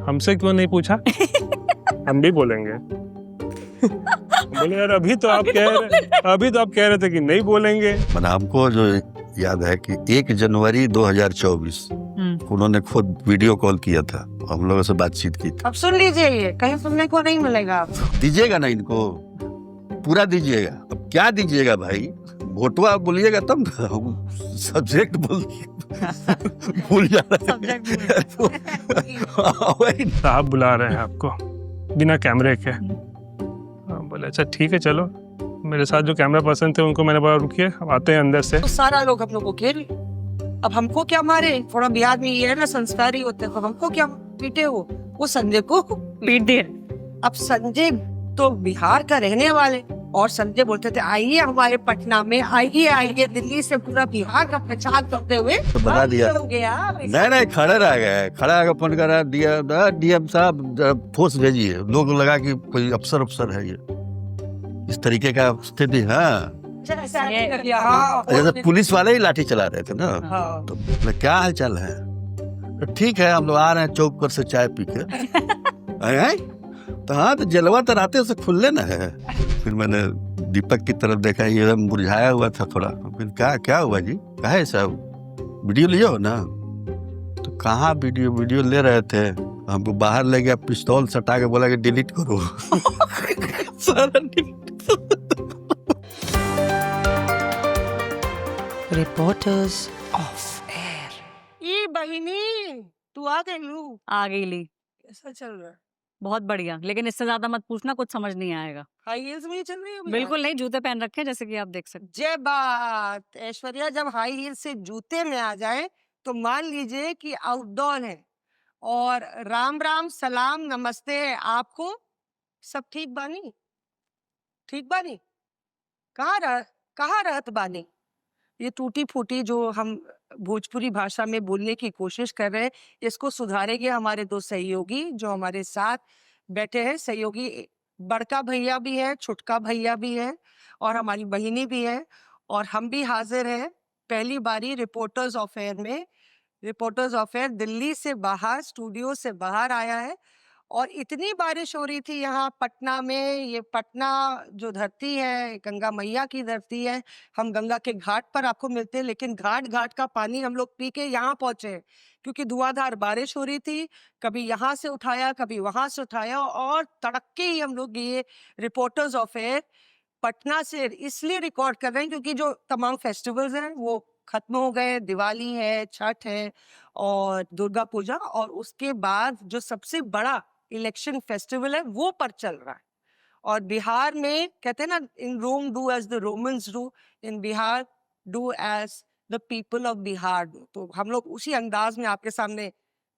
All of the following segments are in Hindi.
हमसे क्यों नहीं पूछा? हम भी बोलेंगे। बोले यार अभी तो आप कह रहे थे कि नहीं बोलेंगे। मैंने हमको जो याद है कि 1 जनवरी 2024 उन्होंने खुद वीडियो कॉल किया था, हम लोगों से बातचीत की थी। अब सुन लीजिए, ये कहीं सुनने को नहीं मिलेगा आपको। दीजिएगा ना इनको, पूरा दीजिएगा। अब क्या दीजिएगा भाई, भोटवा बोलिएगा तब ना, सब्जेक्ट भूल जा रहा है। साहब बुला रहे हैं आपको बिना कैमरे के। बोले अच्छा ठीक है चलो। मेरे साथ जो कैमरा पर्सन थे उनको मैंने बोला रुकिए, हम आते हैं अंदर से। तो सारा लोग हम लोग को घेर, अब हमको क्या मारे? थोड़ा बिहार में ये है ना, संस्कारी होते हैं, हमको क्या पीटे हो? वो संजय को पीट दिए। अब संजय तो बिहार का रहने वाले, और संजय बोलते थे आइए हमारे पटना में, आइए दिल्ली से पूरा बिहार का प्रचार करते हुए तो बता दिया। नहीं खड़ा रह गया, खड़ा आकर फोन करा दिया, डीएम साहब फोर्स भेजिए। लोग लगा कि कोई अफसर है ये, इस तरीके का स्थिति। हाँ जैसे पुलिस वाले ही लाठी चला रहे थे ना। तो क्या हाल चाल है? तो ठीक है हम लोग आ रहे हैं चौक पर से चाय पी के। तो हाँ तो जलवा तो राते से खुले ना है। फिर मैंने दीपक की तरफ देखा, ये एकदम मुरझाया हुआ था थोड़ा। फिर क्या हुआ जी, कहे साहब वीडियो लियो ना? तो कहाँ वीडियो ले रहे थे, हमको बाहर ले गया, पिस्तौल सटा के बोला कि डिलीट करो। सारा रिपोर्टर्स ऑफ एयर। ये बहिनी तू आ गई ली। कैसा चल रहा है? बहुत बढ़िया, लेकिन इससे ज्यादा मत पूछना, कुछ समझ नहीं आएगा। हाई हील्स में ही चल रही हो? बिल्कुल नहीं, जूते पहन रखे हैं जैसे कि आप देख सकते। जय बात। ऐश्वर्या जब हाई हील से जूते में आ जाए तो मान लीजिए कि आउटडोर है। और राम राम सलाम नमस्ते है आपको। सब ठीक बानी? ठीक बानी? कहाँ रहत बानी? ये टूटी फूटी जो हम भोजपुरी भाषा में बोलने की कोशिश कर रहे हैं, इसको सुधारेंगे हमारे दो सहयोगी जो हमारे साथ बैठे हैं। सहयोगी बड़का भैया भी है, छोटका भैया भी है, और हमारी बहिनी भी है, और हम भी हाजिर हैं पहली बारी रिपोर्टर्स ऑफ एयर में। रिपोर्टर्स ऑफ एयर दिल्ली से बाहर, स्टूडियो से बाहर आया है, और इतनी बारिश हो रही थी यहाँ पटना में। ये पटना जो धरती है गंगा मैया की धरती है। हम गंगा के घाट पर आपको मिलते हैं, लेकिन घाट का पानी हम लोग पी के यहाँ पहुंचे हैं, क्योंकि धुआंधार बारिश हो रही थी। कभी यहाँ से उठाया, कभी वहां से उठाया, और तड़के ही हम लोग ये रिपोर्टर्स ऑफ एयर पटना से इसलिए रिकॉर्ड कर रहे हैं क्योंकि जो तमाम फेस्टिवल्स हैं वो खत्म हो गए। दिवाली है, छठ है, और दुर्गा पूजा, और उसके बाद जो सबसे बड़ा इलेक्शन फेस्टिवल है वो पर चल रहा है। और बिहार में कहते हैं ना, in Rome do as the Romans do, in Bihar do as the people of Bihar do. तो हम लोग उसी अंदाज में आपके सामने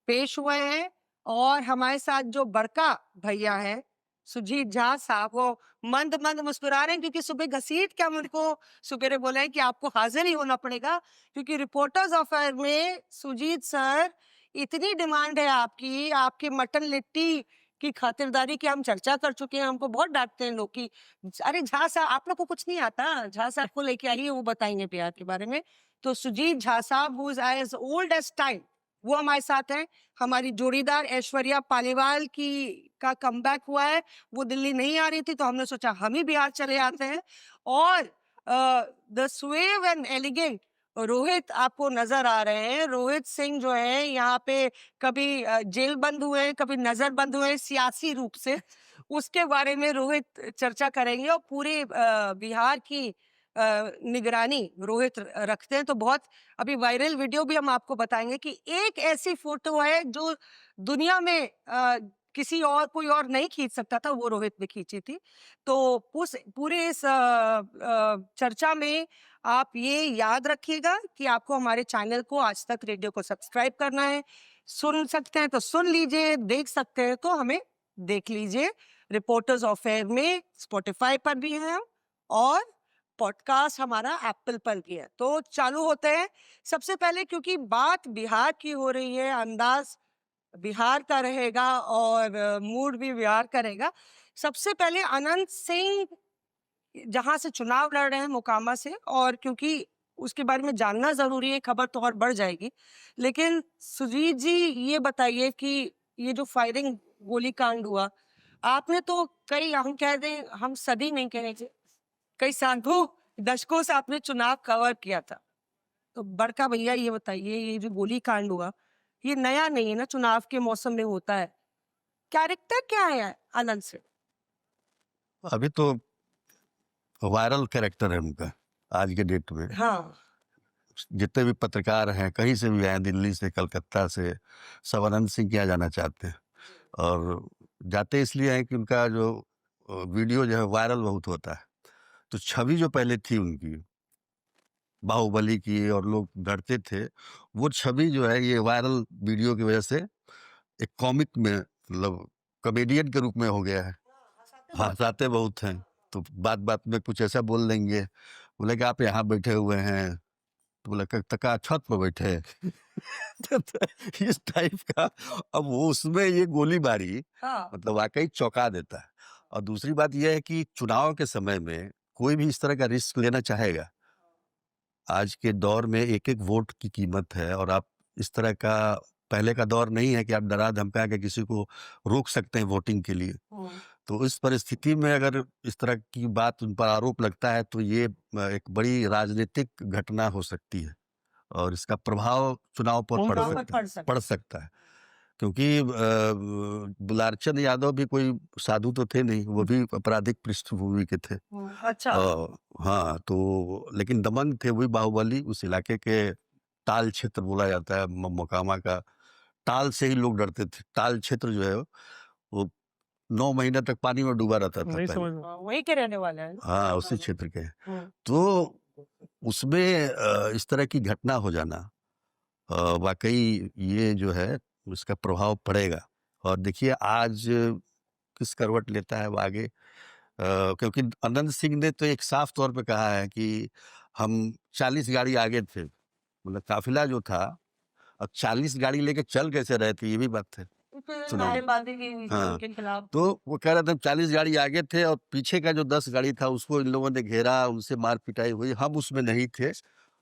पेश हुए हैं। और हमारे साथ जो बड़का भैया है सुजीत झा साहब, वो मंद मुस्कुरा रहे हैं, क्योंकि सुबह घसीट के हम को सुबेरे बोले हैं कि आपको हाजिर ही होना पड़ेगा, क्योंकि रिपोर्टर्स ऑफ एयर में सुजीत सर इतनी डिमांड है आपकी, आपके मटन लिट्टी की खातिरदारी की हम चर्चा कर चुके हैं। हमको बहुत डांटते हैं लोग कि अरे झा साहब आप लोग को कुछ नहीं आता, झा साहब को लेके आइए, वो बताएंगे बिहार के बारे में। तो सुजीत झा साहब who is as old as time, वो हमारे साथ हैं। हमारी जोड़ीदार ऐश्वर्या पालीवाल का कमबैक हुआ है, वो दिल्ली नहीं आ रही थी, तो हमने सोचा हम ही बिहार चले आते हैं। और the suave and elegant Rohit आपको नजर आ रहे हैं। रोहित सिंह जो है यहाँ पे कभी जेल बंद हुए, कभी नजर बंद हुए सियासी रूप से, उसके बारे में रोहित चर्चा करेंगे। और पूरे बिहार की निगरानी रोहित रखते हैं। तो बहुत अभी वायरल वीडियो भी हम आपको बताएंगे कि एक ऐसी फोटो है जो दुनिया में कोई और नहीं खींच सकता था, वो रोहित ने खींची थी। तो उस पूरे इस चर्चा में आप ये याद रखिएगा कि आपको हमारे चैनल को आज तक रेडियो को सब्सक्राइब करना है। सुन सकते हैं तो सुन लीजिए, देख सकते हैं तो हमें देख लीजिए। रिपोर्टर्स ऑफ एयर में स्पॉटिफाई पर भी है हम, और पॉडकास्ट हमारा एप्पल पर भी है। तो चालू होते हैं। सबसे पहले क्योंकि बात बिहार की हो रही है, अंदाज बिहार का रहेगा और मूड भी बिहार का रहेगा। सबसे पहले अनंत सिंह जहां से चुनाव लड़ रहे हैं मोकामा से, और क्योंकि उसके बारे में जानना जरूरी है, खबर तो और बढ़ जाएगी। लेकिन सुजीत जी ये बताइए कि ये जो फायरिंग गोली कांड हुआ, आपने तो कई, हम कह दें, हम सदी नहीं कहेंगे, कई सालों दशकों से आपने चुनाव कवर किया था। तो बड़का भैया ये बताइए, ये जो गोली कांड हुआ, ये नया नहीं है ना, चुनाव के मौसम में होता है। कैरेक्टर क्या है आनंद सिंह? अभी तो वायरल कैरेक्टर है उनका आज के डेट में। हाँ, जितने भी पत्रकार हैं, कहीं से भी आए, दिल्ली से, कलकत्ता से, सब अनंत सिंह के यहाँ जाना चाहते हैं। और जाते इसलिए हैं कि उनका जो वीडियो जो है वायरल बहुत होता है। तो छवि जो पहले थी उनकी बाहुबली की और लोग डरते थे, वो छवि जो है ये वायरल वीडियो की वजह से एक कॉमिक में, मतलब कॉमेडियन के रूप में हो गया है। हंसाते बहुत हैं, तो बात बात में कुछ ऐसा बोल देंगे, बोले कि आप यहाँ बैठे हुए हैं, तो बोला तका छत पर बैठे हैं। तो इस टाइप का। अब वो उसमें ये गोली मारी, हाँ, मतलब वाकई चौंका देता है। और दूसरी बात यह है कि चुनाव के समय में कोई भी इस तरह का रिस्क लेना चाहेगा। आज के दौर में एक एक वोट की कीमत है, और आप इस तरह का, पहले का दौर नहीं है कि आप डरा धमका के किसी को रोक सकते हैं वोटिंग के लिए। तो इस परिस्थिति में अगर इस तरह की बात उन पर आरोप लगता है, तो ये एक बड़ी राजनीतिक घटना हो सकती है, और इसका प्रभाव चुनाव पर पड़ सकता है। क्योंकि दुलारचंद यादव भी कोई साधु तो थे नहीं, वो भी आपराधिक पृष्ठभूमि के थे। अच्छा, हाँ, तो लेकिन दबंग थे। वही बाहुबली उस इलाके के ताल क्षेत्र बोला जाता है, मोकामा का ताल से ही लोग डरते थे। ताल क्षेत्र जो है वो 9 महीने तक पानी में डूबा रहता था नहीं पहले। समझ में। वही के रहने वाले हैं। हाँ, उसी क्षेत्र के। हम्म। तो उसमें इस तरह की घटना हो जाना, वाकई ये जो है उसका प्रभाव पड़ेगा। और देखिए आज किस करवट लेता है वो आगे। क्योंकि अनंत सिंह ने तो एक साफ तौर पे कहा है कि हम 40 गाड़ी आगे थे, मतलब काफिला जो था, अब 40 गाड़ी लेके चल कैसे रहे थे, ये भी बात है। चुनाव में। हाँ, के खिलाफ। तो वो कह रहे थे हम 40 गाड़ी आगे थे, और पीछे का जो 10 गाड़ी था उसको इन लोगों ने घेरा, उनसे मार पिटाई हुई, हम उसमें नहीं थे।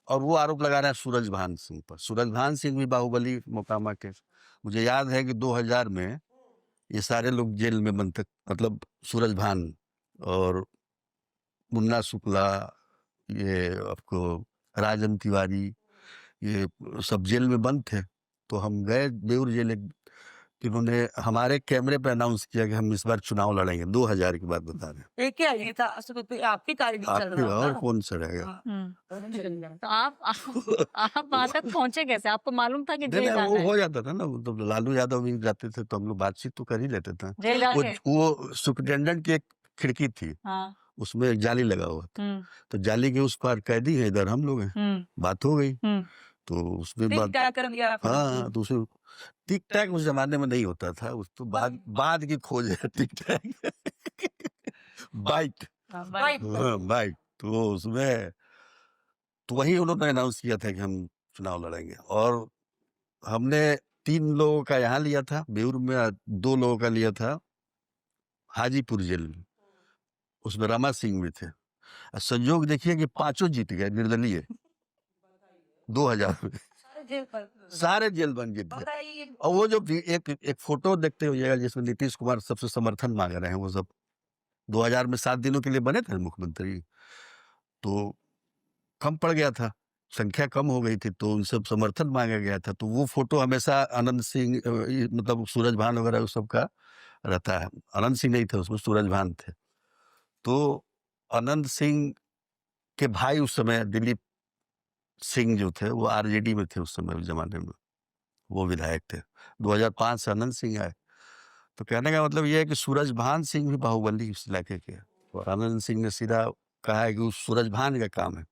और वो आरोप लगा रहा है सूरजभान सिंह पर। सूरजभान सिंह भी बाहुबली मोकामा के। मुझे याद है कि 2000 में ये सारे लोग जेल में बंद थे, मतलब सूरजभान और मुन्ना शुक्ला, ये आपको राजन तिवारी, ये सब जेल में बंद थे। तो हम गए बेऊर जेल, इन्होंने हमारे कैमरे पे अनाउंस किया कि हम इस बार चुनाव लड़ेंगे। 2000 की बात बता रहे हैं। एक क्या ये था, असल में आपकी कारगिल चल आपके रहा और था। कौन सा रहेगा? हाँ। तो आप वहां तक पहुंचे कैसे? आपको मालूम था कि नहीं जेल नहीं, जाना वो है? हो जाता था ना, तो लालू यादव भी जाते थे तो हम लोग बातचीत तो कर ही लेते थे। जेल जाके? वो सुपरिटेंडेंट की एक खिड़की थी, हाँ। उसमें एक जाली लगा हुआ था। हम्म। तो जाली के उस पार कैदी है, इधर हम लोग हैं। हम्म। बात हो गई, हम्म। तो उसमें ठीक बात। क्या कर दिया आपने? हाँ, तो उसे टिक टैक उस जमाने में नहीं होता था, उस तो बाद की खोज है टिक टैक। बाइट। बाइट। हाँ, बाइट। तो उसमें तो वही उन्होंने अनाउंस किया था कि हम चुनाव लड़ेंगे। और हमने 3 लोगों का यहाँ लिया था बेऊर में, 2 लोगों का लिया था हाजीपुर जेल में, उसमें रमा सिंह भी थे। और संयोग देखिए कि 5 जीत गए निर्दलीय। 2000 में सारे जेल बन गए थे। बताइए। और वो जो एक फोटो देखते हो जिसमें नीतीश कुमार सबसे समर्थन मांग रहे हैं, वो सब 2000 में 7 दिनों के लिए बने थे मुख्यमंत्री, तो कम पड़ गया था, संख्या कम हो गई थी, तो उनसे समर्थन मांगा गया था। तो वो फोटो हमेशा अनंत सिंह, मतलब सूरजभान वगैरह उस सब का रहता है। अनंत सिंह नहीं थे उसमें, सूरजभान थे। तो अनंत सिंह के भाई उस समय दिलीप सिंह जो थे, वो आरजेडी में थे उस समय, उस जमाने में वो विधायक थे। 2005 से अनंत सिंह आए। तो कहने का मतलब ये है कि सूरजभान सिंह भी बाहुबली उस इलाके के हैं। और आनंद सिंह ने सीधा कहा है कि उस सूरजभान का काम है।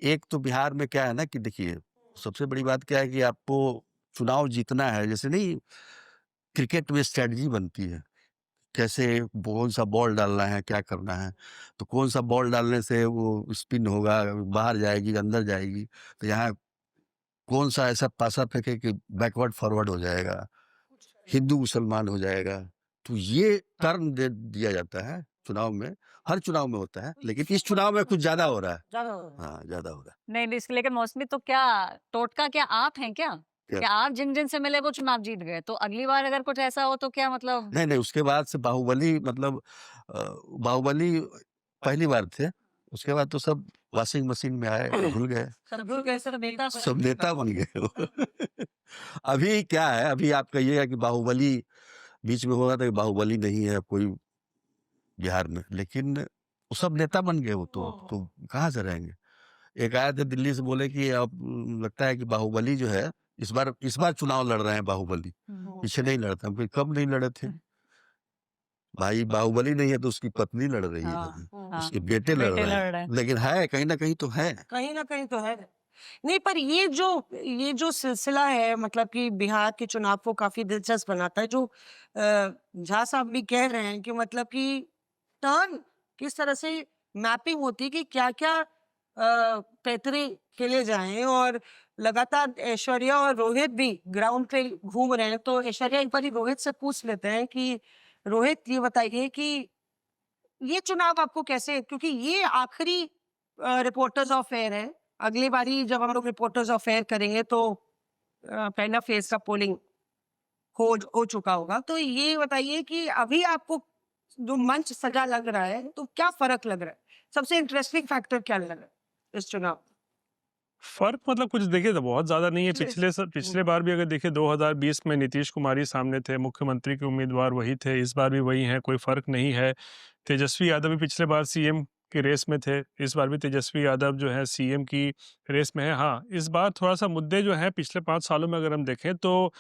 एक तो बिहार में क्या है ना कि देखिए, सबसे बड़ी बात क्या है कि आपको चुनाव जीतना है, जैसे नहीं क्रिकेट में स्ट्रेटजी बनती है, कैसे कौन सा बॉल डालना है, क्या करना है। तो कौन सा बॉल डालने से वो स्पिन होगा, बाहर जाएगी, अंदर जाएगी। तो यहाँ कौन सा ऐसा पासा फेंके कि बैकवर्ड फॉरवर्ड हो जाएगा, हिंदू मुसलमान हो जाएगा। तो ये टर्न दे दिया जाता है चुनाव में, हर चुनाव में होता है, लेकिन इस चुनाव में कुछ ज्यादा हो रहा है। हाँ, ज्यादा हो रहा है। नहीं, इसके लेकिन मौसमी तो क्या टोटका, क्या आप हैं क्या? कि आप जिन जिन से मिले वो चुनाव जीत गए, तो अगली बार अगर कुछ ऐसा हो तो क्या मतलब? नहीं नहीं, उसके बाद से बाहुबली मतलब बाहुबली पहली बार थे, उसके बाद तो सब वॉशिंग मशीन में आए, भूल गए, सब लोग ऐसा नेता सब नेता बन गए वो। अभी क्या है, अभी आप कहिएगा कि बाहुबली बीच में होगा, तो बाहुबली नहीं है कोई बिहार में, लेकिन वो सब नेता बन गए, वो तो कहाँ से रहेंगे। एक आए थे दिल्ली से, बोले कि अब लगता है कि बाहुबली जो है इस बार चुनाव लड़ रहे हैं बाहुबली, पीछे नहीं लड़ता। हम कहे, कब नहीं लड़े थे भाई, बाहुबली नहीं है तो उसकी पत्नी लड़ रही है, उसके बेटे लड़ बेटे रहे लड़ रहे हैं, हैं। लेकिन है कहीं ना कहीं तो है। कहीं ना कहीं तो है। नहीं, पर ये जो सिलसिला है, मतलब कि बिहार के चुनाव को काफी दिलचस्प बनाता है, जो झा साहब भी कह रहे हैं कि मतलब कि टर्न किस तरह से मैपिंग होती है कि क्या क्या पैतरे खेले जाएं, और लगातार ऐश्वर्या और रोहित भी ग्राउंड पे घूम रहे हैं। तो ऐश्वर्या, एक बार रोहित से पूछ लेते हैं कि रोहित, ये बताइए कि ये चुनाव आपको कैसे, क्योंकि ये आखिरी रिपोर्टर्स ऑफ फेयर है, अगली बारी जब हम लोग रिपोर्टर्स ऑफ फेयर करेंगे तो पहला फेज का पोलिंग हो चुका होगा। तो ये बताइए कि अभी आपको जो मंच सजा लग रहा है, तो क्या फर्क लग रहा है, सबसे इंटरेस्टिंग फैक्टर क्या लग रहा है इस चुनाव? फर्क मतलब कुछ देखिए तो बहुत ज्यादा नहीं है। पिछले बार भी अगर देखिए 2020 में नीतीश कुमार ही सामने थे, मुख्यमंत्री के उम्मीदवार वही थे, इस बार भी वही हैं, कोई फर्क नहीं है। तेजस्वी यादव भी पिछले बार सीएम की रेस में थे, इस बार भी तेजस्वी यादव जो है सीएम की रेस में है। हाँ, इस बार थोड़ा सा मुद्दे जो है पिछले 5 सालों में अगर हम देखें तो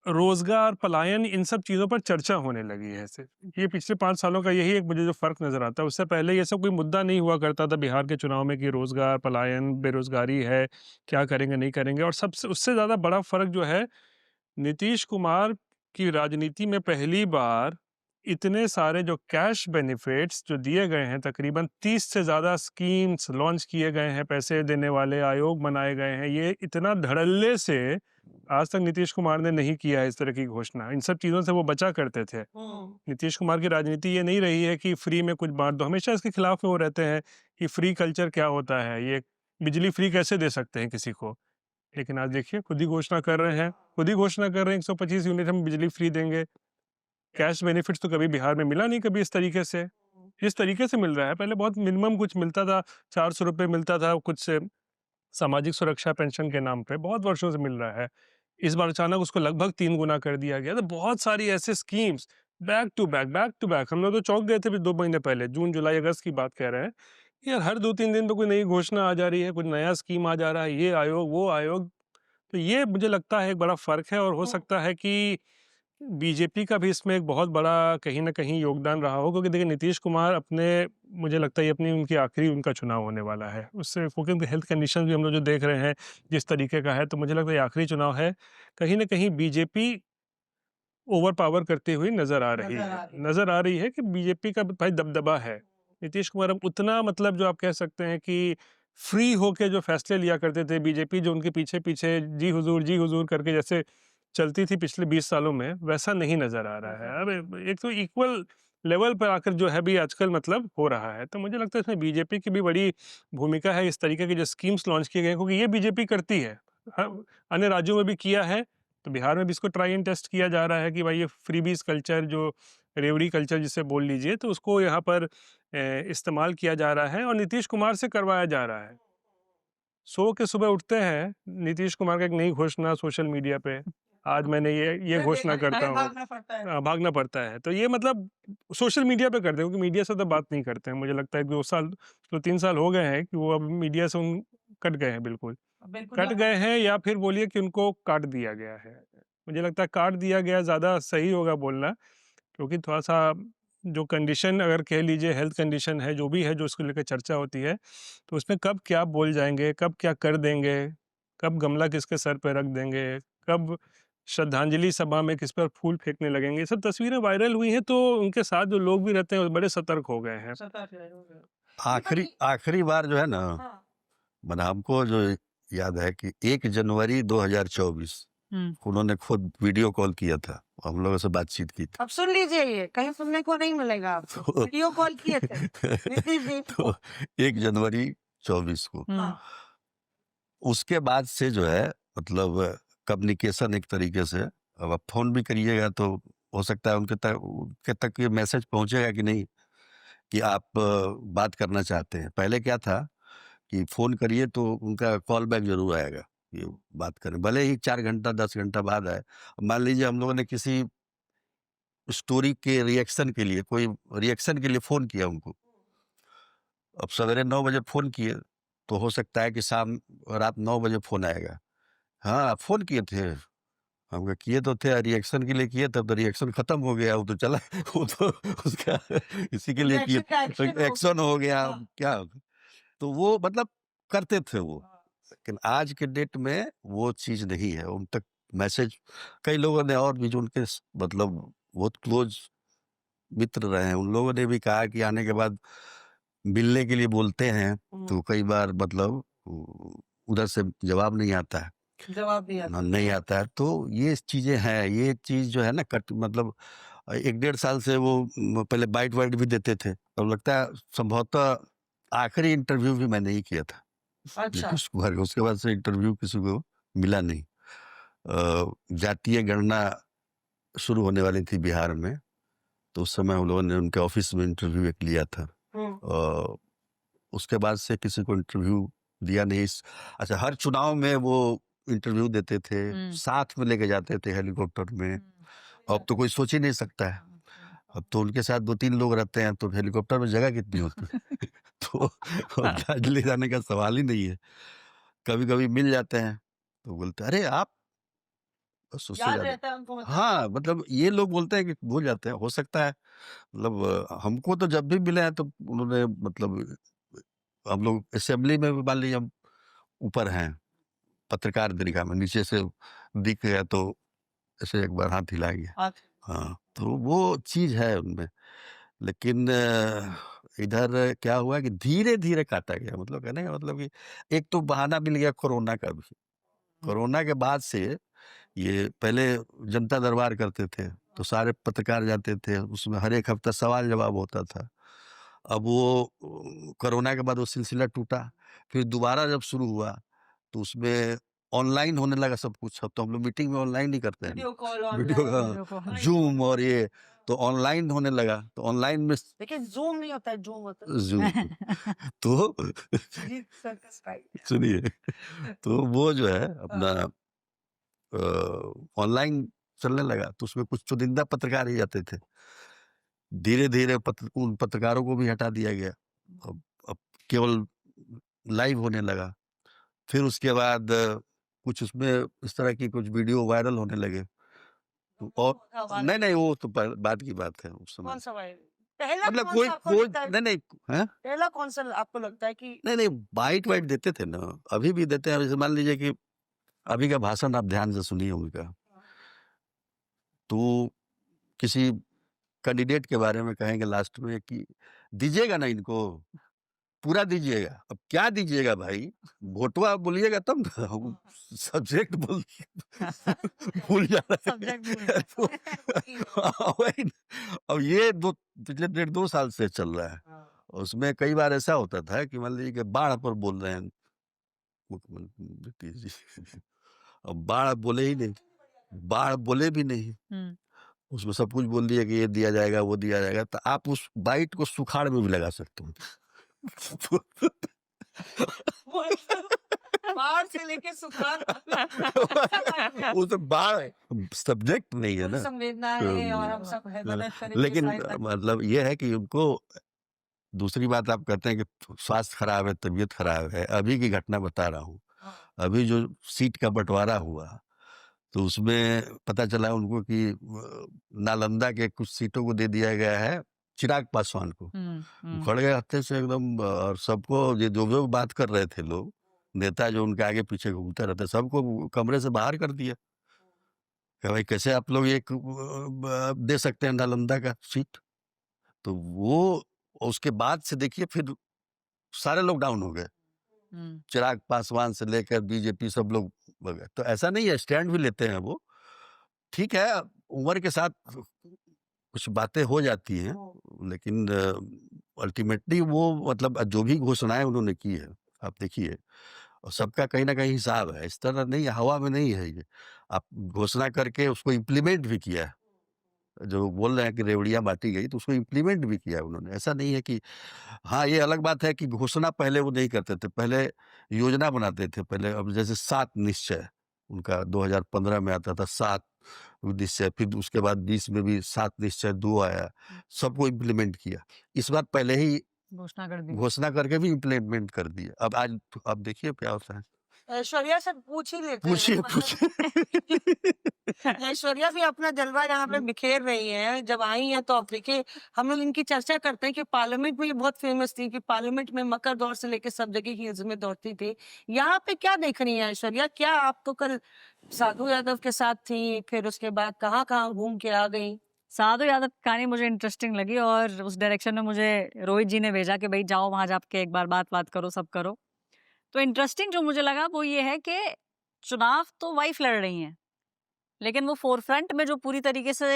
रोजगार, पलायन, इन सब चीज़ों पर चर्चा होने लगी है। सिर्फ ये पिछले 5 सालों का यही एक मुझे जो फ़र्क नज़र आता है। उससे पहले ये सब कोई मुद्दा नहीं हुआ करता था बिहार के चुनाव में कि रोजगार, पलायन, बेरोजगारी है, क्या करेंगे, नहीं करेंगे। और सबसे उससे ज़्यादा बड़ा फ़र्क जो है, नीतीश कुमार की राजनीति में पहली बार इतने सारे जो कैश बेनिफिट्स जो दिए गए हैं, तकरीबन 30 से ज़्यादा स्कीम्स लॉन्च किए गए हैं, पैसे देने वाले आयोग बनाए गए हैं। ये इतना धड़ल्ले से आज तक नीतीश कुमार ने नहीं किया है इस तरह की घोषणा। इन सब चीज़ों से वो बचा करते थे। नीतीश कुमार की राजनीति ये नहीं रही है कि फ्री में कुछ बांट दो, हमेशा इसके खिलाफ में वो रहते हैं कि फ्री कल्चर क्या होता है, ये बिजली फ्री कैसे दे सकते हैं किसी को। लेकिन आज देखिए खुद ही घोषणा कर रहे हैं, 125 यूनिट हम बिजली फ्री देंगे। कैश बेनिफिट्स तो कभी बिहार में मिला नहीं कभी इस तरीके से, इस तरीके से मिल रहा है। पहले बहुत मिनिमम कुछ मिलता था, 400 रुपये मिलता था कुछ से सामाजिक सुरक्षा पेंशन के नाम पे, बहुत वर्षों से मिल रहा है। इस बार अचानक उसको लगभग 3 गुना कर दिया गया। तो बहुत सारी ऐसे स्कीम्स बैक टू बैक हम लोग तो चौंक गए थे 2 महीने पहले, जून, जुलाई, अगस्त की बात कह रहे हैं। यार हर 2-3 दिन तो कोई नई घोषणा आ जा रही है, कुछ नया स्कीम आ जा रहा है, ये आयोग, वो आयोग। तो ये मुझे लगता है एक बड़ा फ़र्क है, और हो सकता है कि बीजेपी का भी इसमें एक बहुत बड़ा कहीं न कहीं योगदान रहा हो, क्योंकि देखिए नीतीश कुमार अपने, मुझे लगता है ये अपनी उनकी आखिरी उनका चुनाव होने वाला है। उससे क्योंकि उनकी हेल्थ कंडीशन भी हम लोग जो देख रहे हैं जिस तरीके का है, तो मुझे लगता है ये आखिरी चुनाव है। कहीं न कहीं बीजेपी ओवर पावर करती हुई नज़र आ रही है कि बीजेपी का भाई दबदबा है। नीतीश कुमार अब उतना, मतलब जो आप कह सकते हैं कि फ्री होके जो फैसले लिया करते थे, बीजेपी जो उनके पीछे-पीछे जी हुजूर करके जैसे चलती थी पिछले 20 सालों में, वैसा नहीं नज़र आ रहा है। अब एक तो इक्वल लेवल पर आकर जो है भी आजकल मतलब हो रहा है। तो मुझे लगता है इसमें बीजेपी की भी बड़ी भूमिका है, इस तरीके की जो स्कीम्स लॉन्च किए गए हैं, क्योंकि ये बीजेपी करती है। अन्य राज्यों में भी किया है, तो बिहार में भी इसको ट्राई एंड टेस्ट किया जा रहा है कि भाई ये फ्रीबीज कल्चर, जो रेवड़ी कल्चर जिसे बोल लीजिए, तो उसको यहाँ पर इस्तेमाल किया जा रहा है और नीतीश कुमार से करवाया जा रहा है। सो के सुबह उठते हैं, नीतीश कुमार का एक नई घोषणा सोशल मीडिया पे, आज मैंने ये घोषणा करता हूँ। भागना पड़ता है। तो ये मतलब सोशल मीडिया पे करते हैं, क्योंकि मीडिया से तो बात नहीं करते हैं। मुझे लगता है 2-3 साल हो गए हैं कि वो अब मीडिया से कट गए हैं, बिल्कुल कट गए हैं, या फिर बोलिए कि उनको काट दिया गया है। मुझे लगता है काट दिया गया ज़्यादा सही होगा बोलना, क्योंकि थोड़ा-सा जो कंडीशन, अगर कह लीजिए हेल्थ कंडीशन है, जो भी है, जो उसको लेकर चर्चा होती है, तो उसमें कब क्या बोल जाएँगे, कब क्या कर देंगे, कब गमला किसके सर पे रख देंगे, कब श्रद्धांजलि सभा में किस पर फूल फेंकने लगेंगे, ये सब तस्वीरें वायरल हुई हैं, तो उनके साथ जो लोग भी रहते हैं वो बड़े सतर्क हो गए हैं। आखिरी बार जो है ना, मतलब हमको जो याद है कि 1 जनवरी 2024 उन्होंने खुद वीडियो कॉल किया था, हम लोगों से बातचीत की थी। अब सुन लीजिए, ये कहीं सुनने को नहीं मिलेगा आपको। वीडियो कॉल किए थे नीतीश जी। तो 1 जनवरी 24 को, हाँ। उसके बाद से जो है, मतलब कम्युनिकेशन एक तरीके से। अब आप फ़ोन भी करिएगा तो हो सकता है उनके तक ये मैसेज पहुँचेगा कि नहीं कि आप बात करना चाहते हैं। पहले क्या था कि फ़ोन करिए तो उनका कॉल बैक ज़रूर आएगा, कि बात करें, भले ही 4 घंटा 10 घंटा बाद आए। मान लीजिए हम लोगों ने किसी स्टोरी के रिएक्शन के लिए, कोई रिएक्शन के लिए फ़ोन किया उनको। अब सवेरे 9 बजे फ़ोन किए, तो हो सकता है कि रात 9 बजे फ़ोन आएगा। हाँ, आप फ़ोन किए थे? हम कहा किए तो थे, रिएक्शन के लिए किए, तब तो रिएक्शन खत्म हो गया, वो तो चला वो तो उसका इसी के लिए किए, रिएक्शन का एक्शन हो एक्शन हो गया, हाँ। क्या तो वो मतलब करते थे वो। हाँ। लेकिन आज के डेट में वो चीज़ नहीं है, उन तक मैसेज कई लोगों ने और भी जो उनके मतलब बहुत क्लोज़ मित्र रहे हैं, उन लोगों ने भी कहा कि आने के बाद मिलने के लिए बोलते हैं, तो कई बार मतलब उधर से जवाब नहीं आता है। जवाब नहीं आता। नहीं आता है, तो ये चीज़ें हैं, ये चीज़ जो है ना मतलब 1 डेढ़ साल से वो पहले बाइट-वाइट भी देते थे। अब लगता है संभवतः आखिरी इंटरव्यू भी मैंने ही किया था अच्छा। नीतीश कुमार का, उसके बाद से इंटरव्यू किसी को मिला नहीं। जातीय गणना शुरू होने वाली थी बिहार में, तो उस समय हम लोगों ने उनके ऑफ़िस में इंटरव्यू एक लिया था। उसके बाद से किसी को इंटरव्यू दिया नहीं। अच्छा, हर चुनाव में वो इंटरव्यू देते थे, साथ में लेके जाते थे हेलीकॉप्टर में। अब तो कोई सोच ही नहीं सकता है। अब तो उनके साथ 2-3 लोग रहते हैं, तो हेलीकॉप्टर में जगह कितनी होती है? तो अब ले जाने का सवाल ही नहीं है। कभी-कभी मिल जाते हैं, तो बोलते हैं, "अरे! आप" बस उससे याद ज़्यादा रहता है उनको मतलब। हाँ, मतलब ये लोग बोलते हैं कि भूल जाते हैं, हो सकता है। मतलब हमको तो जब भी मिले हैं तो उन्होंने मतलब हम लोग असेंबली में भी मान लीजिए हम ऊपर हैं, पत्रकार दीर्घा में, नीचे से दिख गया तो ऐसे एक बार हाथ हिलाएँगे। हाँ, तो वो चीज़ है उनमें। लेकिन इधर क्या हुआ कि धीरे-धीरे काटा गया, मतलब कहने का मतलब कि एक तो बहाना मिल गया कोरोना का भी। कोरोना के बाद से ये पहले जनता दरबार करते थे, तो सारे पत्रकार जाते थे, उसमें हर एक हफ्ता सवाल-जवाब होता था। अब वो कोरोना के बाद वो सिलसिला टूटा, फिर दोबारा जब शुरू हुआ, तो उसमें ऑनलाइन होने लगा सब कुछ। अब तो हम लोग मीटिंग में ऑनलाइन ही करते हैं। Video call video online. हाँ, ज़ूम और ये, तो ऑनलाइन होने लगा, तो ऑनलाइन में लेकिन ज़ूम नहीं होता है, ज़ूम होता है। ज़ूम तो जी, सर्कस टाइप। सुनिए, तो वो जो है अपना ऑनलाइन चलने लगा, तो उसमें कुछ चुनिंदा पत्रकार ही आते थे। धीरे-धीरे उन पत्रकारों को भी हटा दिया गया। अब केवल लाइव होने लगा। फिर उसके बाद कुछ उसमें इस तरह की कुछ वीडियो वायरल होने लगे। तो और नहीं, नहीं, वो तो बाद की बात है उस समय। कौन-सा वायरल? पहला मतलब कौन-सा आपको कोई लगता है? नहीं, नहीं, हैं? पहला कौन-सा आपको लगता है कि नहीं, नहीं, बाइट-वाइट देते थे ना, अभी भी देते हैं। जैसे मान लीजिए कि अभी का भाषण आप ध्यान से सुनिए उनका। तो किसी कैंडिडेट के बारे में कहेंगे लास्ट में कि दीजिएगा ना इनको, पूरा दीजिएगा। अब क्या दीजिएगा भाई? वोटवा बोलिएगा तब ना, सब्जेक्ट बोल भूल जा रहा सब्जेक्ट भूल है। तो वही ना। अब ये पिछले 1.5-2 साल से चल रहा है। उसमें कई बार ऐसा होता था कि मान लीजिए कि बाढ़ पर बोल रहे हैं मुख्यमंत्री नीतीश जी। अब बाढ़ बोले ही नहीं, बाढ़ बोले भी नहीं। उसमें सब कुछ बोल दिया कि ये दिया जाएगा, वो दिया जाएगा, तो आप उस बाइट को सुखाड़ में भी लगा सकते हो। बाढ़ से लेके सुखाड़ वो तो बाढ़ सब्जेक्ट नहीं है ना। संवेदना है और हम सब है मदद करेंगे लेकिन सहायता मतलब ये है कि उनको दूसरी बात आप कहते हैं कि स्वास्थ्य खराब है, तबीयत खराब है। अभी की घटना बता रहा हूँ। अभी जो सीट का बंटवारा हुआ, तो उसमें पता चला उनको कि नालंदा के कुछ सीटों को दे दिया गया है चिराग पासवान को। खड़े हत्थे से एकदम और सबको ये जो बात कर रहे थे लोग, नेता जो उनके आगे पीछे घूमते रहते, सबको कमरे से बाहर कर दिया। कि भाई कैसे आप लोग एक दे सकते हैं नालंदा का सीट? तो वो उसके बाद से देखिए फिर सारे लोग डाउन हो गए। चिराग पासवान से लेकर बीजेपी सब लोग हो गए। तो ऐसा नहीं है, स्टैंड भी लेते हैं वो। ठीक है, उम्र के साथ कुछ बातें हो जाती हैं, लेकिन अल्टीमेटली वो मतलब जो भी घोषणाएँ उन्होंने की है, आप देखिए और सबका कहीं न कहीं हिसाब है। इस तरह नहीं, हवा में नहीं है ये। आप घोषणा करके उसको इम्प्लीमेंट भी किया है। जो बोल रहे हैं कि रेवड़ियाँ बाँटी गई, तो उसको इम्प्लीमेंट भी किया उन्होंने। ऐसा नहीं है कि हाँ, ये अलग बात है कि घोषणा पहले वो नहीं करते थे, पहले योजना बनाते थे। पहले अब जैसे 7 निश्चय उनका 2015 में आता था, 7 निश्चय, फिर उसके बाद 20 में भी 7 निश्चय 2 आया, सबको इम्प्लीमेंट किया। इस बार पहले ही घोषणा कर दी। घोषणा करके भी इम्प्लीमेंट कर दिया। अब देखिए क्या होता है। ऐश्वर्या से पूछ ही लेते हैं, पूछिए, पूछिए। ऐश्वर्या भी अपना जलवा यहाँ पे बिखेर रही है। जब आई हैं तो अब देखिए हम लोग इनकी चर्चा करते हैं कि पार्लियामेंट में ये बहुत फेमस थी, कि पार्लियामेंट में मकर दौड़ से लेकर सब जगह की इसमें दौड़ती थी। यहाँ पे क्या देख रही है ऐश्वर्या? क्या आप तो कल साधु यादव के साथ थी, फिर उसके बाद कहाँ कहाँ घूम के आ गई? साधु यादव की कहानी मुझे इंटरेस्टिंग लगी और उस डायरेक्शन में मुझे रोहित जी ने भेजा कि भाई जाओ वहां जाके एक बार बात करो, सब करो। तो इंटरेस्टिंग जो मुझे लगा वो ये है कि चुनाव तो वाइफ लड़ रही हैं, लेकिन वो फोरफ्रंट में जो पूरी तरीके से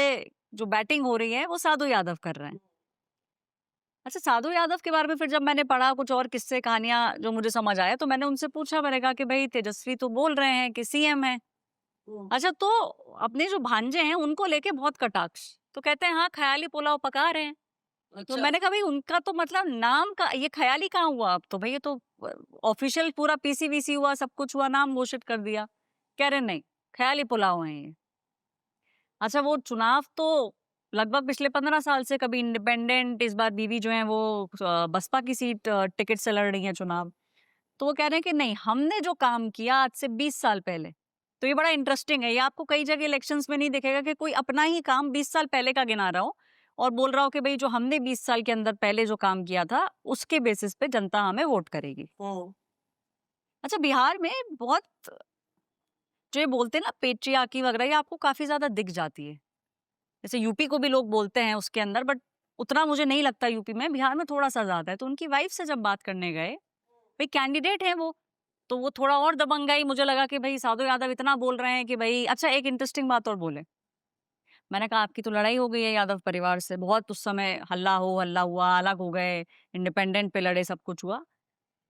जो बैटिंग हो रही है वो साधु यादव कर रहे हैं। अच्छा, साधु यादव के बारे में फिर जब मैंने पढ़ा कुछ और किस्से कहानियां जो मुझे समझ आया, तो मैंने उनसे पूछा, मैंने कहा कि भाई तेजस्वी तो बोल रहे हैं कि सीएम है, अच्छा तो अपने जो भांजे हैं उनको लेके बहुत कटाक्ष, तो कहते हैं हाँ ख्याली पुलाव पका रहे हैं। तो मैंने कहा भाई उनका तो मतलब नाम का ये ख्याली कहाँ हुआ? अब तो भाई ये तो ऑफिशियल पूरा पीसीवीसी हुआ, सब कुछ हुआ, नाम घोषित कर दिया। कह रहे नहीं, ख्याली पुलाव है ये। अच्छा, वो चुनाव तो लगभग पिछले 15 साल से कभी इंडिपेंडेंट, इस बार बीवी जो है वो बसपा की सीट टिकट से लड़ रही है चुनाव। तो वो कह रहे हैं कि नहीं, हमने जो काम किया आज से 20 साल पहले, तो ये बड़ा इंटरेस्टिंग है। ये आपको कई जगह इलेक्शंस में नहीं दिखेगा कि कोई अपना ही काम 20 साल पहले का गिना रहा हो और बोल रहा हो कि भाई जो हमने 20 साल के अंदर पहले जो काम किया था उसके बेसिस पे जनता हमें वोट करेगी। अच्छा, बिहार में बहुत जो ये बोलते हैं ना पेट्रियार्की वगैरह, ये आपको काफी ज्यादा दिख जाती है। जैसे यूपी को भी लोग बोलते हैं उसके अंदर, बट उतना मुझे नहीं लगता यूपी में, बिहार में थोड़ा सा ज्यादा है। तो उनकी वाइफ से जब बात करने गए, भाई कैंडिडेट है वो, तो वो थोड़ा और दबंग आई। मुझे लगा कि भाई साधु यादव इतना बोल रहे हैं कि भाई, अच्छा एक इंटरेस्टिंग बात और बोले। मैंने कहा आपकी तो लड़ाई हो गई है यादव परिवार से, बहुत उस समय हल्ला हुआ, अलग हो गए, इंडिपेंडेंट पे लड़े, सब कुछ हुआ।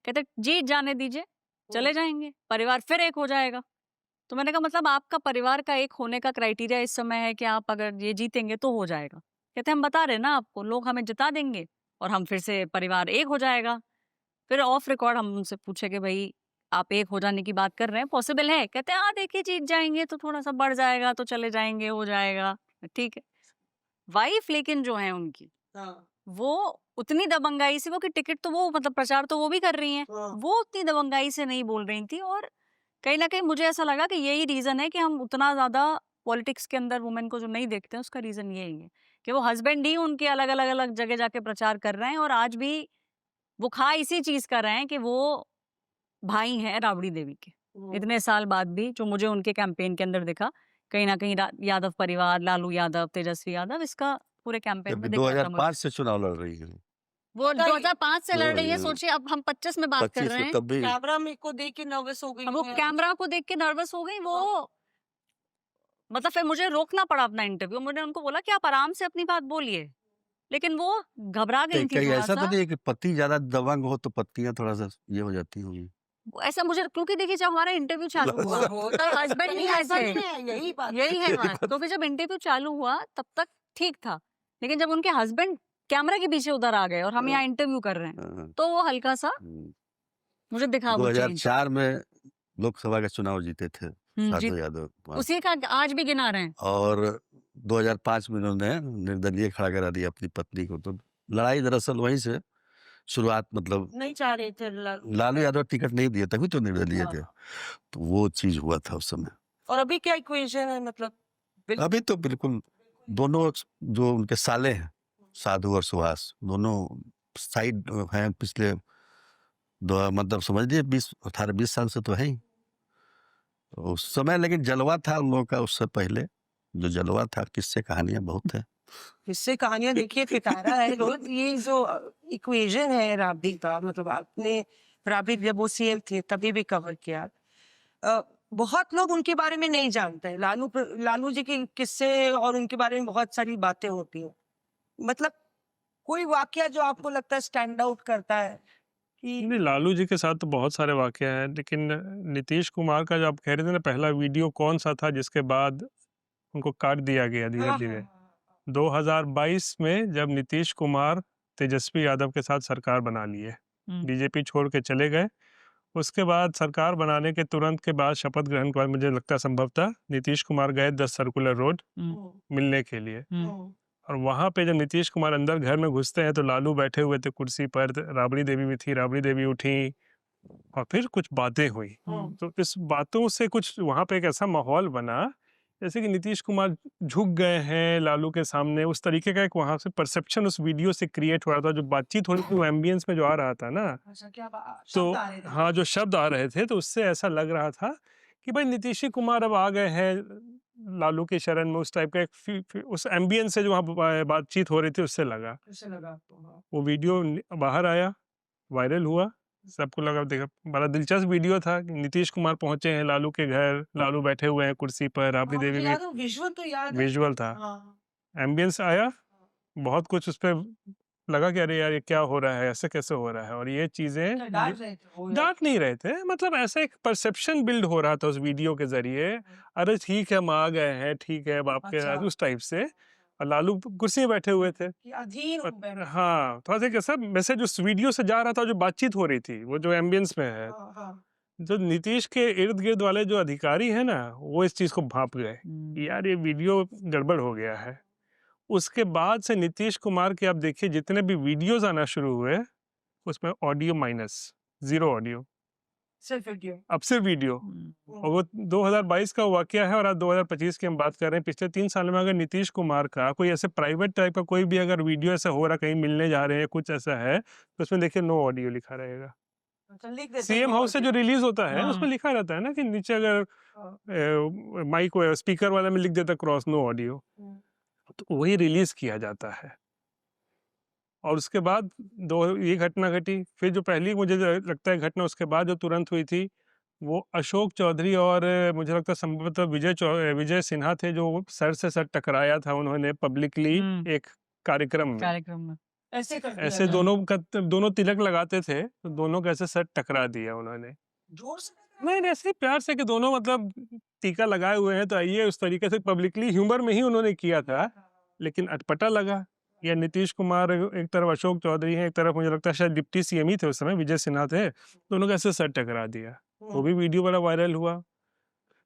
कहते जीत जाने दीजिए, चले जाएंगे, परिवार फिर एक हो जाएगा। तो मैंने कहा मतलब आपका परिवार का एक होने का क्राइटेरिया इस समय है कि आप अगर ये जीतेंगे तो हो जाएगा? कहते हम बता रहे ना आपको, लोग हमें जिता देंगे और हम फिर से परिवार एक हो जाएगा। फिर ऑफ रिकॉर्ड हम उनसे पूछे कि भाई आप एक हो जाने की बात कर रहे हैं, पॉसिबल है? कहते हैं हाँ देखिए, जीत जाएंगे तो थोड़ा सा बढ़ जाएगा, तो चले जाएंगे, हो जाएगा, ठीक है। वाइफ लेकिन जो है उनकी, वो उतनी दबंगाई से, वो कि टिकट तो वो मतलब प्रचार तो वो भी कर रही हैं, वो उतनी दबंगाई से नहीं बोल रही थी। और कहीं ना कहीं मुझे ऐसा लगा कि यही रीजन है कि हम उतना ज्यादा पॉलिटिक्स के अंदर वुमेन को जो नहीं देखते हैं, उसका रीजन यही है कि वो हस्बैंड ही उनके अलग अलग जगह जाके प्रचार कर रहे हैं और आज भी वो खा इसी चीज कर रहे हैं कि वो भाई हैं राबड़ी देवी के। इतने साल बाद भी जो मुझे उनके कैंपेन के अंदर दिखा, कहीं ना कहीं यादव परिवार, लालू यादव, तेजस्वी यादव, इसका पूरे कैंपेन में दिख रहा था मुझे। 2005 से चुनाव लड़ रही है। वो 2005 से लड़ रही है, हाँ। सोचिए अब हम 25 में बात कर 25 रहे में हैं। तब भी कैमरा में को देख के नर्वस हो गई अब वो हैं। कैमरा को देख के नर्वस हो गई वो। मतलब फिर मुझे रोकना पड़ा अपना इंटरव्यू। मैंने उनको बोला कि आप आराम से अपनी बात बोलिए, लेकिन वो घबरा गई थी कहीं थोड़ा ऐसा तो सा। नहीं है कि पति ज्यादा दबंग हो तो पत्नियां थोड़ा सा ये हो जाती होंगी। ऐसा मुझे, क्योंकि देखिए जब हमारा इंटरव्यू चालू हुआ तो हस्बैंड नहीं ऐसा ऐसे, नहीं है, यही बात यही है बात। तो फिर जब इंटरव्यू चालू हुआ तब तक ठीक था, लेकिन जब उनके हस्बैंड कैमरा के पीछे उधर आ गए और हम यहाँ इंटरव्यू कर रहे हैं, हाँ। तो वो हल्का सा मुझे दिखा वो चेंज। 2004 में लोकसभा का चुनाव जीते थे साधु जीत यादव वहाँ। उसी का आज भी गिना रहे हैं। और 2005 में उन्होंने निर्दलीय खड़ा करा दिया अपनी पत्नी को। तो लड़ाई दरअसल वहीं से शुरुआत, मतलब नहीं चाह रहे थे लालू यादव टिकट नहीं दिए तभी तो निर्दलीय थे। तो वो चीज हुआ था उस समय। और अभी क्या इक्वेशन है? मतलब अभी तो बिल्कुल दोनों जो उनके साले हैं, साधु और सुहास, दोनों साइड हैं पिछले मतलब समझ लीजिए 18-20 साल से तो है ही उस समय। लेकिन जलवा था उन लोगों का उससे पहले, जो जलवा था, किस्से कहानियां बहुत है। इससे कहानियां देखिए पिटारा है रोज। ये जो इक्वेशन है राबड़ी का, मतलब आपने राबड़ी जब वो सीएम थे तभी भी कवर किया। बहुत लोग उनके बारे में नहीं जानते हैं। लालू जी के किस्से और उनके बारे में बहुत सारी बातें होती हैं। मतलब कोई वाकया जो आपको लगता है स्टैंड आउट करता है कि नहीं, लालू जी के साथ तो बहुत सारे वाकया हैं, लेकिन नीतीश कुमार का जो आप कह रहे थे ना, पहला वीडियो कौन सा था जिसके बाद उनको काट दिया गया धीरे हाँ, धीरे? हाँ, 2022 में जब नीतीश कुमार तेजस्वी यादव के साथ सरकार बना लिए, हम्म, बीजेपी छोड़ के चले गए। उसके बाद सरकार बनाने के तुरंत के बाद, शपथ ग्रहण के बाद, मुझे लगता है संभवतः नीतीश कुमार गए 10 सर्कुलर रोड हम्म, मिलने के लिए। हम्म, और वहां पे जब नीतीश कुमार अंदर घर में घुसते हैं तो लालू बैठे हुए थे कुर्सी पर, राबड़ी देवी भी थी, राबड़ी देवी उठी और फिर कुछ बातें हुई। हम्म, तो इस बातों से कुछ वहां पे एक ऐसा माहौल बना जैसे कि नीतीश कुमार झुक गए हैं लालू के सामने। उस तरीके का एक वहां से परसेप्शन उस वीडियो से क्रिएट हो रहा था। जो बातचीत हो रही थी, वो एम्बियंस में जो आ रहा था ना, अच्छा क्या तो शब्द आ रहे थे हाँ, जो शब्द आ रहे थे, तो उससे ऐसा लग रहा था कि भाई नीतीश कुमार अब आ गए हैं लालू की शरण में। उस टाइप का उस एम्बियंस से जो वहाँ बातचीत हो रही थी, उससे लगा। कैसे लगा आपको? हाँ। वो वीडियो बाहर आया, वायरल हुआ, सबको लगा, देखा बड़ा दिलचस्प वीडियो था कि नीतीश कुमार पहुंचे हैं लालू के घर, लालू बैठे हुए हैं कुर्सी पर, राबड़ी हाँ, देवी मुझे भी। याद है, विजुअल तो याद है। विजुअल था, हाँ, एम्बियंस आया, बहुत कुछ उस पर लगा कि अरे यार ये क्या हो रहा है, ऐसे कैसे हो रहा है। और ये चीजें क्या डांट रहे थे वो या डांट नहीं रहे थे, मतलब ऐसा एक परसेप्शन बिल्ड हो रहा था उस वीडियो के जरिए। अरे ठीक है, हम आ गए हैं, ठीक है, अब आपके अच्छा उस टाइप से। और लालू कुर्सी में बैठे हुए थे। कि अधीन हो गए? हाँ, थोड़ा सा कैसा मैसेज उस वीडियो से जा रहा था, जो बातचीत हो रही थी, वो जो एम्बियंस में है। हाँ, हाँ। जो नीतीश के इर्द गिर्द वाले जो अधिकारी हैं ना, वो इस चीज को भांप गए कि यार ये वीडियो गड़बड़ हो गया है। उसके बाद से नीतीश कुमार के आप देखिए जितने भी वीडियोस आना शुरू हुए, उसमें ऑडियो माइनस, जीरो ऑडियो, सिर्फ वीडियो। अब से वीडियो। हम्म, और वो 2022 का वाकया है और आज 2025 की हम बात कर रहे हैं। पिछले 3 साल में अगर नीतीश कुमार का कोई ऐसे प्राइवेट टाइप का कोई भी अगर वीडियो ऐसा हो रहा, कहीं मिलने जा रहे हैं, कुछ ऐसा है, तो उसमें देखिए नो ऑडियो लिखा रहेगा। अच्छा लिख देते सीएम नो हाउस से जो ऑडियो। रिलीज होता है, हाँ। उसमें लिखा रहता है ना कि नीचे अगर हाँ। माइक स्पीकर वाला में लिख देता क्रॉस नो ऑडियो, हम्म। तो वही रिलीज किया जाता है। और उसके बाद ये घटना घटी। फिर जो पहली मुझे लगता है घटना उसके बाद जो तुरंत हुई थी, वो अशोक चौधरी और मुझे लगता है संभवतः विजय सिन्हा थे, जो सर से सर टकराया था उन्होंने पब्लिकली एक कार्यक्रम में। कार्यक्रम में ऐसे कर दिया ऐसे था? दोनों तिलक लगाते थे, तो दोनों का ऐसे सर टकरा दिया उन्होंने। जोर से नहीं, ऐसे ही प्यार से कि दोनों मतलब टीका लगाए हुए हैं, तो आइए, उस तरीके से पब्लिकली ह्यूमर में ही उन्होंने किया था। लेकिन अटपटा लगा। या नीतीश कुमार एक तरफ अशोक चौधरी हैं, एक तरफ मुझे लगता है शायद डिप्टी सीएम ही थे उस समय, विजय सिन्हा थे, दोनों का ऐसे सर टकरा दिया। वो भी वीडियो बड़ा वायरल हुआ,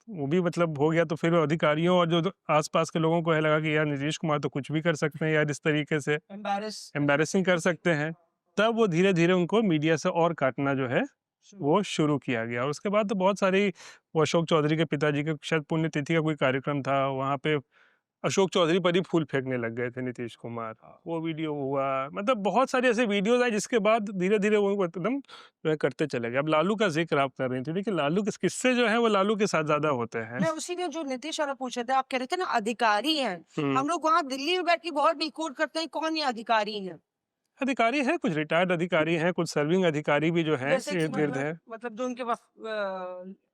वो भी मतलब हो गया। तो फिर अधिकारियों और जो आसपास के लोगों को ये लगा कि यार नीतीश कुमार तो कुछ भी कर सकते हैं यार, इस तरीके से एम्बैरेस एम्बैरेसिंग कर सकते हैं। तब वो धीरे धीरे उनको मीडिया से और काटना जो है वो शुरू किया गया। और उसके बाद तो बहुत सारी, वो अशोक चौधरी के पिताजी के शायद पुण्यतिथि का कोई कार्यक्रम था, वहाँ पे अशोक चौधरी पर ही फूल फेंकने लग गए थे नीतीश कुमार, वो वीडियो हुआ। मतलब बहुत सारे ऐसे वीडियोज आए जिसके बाद धीरे धीरे वो एकदम जो है करते चले गए। अब लालू का जिक्र आप कर रही थी, देखिए लालू के किस्से जो है वो लालू के साथ ज्यादा होते हैं। मैं उसी में जो नीतीश वाला पूछ रहे थे, आप कह रहे थे ना अधिकारी हैं। हम्म। हम लोग वहाँ दिल्ली में बैठ के बहुत डिकोड करते हैं कौन ये अधिकारी है। अधिकारी हैं, कुछ रिटायर्ड अधिकारी हैं, कुछ सर्विंग अधिकारी भी जो है जैसे कि इर्द गिर्द है, मतलब जो उनके पास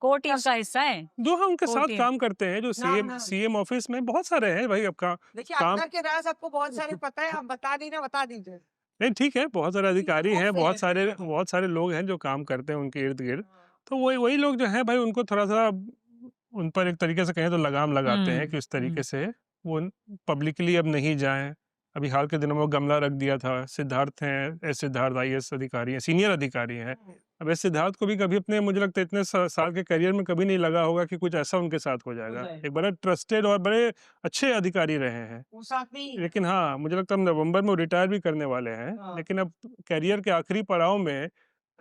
कोर टीम का हिस्सा है। जो हम उनके कोर साथ टीम काम करते हैं, जो नाम नाम सीएम ऑफिस में बहुत सारे हैं भाई। आपका देखिए काम अंदर के राज आपको बहुत सारे पता है, आप बता दी ना, बता दीजिए। नहीं, ठीक है, बहुत सारे अधिकारी हैं, बहुत से हैं। बहुत सारे लोग हैं जो काम करते हैं उनके इर्द गिर्द। तो वही वही लोग जो हैं भाई, उनको थोड़ा सा उन पर एक तरीके से कहें तो लगाम लगाते हैं कि उस तरीके से वो पब्लिकली अब नहीं जाएं। अभी हाल के दिनों में वो गमला रख दिया था। सिद्धार्थ हैं, एस सिद्धार्थ आईएएस अधिकारी हैं, सीनियर अधिकारी हैं। अब एस सिद्धार्थ को भी कभी अपने, मुझे लगता है इतने साल के करियर में कभी नहीं लगा होगा कि कुछ ऐसा उनके साथ हो जाएगा। जाएगा। एक बड़े ट्रस्टेड और बड़े अच्छे अधिकारी रहे हैं। वो साथ में ही लेकिन हाँ, मुझे लगता है नवंबर में वो रिटायर भी करने वाले हैं। हाँ। लेकिन अब करियर के आखिरी पड़ाव में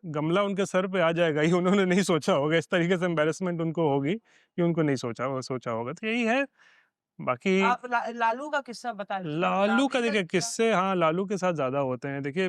गमला उनके सर पे आ जाएगा, ये उन्होंने नहीं सोचा होगा। इस तरीके से एम्बैरेसमेंट उनको होगी, ये उनको नहीं सोचा होगा। तो यही है। बाकी आप लालू का किस्सा बता रहे थे। लालू का देखिए किस्सा? किस्से, हाँ, लालू के साथ ज्यादा होते हैं। देखिए,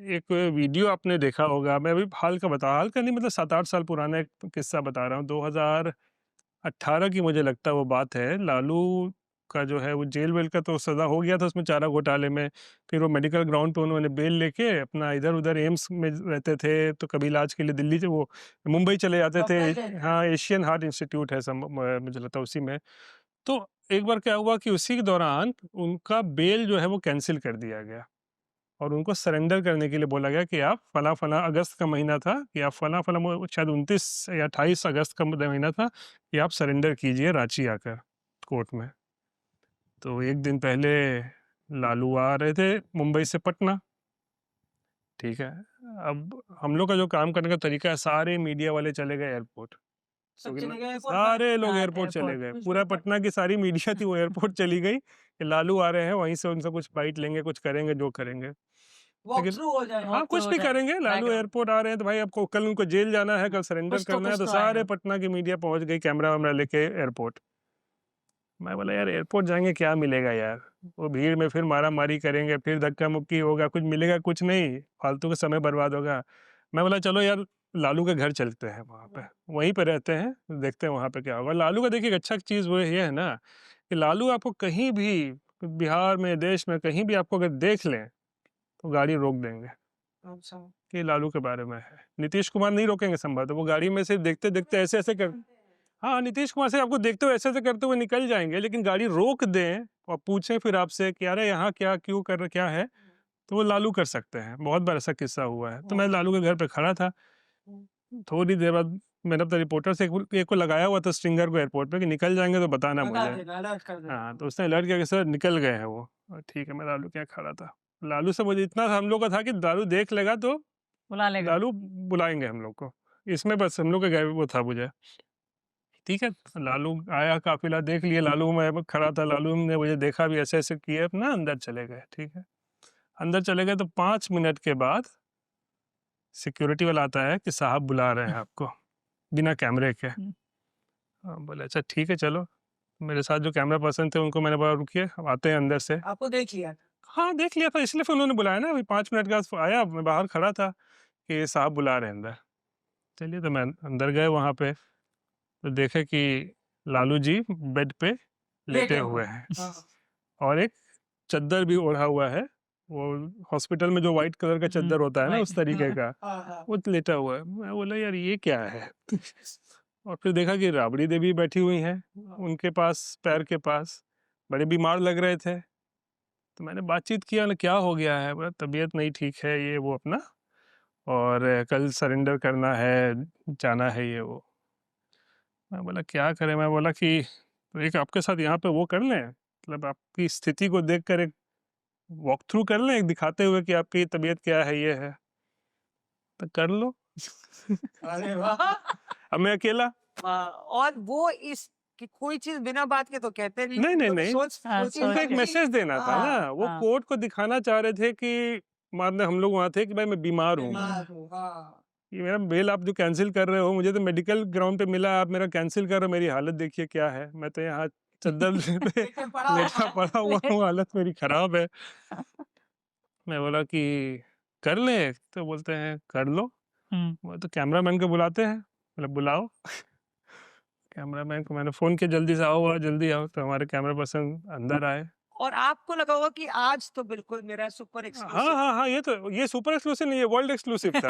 एक वीडियो आपने देखा होगा, मैं अभी हाल का नहीं, मतलब 7-8 साल पुराना एक किस्सा बता रहा हूँ। 2018 की मुझे लगता है वो बात है। लालू का जो है वो जेल वेल का तो सजा हो गया था उसमें, चारा घोटाले में। फिर वो मेडिकल ग्राउंड पे उन्होंने बेल लेके अपना इधर उधर एम्स में रहते थे, तो कभी इलाज के लिए दिल्ली से वो मुंबई चले जाते थे। मुंबई गए थे। हाँ, एशियन हार्ट इंस्टीट्यूट है मुझे लगता है उसी में। तो एक बार क्या हुआ कि उसी के दौरान उनका बेल जो है वो कैंसिल कर दिया गया। और उनको सरेंडर करने के लिए बोला गया कि आप फला फला अगस्त का महीना था कि आप फला फला शायद 29 या 28 अगस्त का महीना था कि आप सरेंडर कीजिए रांची आकर कोर्ट में। तो एक दिन पहले लालू आ रहे थे मुंबई से पटना, ठीक है। अब हम लोग का जो काम करने का तरीका है, सारे मीडिया वाले चले गए एयरपोर्ट, सब चले गए airport सारे लोग हाँ, एयरपोर्ट चले एयरपोर्ट। गए, पूरा पटना की सारी मीडिया थी वो एयरपोर्ट चली गई कि लालू आ रहे हैं, वहीं से उनसे कुछ बाइट लेंगे, कुछ करेंगे जो करेंगे, वॉक लेकिन थ्रू हो जाए। हाँ कुछ भी करेंगे। लालू background। एयरपोर्ट आ रहे हैं तो भाई आपको कल उनको जेल जाना है, कल सरेंडर कुछ तो करना है, कुछ तो तो आएगा। सारे पटना की मीडिया पहुंच गई कैमरा वैमरा लेके एयरपोर्ट। मैं बोला यार एयरपोर्ट जाएंगे क्या मिलेगा यार, वो भीड़ में फिर मारा मारी करेंगे, फिर धक्का मुक्की होगा, कुछ मिलेगा कुछ नहीं, फालतू का समय बर्बाद होगा। मैं बोला चलो यार लालू के घर चलते हैं, वहाँ पे वहीं पे रहते हैं, देखते हैं वहाँ पे क्या होगा। लालू का देखिए एक अच्छा चीज़ वो ये है ना कि लालू आपको कहीं भी बिहार में, देश में कहीं भी आपको अगर देख लें तो गाड़ी रोक देंगे अच्छा। कि लालू के बारे में है। नीतीश कुमार नहीं रोकेंगे संभव, तो वो गाड़ी में से देखते देखते ऐसे ऐसे कर, हाँ नीतीश कुमार से आपको देखते हुए ऐसे ऐसे करते हुए निकल जाएंगे, लेकिन गाड़ी रोक दें और पूछें फिर आपसे कि अरे यहाँ क्या क्यों कर रहे, क्या है, तो वो लालू कर सकते हैं। बहुत बार ऐसा किस्सा हुआ है। तो मैं लालू के घर पे खड़ा था, थोड़ी देर बाद मैंने अपने रिपोर्टर से एक को लगाया हुआ था स्ट्रिंगर को एयरपोर्ट पे कि निकल जाएंगे तो बताना बता मुझे। देना, अलर्ट कर देना। हाँ तो उसने अलर्ट किया कि सर निकल गए हैं वो। और ठीक है, मैं लालू के यहाँ खड़ा था। लालू से मुझे इतना हम लोग का था कि लालू देख लेगा तो बुला लेगा। लालू बुलाएंगे हम लोग को, इसमें बस हम लोग का गए वो था मुझे। ठीक है, लालू आया, काफिला देख लिया, लालू मैं खड़ा था, लालू ने मुझे देखा भी, ऐसे ऐसे किए अपना अंदर चले गए। ठीक है, अंदर चले गए तो 5 मिनट के बाद सिक्योरिटी वाला आता है कि साहब बुला रहे हैं आपको, बिना कैमरे के। बोले अच्छा ठीक है चलो। मेरे साथ जो कैमरा पर्सन थे उनको मैंने बोला रुकिए, हम आते हैं अंदर से। आपको देख लिया। हाँ देख लिया था, इसलिए फिर उन्होंने बुलाया ना। अभी 5 मिनट के बाद आया, मैं बाहर खड़ा था कि साहब बुला रहे हैं अंदर। चलिए, तो मैं अंदर गए वहाँ पे, तो देखे कि लालू जी बेड पे लेटे हुए हैं हाँ। और एक चद्दर भी ओढ़ा हुआ है, वो हॉस्पिटल में जो वाइट कलर का चद्दर होता है ना उस तरीके का, हाँ, हाँ। वो लेटा हुआ है। मैं बोला यार ये क्या है और फिर देखा कि राबड़ी देवी बैठी हुई हैं उनके पास, पैर के पास, बड़े बीमार लग रहे थे। तो मैंने बातचीत किया ना, क्या हो गया है, बोला तबीयत नहीं ठीक है ये वो अपना, और कल सरेंडर करना है, जाना है ये वो। मैं बोला क्या करें, मैं बोला कि तो एक आपके साथ यहाँ पे वो कर लें, मतलब आपकी स्थिति को देख कर एक वॉक थ्रू कर लें, एक दिखाते हुए कि आपकी तबीयत क्या है ये है, तो कर लो अरे वाह। अब मैं अकेला। वाह, और वो इस कि कोई चीज बिना बात के तो कहते नहीं। नहीं, नहीं, वो नहीं। हाँ, सोच उनको एक समझ के- मैसेज देना था हाँ, ना, वो हाँ। कोर्ट को दिखाना चाह रहे थे कि मान हम लोग वहाँ थे कि भाई मैं बीमार हूँ, बीमार हूँ, हाँ। ये मेरा बेल आप जो कैंसिल कर रहे हो, मुझे तो मेडिकल ग्राउंड पे मिला, आप मेरा कैंसिल कर रहे हो, मेरी हालत देखिए क्या है, मैं तो यहाँ चद्दर पे लेटे पड़ा लेटा पड़ा हुआ हूँ, हालत मेरी खराब है। मैं बोला कि कर ले, तो बोलते हैं कर लो। वो तो कैमरामैन को बुलाते हैं, मतलब बुलाओ कैमरामैन को मैंने फ़ोन किया जल्दी से आओ, जल्दी आओ, तो हमारे कैमरा पर्सन अंदर आए। और आपको लगा होगा कि आज तो बिल्कुल मेरा सुपर हाँ एक्सक्लूसिव, हाँ हाँ, ये सुपर एक्सक्लूसिव नहीं, ये वर्ल्ड एक्सक्लूसिव था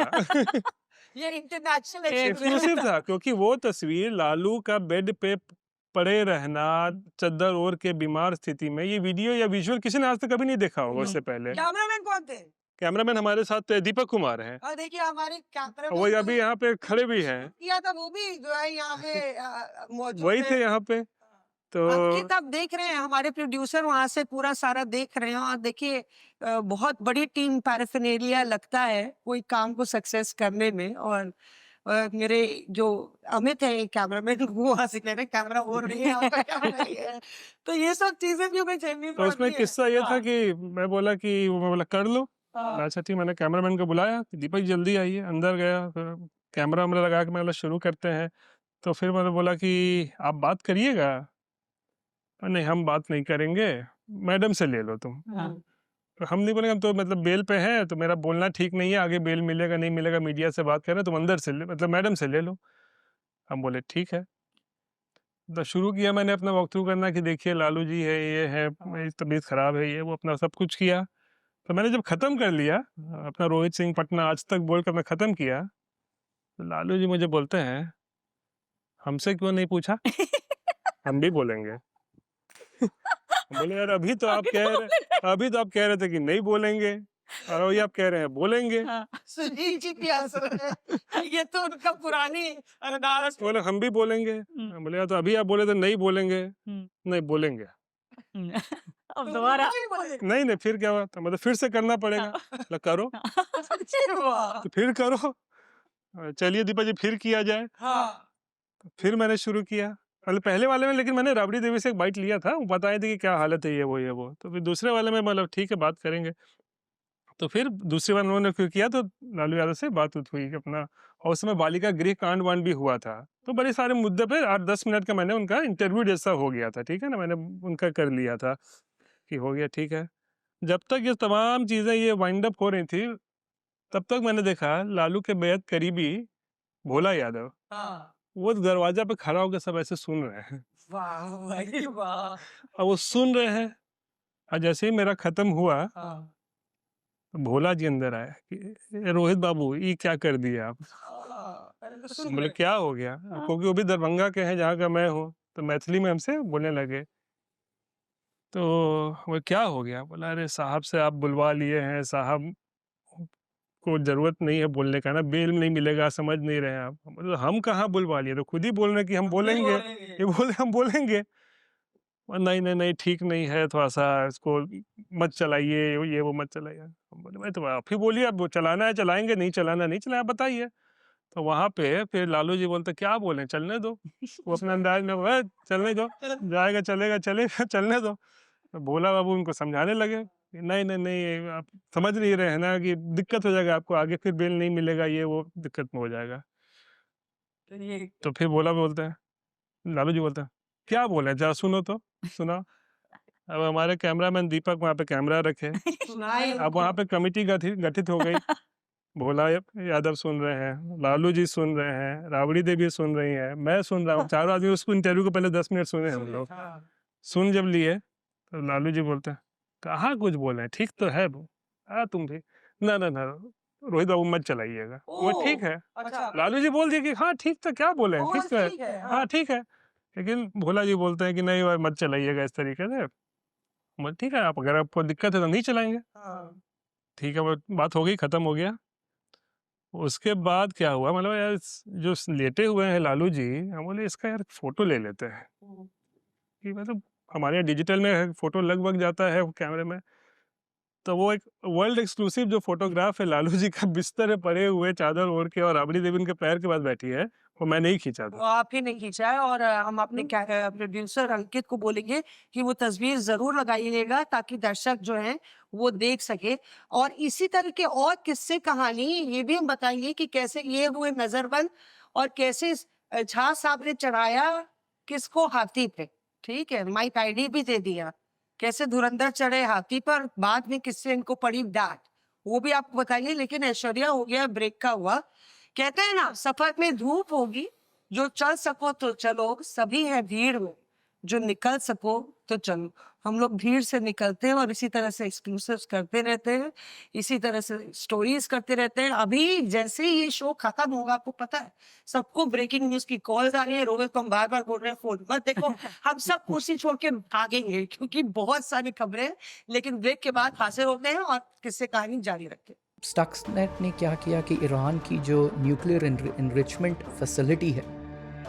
ये इंटरनेशनल एक्सक्लूसिव था, क्योंकि वो तस्वीर लालू का बेड पे पड़े रहना, चद्दर ओढ़ के बीमार स्थिति में, ये वीडियो या विजुअल किसी ने आज तक कभी नहीं देखा होगा उससे पहले। कैमरामैन कौन थे? कैमरामैन हमारे साथ दीपक कुमार हैं, और देखिए हमारे और वो कैमरामैन अभी यहाँ पे खड़े भी हैं, किया था, वो भी जो है यहाँ पे मौजूद वही थे है। यहाँ पे। तो अंकित आप देख रहे हैं, हमारे प्रोड्यूसर वहां से पूरा सारा देख रहे हैं, और देखिए बहुत बड़ी टीम पैराफिनेरिया लगता है कोई काम को सक्सेस करने में। और मेरे जो अमित है कैमरामैन, वो वहां से कह रहे कैमरा हो रही है, आपका कैमरा नहीं है। तो ये सब चीजें भी हमें झेलनी तो उसमें पड़ती है। किस्सा ये था हाँ, कि मैं बोला कर लो। हाँ। अच्छा ठीक, मैंने कैमरामैन को बुलाया कि दीपक जल्दी आइए, अंदर गया, फिर कैमरा वैमरा लगा के मैं बोला शुरू करते हैं। तो फिर मैंने बोला कि आप बात करिएगा, नहीं हम बात नहीं करेंगे, मैडम से ले लो तुम। तो हम नहीं बोलेंगे, हम तो मतलब बेल पे हैं, तो मेरा बोलना ठीक नहीं है, आगे बेल मिलेगा नहीं मिलेगा, मीडिया से बात कर रहे हैं, तुम अंदर से मतलब मैडम से ले लो। हम बोले ठीक है। तो शुरू किया मैंने अपना वॉक थ्रू करना कि देखिए लालू जी है, ये है, मेरी तबीयत खराब है, ये वो, अपना सब कुछ किया। तो मैंने जब खत्म कर लिया, अपना रोहित सिंह पटना आज तक बोल कर मैं खत्म किया, तो लालू जी मुझे बोलते हैं हमसे क्यों नहीं पूछा, हम भी बोलेंगे हम बोले यार अभी तो आप कह रहे थे कि नहीं बोलेंगे, और वही आप कह रहे हैं बोलेंगे। हाँ। सुनील जी भी हंस रहे हैं। ये तो उनका पुरानी अंदाज बोले हम भी बोलेंगे। हम्म, बोले तो अभी आप बोले तो नहीं बोलेंगे। हम्म, नहीं बोलेंगे। अब दोबारा नहीं नहीं फिर क्या हुआ, तो मतलब फिर से करना पड़ेगा। बोला, करो। तो फिर करो। चलिए दीपा जी फिर किया जाए। हाँ फिर मैंने शुरू किया। मतलब पहले वाले में लेकिन मैंने राबड़ी देवी से एक बाइट लिया था, वो बताए थे कि क्या हालत है ये वो। तो फिर दूसरे वाले में मतलब ठीक है बात करेंगे। तो फिर दूसरी बार उन्होंने फिर किया तो लालू यादव से बात हुई कि अपना, और उसमें बालिका गृह कांड वांड भी हुआ था। तो बड़े सारे मुद्दे पे 8-10 मिनट का मैंने उनका इंटरव्यू जैसा हो गया था, ठीक है ना, मैंने उनका कर लिया था कि हो गया ठीक है। जब तक ये तमाम चीजें ये वाइंड अप हो रही थी, तब तक मैंने देखा लालू के बेहद करीबी भोला यादव, हाँ वो दरवाजा पे खड़ा होकर सब ऐसे सुन रहे हैं। वाह भाई वाह और वो सुन रहे हैं, और जैसे ही मेरा खत्म हुआ हाँ तो भोला जी अंदर आए कि "ए, रोहित बाबू ये क्या कर दिए आप?" पहले तो सुन बोले रहे। क्या हो गया, क्योंकि वो भी दरभंगा के हैं जहाँ का मैं हूँ, तो मैथिली में हमसे बोलने लगे। तो वो क्या हो गया, बोला अरे साहब से आप बुलवा लिए हैं, साहब को जरूरत नहीं है बोलने का ना, बेल नहीं मिलेगा, समझ नहीं रहे हैं आप। मतलब हम कहाँ बुलवा लिए, तो खुद ही बोल रहे हैं कि हम बोलेंगे। ये बोले हम बोलेंगे। और नहीं नहीं नहीं ठीक नहीं है, थोड़ा सा इसको मत चलाइए, ये वो मत चलाइए। हम बोले भाई तो आप ही बोलिए, अब वो चलाना है चलाएंगे, नहीं चलाना नहीं चलाना, बताइए। तो वहां पे फिर लालू जी बोलते क्या बोले, चलने दो। वो अपने अंदाज में "वह, चलने दो, जाएगा चलेगा चलेगा चलने दो।" तो भोला बाबू उनको समझाने लगे कि नहीं नहीं नहीं आप समझ नहीं रहे हैं ना कि दिक्कत हो जाएगा आपको आगे, फिर बेल नहीं मिलेगा, ये वो दिक्कत में हो जाएगा। तो फिर भोला बोलते हैं, लालू जी बोलते हैं क्या बोले, जरा सुनो तो, सुना। अब हमारे कैमरामैन दीपक वहाँ पे कैमरा रखे, सुनाई अब वहाँ पे कमेटी गठित गठित हो गई। भोला यादव सुन रहे हैं, लालू जी सुन रहे हैं, राबड़ी देवी सुन रही हैं, मैं सुन रहा हूँ, चारों आदमी उसको इंटरव्यू को पहले 10 मिनट सुने हम लोग। सुन जब लिए तो लालू जी बोलते हैं कहाँ कुछ बोले, ठीक तो है वो, तुम भी ना ना ना रोहित बाबू मत चलाइएगा, वो ठीक है। अच्छा लालू जी बोल दिए कि हाँ ठीक तो, क्या बोले हैं, ठीक तो है, ठीक है हाँ ठीक है। लेकिन भोला जी बोलते हैं कि नहीं भाई मत चलाइएगा इस तरीके से। मैं ठीक है, आप अगर आपको दिक्कत है तो नहीं चलाएंगे। हाँ ठीक है, वो बात हो गई, खत्म हो गया। उसके बाद क्या हुआ, मतलब यार जो लेटे हुए हैं लालू जी, हम बोले इसका यार फोटो ले लेते हैं कि मतलब हमारे यहाँ डिजिटल में फोटो लगभग जाता है कैमरे में। तो वो एक वर्ल्ड एक्सक्लूसिव जो फोटोग्राफ है लालू जी का बिस्तर पे पड़े हुए चादर ओढ़ के और राबड़ी देवी उनके पैर के पास बैठी है, वो मैंने ही खींचा वो था। आप ही ने खींचा है और हम अपने प्रोड्यूसर अंकित को बोलेंगे कि वो तस्वीर जरूर लगाइएगा ताकि दर्शक जो हैं वो देख सके। और इसी तरह के और किस्से कहानी ये भी हम बताएंगे कि कैसे ये हुए नजरबंद और कैसे झा साहब ने चढ़ाया किसको, हाथी पे। ठीक है, माइक आईडी भी दे दिया, कैसे धुरंधर चढ़े हाथी पर, बाद में किससे इनको पड़ी डांट, वो भी आपको बताइए। लेकिन ऐश्वर्या हो गया ब्रेक का हुआ। कहते हैं ना सफर में धूप होगी, जो चल सको तो चलो, सभी है भीड़ में, जो निकल सको तो चलो। हम लोग भीड़ से निकलते हैं और इसी तरह से एक्सक्लूसिव्स करते रहते हैं, इसी तरह से स्टोरीज करते रहते हैं। अभी जैसे ही ये शो खत्म होगा, आपको पता है सबको ब्रेकिंग न्यूज की कॉल्स आ रही है। रोहित को हम बार बार बोल रहे हैं फोन मत देखो, हम सब कुर्सी छोड़ के भागेंगे क्योंकि बहुत सारी खबरें हैं। लेकिन ब्रेक के बाद हाजिर होते हैं और किस्से कहानी जारी रखते हैं। स्टक्सनेट ने क्या किया कि ईरान की जो न्यूक्लियर इनरिचमेंट फैसिलिटी है,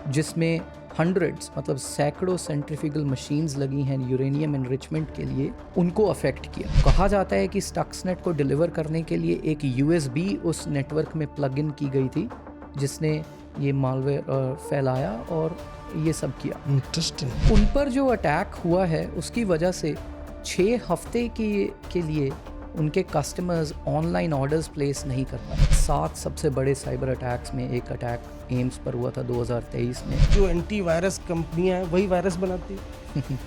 जिसमें हंड्रेड्स मतलब सैकड़ों सेंट्रीफ्यूगल मशीन्स लगी हैं यूरेनियम इनरिचमेंट के लिए, उनको अफेक्ट किया। कहा जाता है कि स्टक्सनेट को डिलीवर करने के लिए एक USB उस नेटवर्क में प्लग इन की गई थी, जिसने ये मालवेयर फैलाया और ये सब किया। इंटरेस्टिंग। उन पर जो अटैक हुआ है उसकी वजह से 6 हफ्ते के लिए उनके कस्टमर्स ऑनलाइन ऑर्डर्स प्लेस नहीं कर पाए। 7 सबसे बड़े साइबर अटैक्स में एक अटैक एम्स पर हुआ था 2023 में। जो एंटीवायरस कंपनियां हैं वही वायरस बनाती है।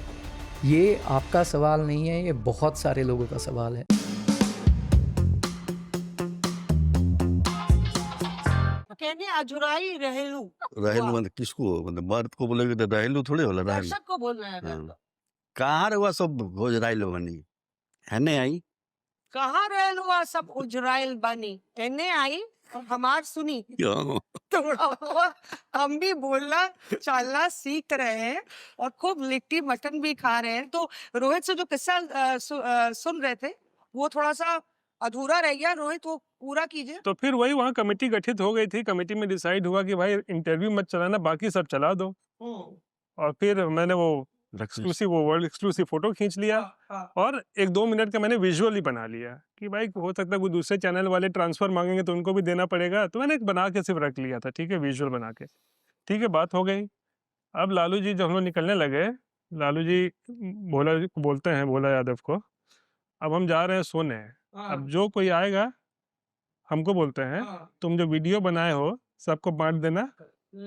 ये आपका सवाल नहीं है, ये बहुत सारे लोगों का सवाल है। कहने अजुराई रहेलू, रहेलू मतलब किसको, मतलब मर्द को बोलेगे तो रहेलू थोड़े होला रहेलू। दर्शक को बोल रहे हैं। हाँ। कहाँ रहुआ सब गोजराइलो बनी है नहीं आई। कहाँ रहेलू आ सब उजराइल बनी, एने आई और हमार सुनी। क्यों? थोड़ा बहुत हम भी बोलना चलना सीख रहे हैं और खूब लिट्टी मटन भी खा रहे हैं। तो रोहित से जो किस्सा सुन रहे थे वो थोड़ा सा अधूरा रह गया रोहित, वो पूरा कीजिए। तो फिर वही वहाँ कमेटी गठित हो गई थी, कमेटी में डिसाइड हुआ कि भाई इंटरव्यू मत चलाना, बाकी सब चला दो। और फिर मैंने वो एक्सक्लूसिव, वो वर्ल्ड एक्सक्लूसिव फोटो खींच लिया और 1-2 मिनट का मैंने विजुअल ही बना लिया कि भाई हो सकता है कोई दूसरे चैनल वाले ट्रांसफर मांगेंगे तो उनको भी देना पड़ेगा, तो मैंने एक बना के सिर्फ रख लिया था, ठीक है, विजुअल बना के। ठीक है, बात हो गई। अब लालू जी जब हम लोग निकलने लगे, लालू जी बोलते हैं भोला यादव को, अब हम जा रहे हैं सोने, अब जो कोई आएगा हमको बोलते हैं तुम जो वीडियो बनाए हो सबको बांट देना,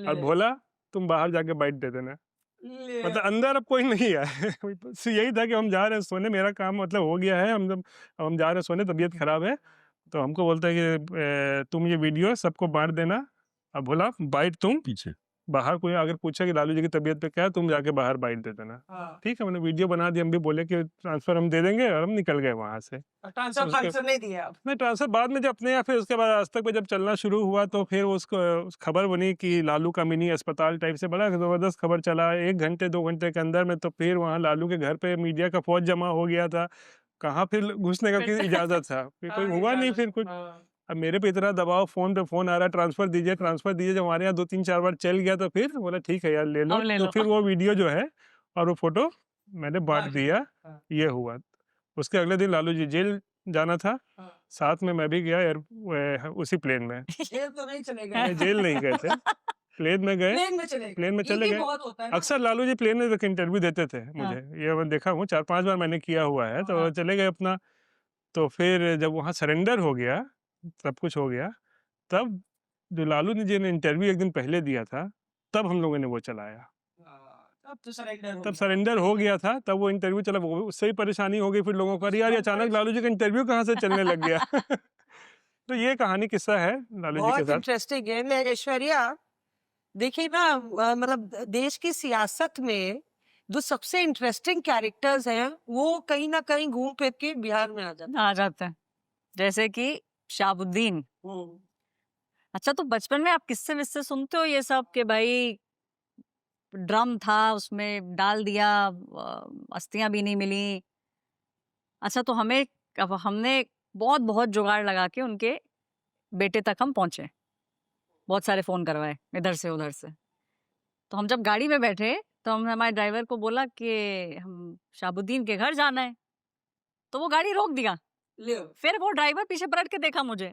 और भोला तुम बाहर जाके बाइट दे देना। मतलब अंदर अब कोई नहीं है। बस यही था कि हम जा रहे हैं सोने, मेरा काम मतलब हो गया है, हम जा रहे हैं सोने, तबीयत खराब है, तो हमको बोलता है कि तुम ये वीडियो सबको बांट देना, अब भोला बाइट तुम पीछे बाहर, कोई अगर पूछे कि लालू जी की तबीयत पे क्या है, तुम जाके बाहर बाइट दे देना। ठीक है, मैंने वीडियो बना दी, हम भी बोले कि ट्रांसफर हम दे देंगे, और हम निकल गए वहां से। ट्रांसफर नहीं दिया आप? नहीं, ट्रांसफर बाद में जब अपने यहाँ, फिर उसके बाद आज तक पे जब चलना शुरू हुआ तो फिर उसको उस खबर बनी कि लालू का मिनी अस्पताल टाइप से बड़ा जबरदस्त खबर चला 1 घंटे 2 घंटे के अंदर में, तो फिर वहाँ लालू के घर पे मीडिया का फौज जमा हो गया था, कहाँ फिर घुसने का की इजाजत था, फिर कोई हुआ नहीं फिर कुछ। अब मेरे पे इतना दबाव, फोन पे फोन आ रहा है, ट्रांसफर दीजिए ट्रांसफर दीजिए, जब हमारे यहाँ 2-3-4 बार चल गया तो फिर बोला ठीक है यार ले लो, अब ले तो लो। फिर वो वीडियो जो है और वो फोटो मैंने बांट दिया, ये हुआ। उसके अगले दिन लालू जी जेल जाना था, साथ में मैं भी गया उसी प्लेन में। जेल तो नहीं चले नहीं, गए? जेल नहीं गए थे, प्लेन में गए, प्लेन में चले गए? प्लेन में ये चले भी गए। बहुत होता है ना। अक्सर लालू जी प्लेन में इंटरव्यू देते थे मुझे, ये मैं देखा हूँ 4-5 बार मैंने किया हुआ है, तो चले गए अपना। तो फिर जब वहाँ सरेंडर हो गया, सब कुछ हो गया, तब जो लालू जी ने इंटरव्यू एक दिन पहले दिया था, तब हम लोगों ने वो चलाया, अब तो सरेंडर हो तब गया। सरेंडर हो गया था, तब वो इंटरव्यू चला, वो उससे ही परेशानी हो गई फिर लोगों को, अरे यार ये अचानक लालू जी का इंटरव्यू कहाँ से चलने लग गया। तो ये कहानी किस्सा है लालू जी के बहुत साथ। इंटरेस्टिंग है। मैं ऐश्वर्या, देखिए ना, मतलब देश की सियासत में जो सबसे इंटरेस्टिंग कैरेक्टर्स हैं वो कहीं ना कहीं घूम फिर के बिहार में आ जाते आ जाते हैं, जैसे कि शाहबुद्दीन। हैं। अच्छा, तो बचपन में आप किस्से विस्से सुनते हो ये सब कि भाई ड्रम था उसमें डाल दिया, अस्थियां भी नहीं मिली। अच्छा, तो हमने बहुत बहुत जुगाड़ लगा के उनके बेटे तक हम पहुंचे, बहुत सारे फोन करवाए इधर से उधर से। तो हम जब गाड़ी में बैठे तो हमने हमारे ड्राइवर को बोला कि हम शाहबुद्दीन के घर जाना है, तो वो गाड़ी रोक दिया। फिर वो ड्राइवर पीछे पलट के देखा मुझे,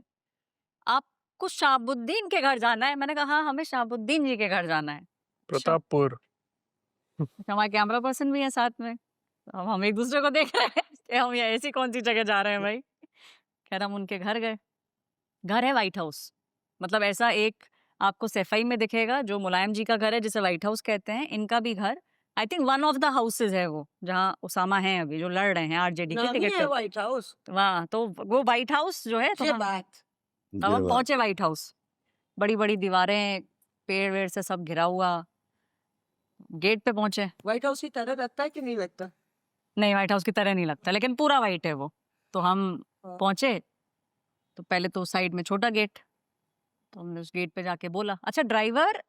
आपको शाहबुद्दीन के घर जाना है? मैंने कहा हाँ, हमें शाहबुद्दीन जी के घर जाना है। प्रतापपुर। हमारे कैमरा पर्सन भी है साथ में, तो अब हम एक दूसरे को देख रहे हैं कि हम ये ऐसी कौन सी जगह जा रहे हैं भाई। खैर हम उनके घर गए। घर है व्हाइट हाउस, मतलब ऐसा एक आपको सफाई में दिखेगा जो मुलायम जी का घर है जिसे व्हाइट हाउस कहते हैं, इनका भी घर I think one of the houses है वो जहाँ उसामा है अभी जो लड़ रहे हैं आरजेडी के नामी टिकट है पे। White house. वहाँ तो वो व्हाइट हाउस जो है, तो ये हम बात अब हम पहुंचे व्हाइट हाउस, बड़ी बड़ी दीवारें पेड़ वेड़ से सब घिरा हुआ। गेट पे पहुंचे, व्हाइट हाउस की तरह लगता है कि नहीं लगता? नहीं व्हाइट हाउस की तरह नहीं लगता, लेकिन पूरा व्हाइट है वो। तो हम हाँ। पहुंचे तो पहले तो साइड में छोटा गेट, तो हमने उस गेट पे जाके बोला, अच्छा ड्राइवर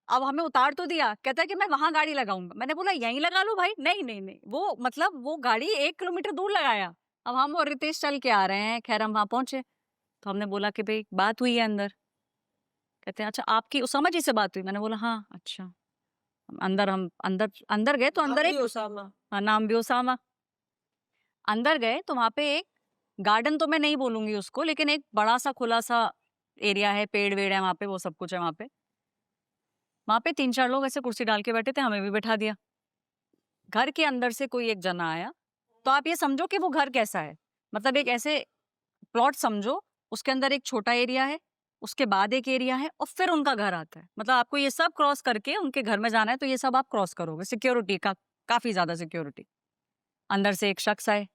अब हमें उतार तो दिया, कहता है कि मैं वहां गाड़ी लगाऊंगा। मैंने बोला यहीं लगा लो भाई। नहीं नहीं नहीं, वो मतलब वो गाड़ी 1 किलोमीटर दूर लगाया। अब हम और रितेश चल के आ रहे हैं। खैर हम वहां पहुंचे तो हमने बोला कि भाई बात हुई है अंदर। कहते हैं अच्छा आपकी उसामा जी से बात हुई? मैंने बोला हाँ। अच्छा, हम अंदर गए तो अंदर नाम भी एक उसामा। हाँ, नाम भी उसामा। अंदर गए तो वहां पे एक गार्डन, तो मैं नहीं बोलूंगी उसको, लेकिन एक बड़ा सा खुला सा एरिया है, पेड़ वेड़ है वहां पे, वो सब कुछ है वहां पे। वहां पे 3-4 लोग ऐसे कुर्सी डाल के बैठे थे, हमें भी बैठा दिया। घर के अंदर से कोई एक जना आया, तो आप ये समझो कि वो घर कैसा है, मतलब एक ऐसे प्लॉट समझो, उसके अंदर एक छोटा एरिया है, उसके बाद एक एरिया है और फिर उनका घर आता है। मतलब आपको ये सब क्रॉस करके उनके घर में जाना है, तो ये सब आप क्रॉस करोगे। सिक्योरिटी का काफी ज्यादा सिक्योरिटी। अंदर से एक शख्स आए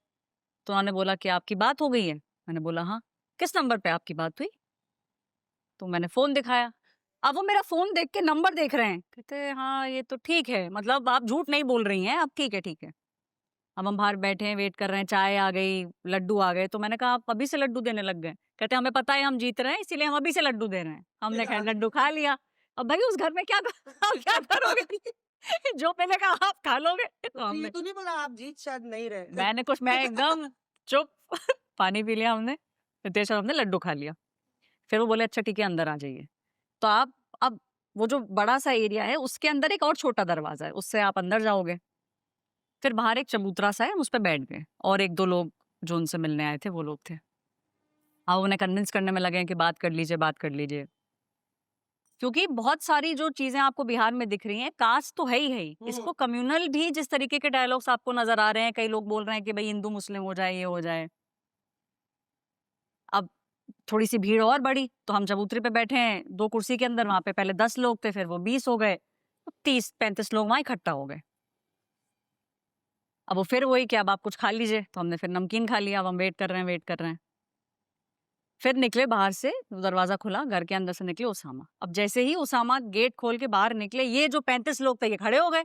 तो उन्होंने बोला कि आपकी बात हो गई है? मैंने बोला हाँ। किस नंबर पे आपकी बात हुई? तो मैंने फोन दिखाया। अब वो मेरा फोन देख के नंबर देख रहे हैं, कहते हैं हाँ ये तो ठीक है, मतलब आप झूठ नहीं बोल रही हैं, अब ठीक है ठीक है। अब हम बाहर बैठे हैं, वेट कर रहे हैं, चाय आ गई, लड्डू आ गए। तो मैंने कहा आप अभी से लड्डू देने लग गए? कहते हमें पता है हम जीत रहे हैं, इसीलिए हम अभी से लड्डू दे रहे हैं। हमने खैर लड्डू खा लिया। अब भाई उस घर में क्या आप क्या करोगे? जो मैंने कहा आप खा लोगे, तो ये हमने तो नहीं बोला आप जीत शायद नहीं रहे? मैं एकदम चुप पानी पी लिया हमने, रितेश और हमने लड्डू खा लिया। फिर वो बोले अच्छा ठीक है अंदर आ जाइए। तो आप अब वो जो बड़ा सा एरिया है उसके अंदर एक और छोटा दरवाजा है, उससे आप अंदर जाओगे। फिर बाहर एक चबूतरा सा है, हम उस पे बैठ गए और 1-2 लोग जो उनसे मिलने आए थे वो लोग थे। अब उन्हें कन्विंस करने में लगे कि बात कर लीजिए, बात कर लीजिए। क्योंकि बहुत सारी जो चीजें आपको बिहार में दिख रही हैं, कास्ट तो है ही। इसको कम्युनल भी जिस तरीके के डायलॉग्स आपको नजर आ रहे हैं, कई लोग बोल रहे हैं कि भाई हिंदू मुस्लिम हो जाए, ये हो जाए। अब थोड़ी सी भीड़ और बढ़ी तो हम चबूतरे पे बैठे हैं 2 कुर्सी के अंदर, वहां पे पहले 10 लोग थे, फिर वो 20 हो गए, 30-35 लोग वहां इकट्ठा हो गए। अब वो फिर वही कि अब आप कुछ खा लीजिए, तो हमने फिर नमकीन खा लिया। अब हम वेट कर रहे हैं। फिर निकले बाहर से, दरवाजा खुला, घर के अंदर से निकले उसामा। अब जैसे ही उसामा गेट खोल के बाहर निकले, ये जो 35 लोग थे ये खड़े हो गए।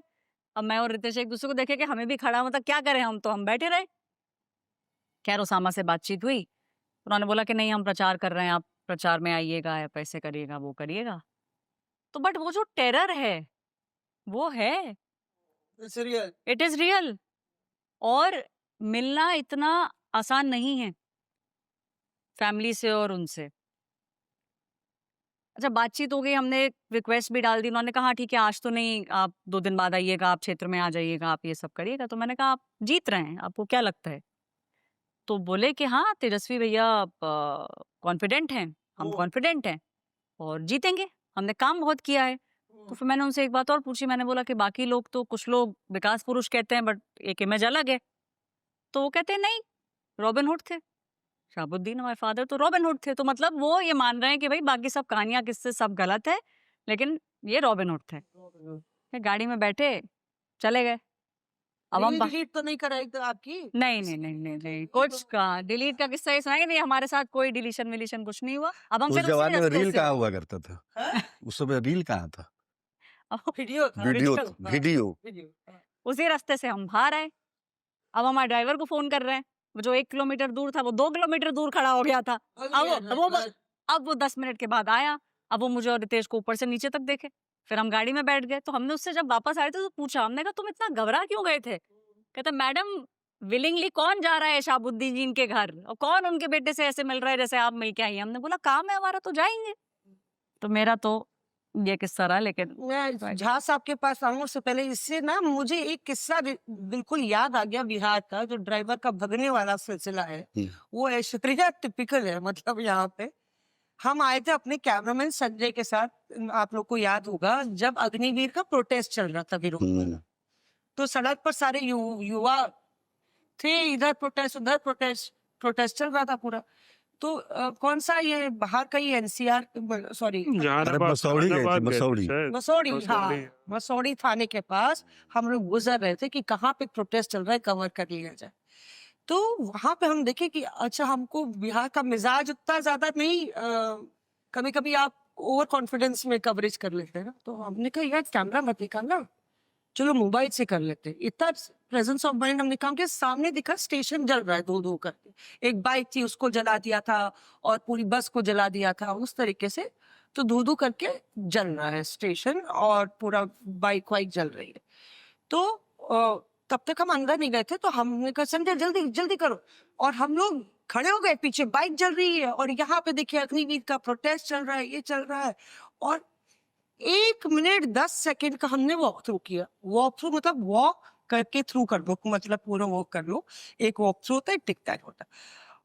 अब मैं और रितेश एक दूसरे को देखे कि हमें भी खड़ा, मतलब क्या करें, हम बैठे रहे। खैर उसामा से बातचीत हुई, उन्होंने बोला कि नहीं हम प्रचार कर रहे हैं, आप प्रचार में आइएगा, या पैसे करिएगा, वो करिएगा। तो बट वो जो टेरर है वो है, इट इज रियल, और मिलना इतना आसान नहीं है फैमिली से और उनसे। अच्छा बातचीत हो गई, हमने रिक्वेस्ट भी डाल दी, उन्होंने कहा ठीक है आज तो नहीं, आप 2 दिन बाद आइएगा, आप क्षेत्र में आ जाइएगा, आप ये सब करिएगा। तो मैंने कहा आप जीत रहे हैं, आपको क्या लगता है? तो बोले कि हाँ तेजस्वी भैया कॉन्फिडेंट हैं, हम कॉन्फिडेंट हैं और जीतेंगे, हमने काम बहुत किया है। तो फिर मैंने उनसे एक बात और पूछी, मैंने बोला कि बाकी लोग तो, कुछ लोग विकास पुरुष कहते हैं बट एक इमेज अलग है। तो वो कहते हैं नहीं रॉबिन हुड थे, शहाबुद्दीन हमारे फादर तो रॉबिन हुड थे। तो मतलब वो ये मान रहे हैं कि भाई बाकी सब कहानियां किससे सब गलत है, लेकिन ये रॉबिन हुड थे। फिर गाड़ी में बैठे चले गए। अब हम डिलीट तो नहीं कराई तो आपकी? नहीं, कुछ का डिलीट का किस्सा ये सुनाएंगे नहीं, हमारे साथ कोई डिलीशन विलीशन कुछ नहीं हुआ। अब हम उस फिर उसी जमाने में रास्ते रील से- कहाँ हुआ करता था? उस समय रील कहाँ था? अब वीडियो था। वीडियो उसी रास्ते से हम बाहर आए। अब हमारे ड्राइवर को फोन कर रहे हैं, वो जो 1 किलोमीटर दूर था वो 2 किलोमीटर दूर खड़ा हो गया था। अब वो 10 मिनट के बाद आया। अब वो मुझे और रितेश को ऊपर से नीचे तक देखे। फिर हम गाड़ी में बैठ गए। तो हमने उससे जब वापस आए थे तो पूछा, हमने कहा तुम इतना घबरा क्यों गए थे? कहता मैडम विलिंगली कौन जा रहा है शहाबुद्दीन जी के घर, और कौन उनके बेटे से ऐसे मिल रहा है जैसे आप मिल के आई। हमने बोला काम है हमारा तो जाएंगे। तो मेरा तो ये किस्सा रहा। लेकिन मैं झा साहब के पास आऊँ उससे पहले इससे ना मुझे एक किस्सा बिल्कुल याद आ गया बिहार का, जो ड्राइवर का भगने वाला सिलसिला है। वो ऐश्वर्या टिपिकल है। मतलब यहाँ पे हम आए थे अपने कैमरामैन संजय के साथ, आप लोग को याद होगा जब अग्निवीर का प्रोटेस्ट चल रहा था विरोध में, तो सड़क पर सारे युवा थे, इधर प्रोटेस्ट उधर प्रोटेस्ट चल रहा था पूरा। तो कौन सा ये बाहर का ही एनसीआर, सॉरी मसौड़ी, हाँ मसौड़ी थाने के पास हम लोग गुजर रहे थे कि कहाँ पे प्रोटेस्ट चल रहा है, कवर कर लिया जाए। तो वहां पे हम देखे कि अच्छा हमको बिहार का मिजाज उतना ज्यादा नहीं, कभी कभी आप ओवर कॉन्फिडेंस में कवरेज कर लेते हैं ना। तो हमने कहा यार कैमरा मत निकालना, चलो मोबाइल से कर लेते। इतना प्रेजेंस ऑफ माइंड हमने कहा कि सामने दिखा स्टेशन जल रहा है धो करके, एक बाइक थी उसको जला दिया था और पूरी बस को जला दिया था उस तरीके से। तो धो करके जल रहा है स्टेशन और पूरा बाइक वाइक जल रही है। तो तब तक हम अंदर नहीं गए थे। तो हमने कहा संजय जल्दी जल्दी करो, और हम लोग खड़े हो गए, पीछे बाइक जल रही है और यहाँ पे देखिए अग्निवीर का प्रोटेस्ट चल रहा है, ये चल रहा है। और 1 मिनट 10 सेकंड का हमने वॉक थ्रू किया। वॉक थ्रू मतलब वॉक करके थ्रू कर लो, मतलब पूरा वॉक कर लो। एक वॉक थ्रू होता है, टिक टैक होता है।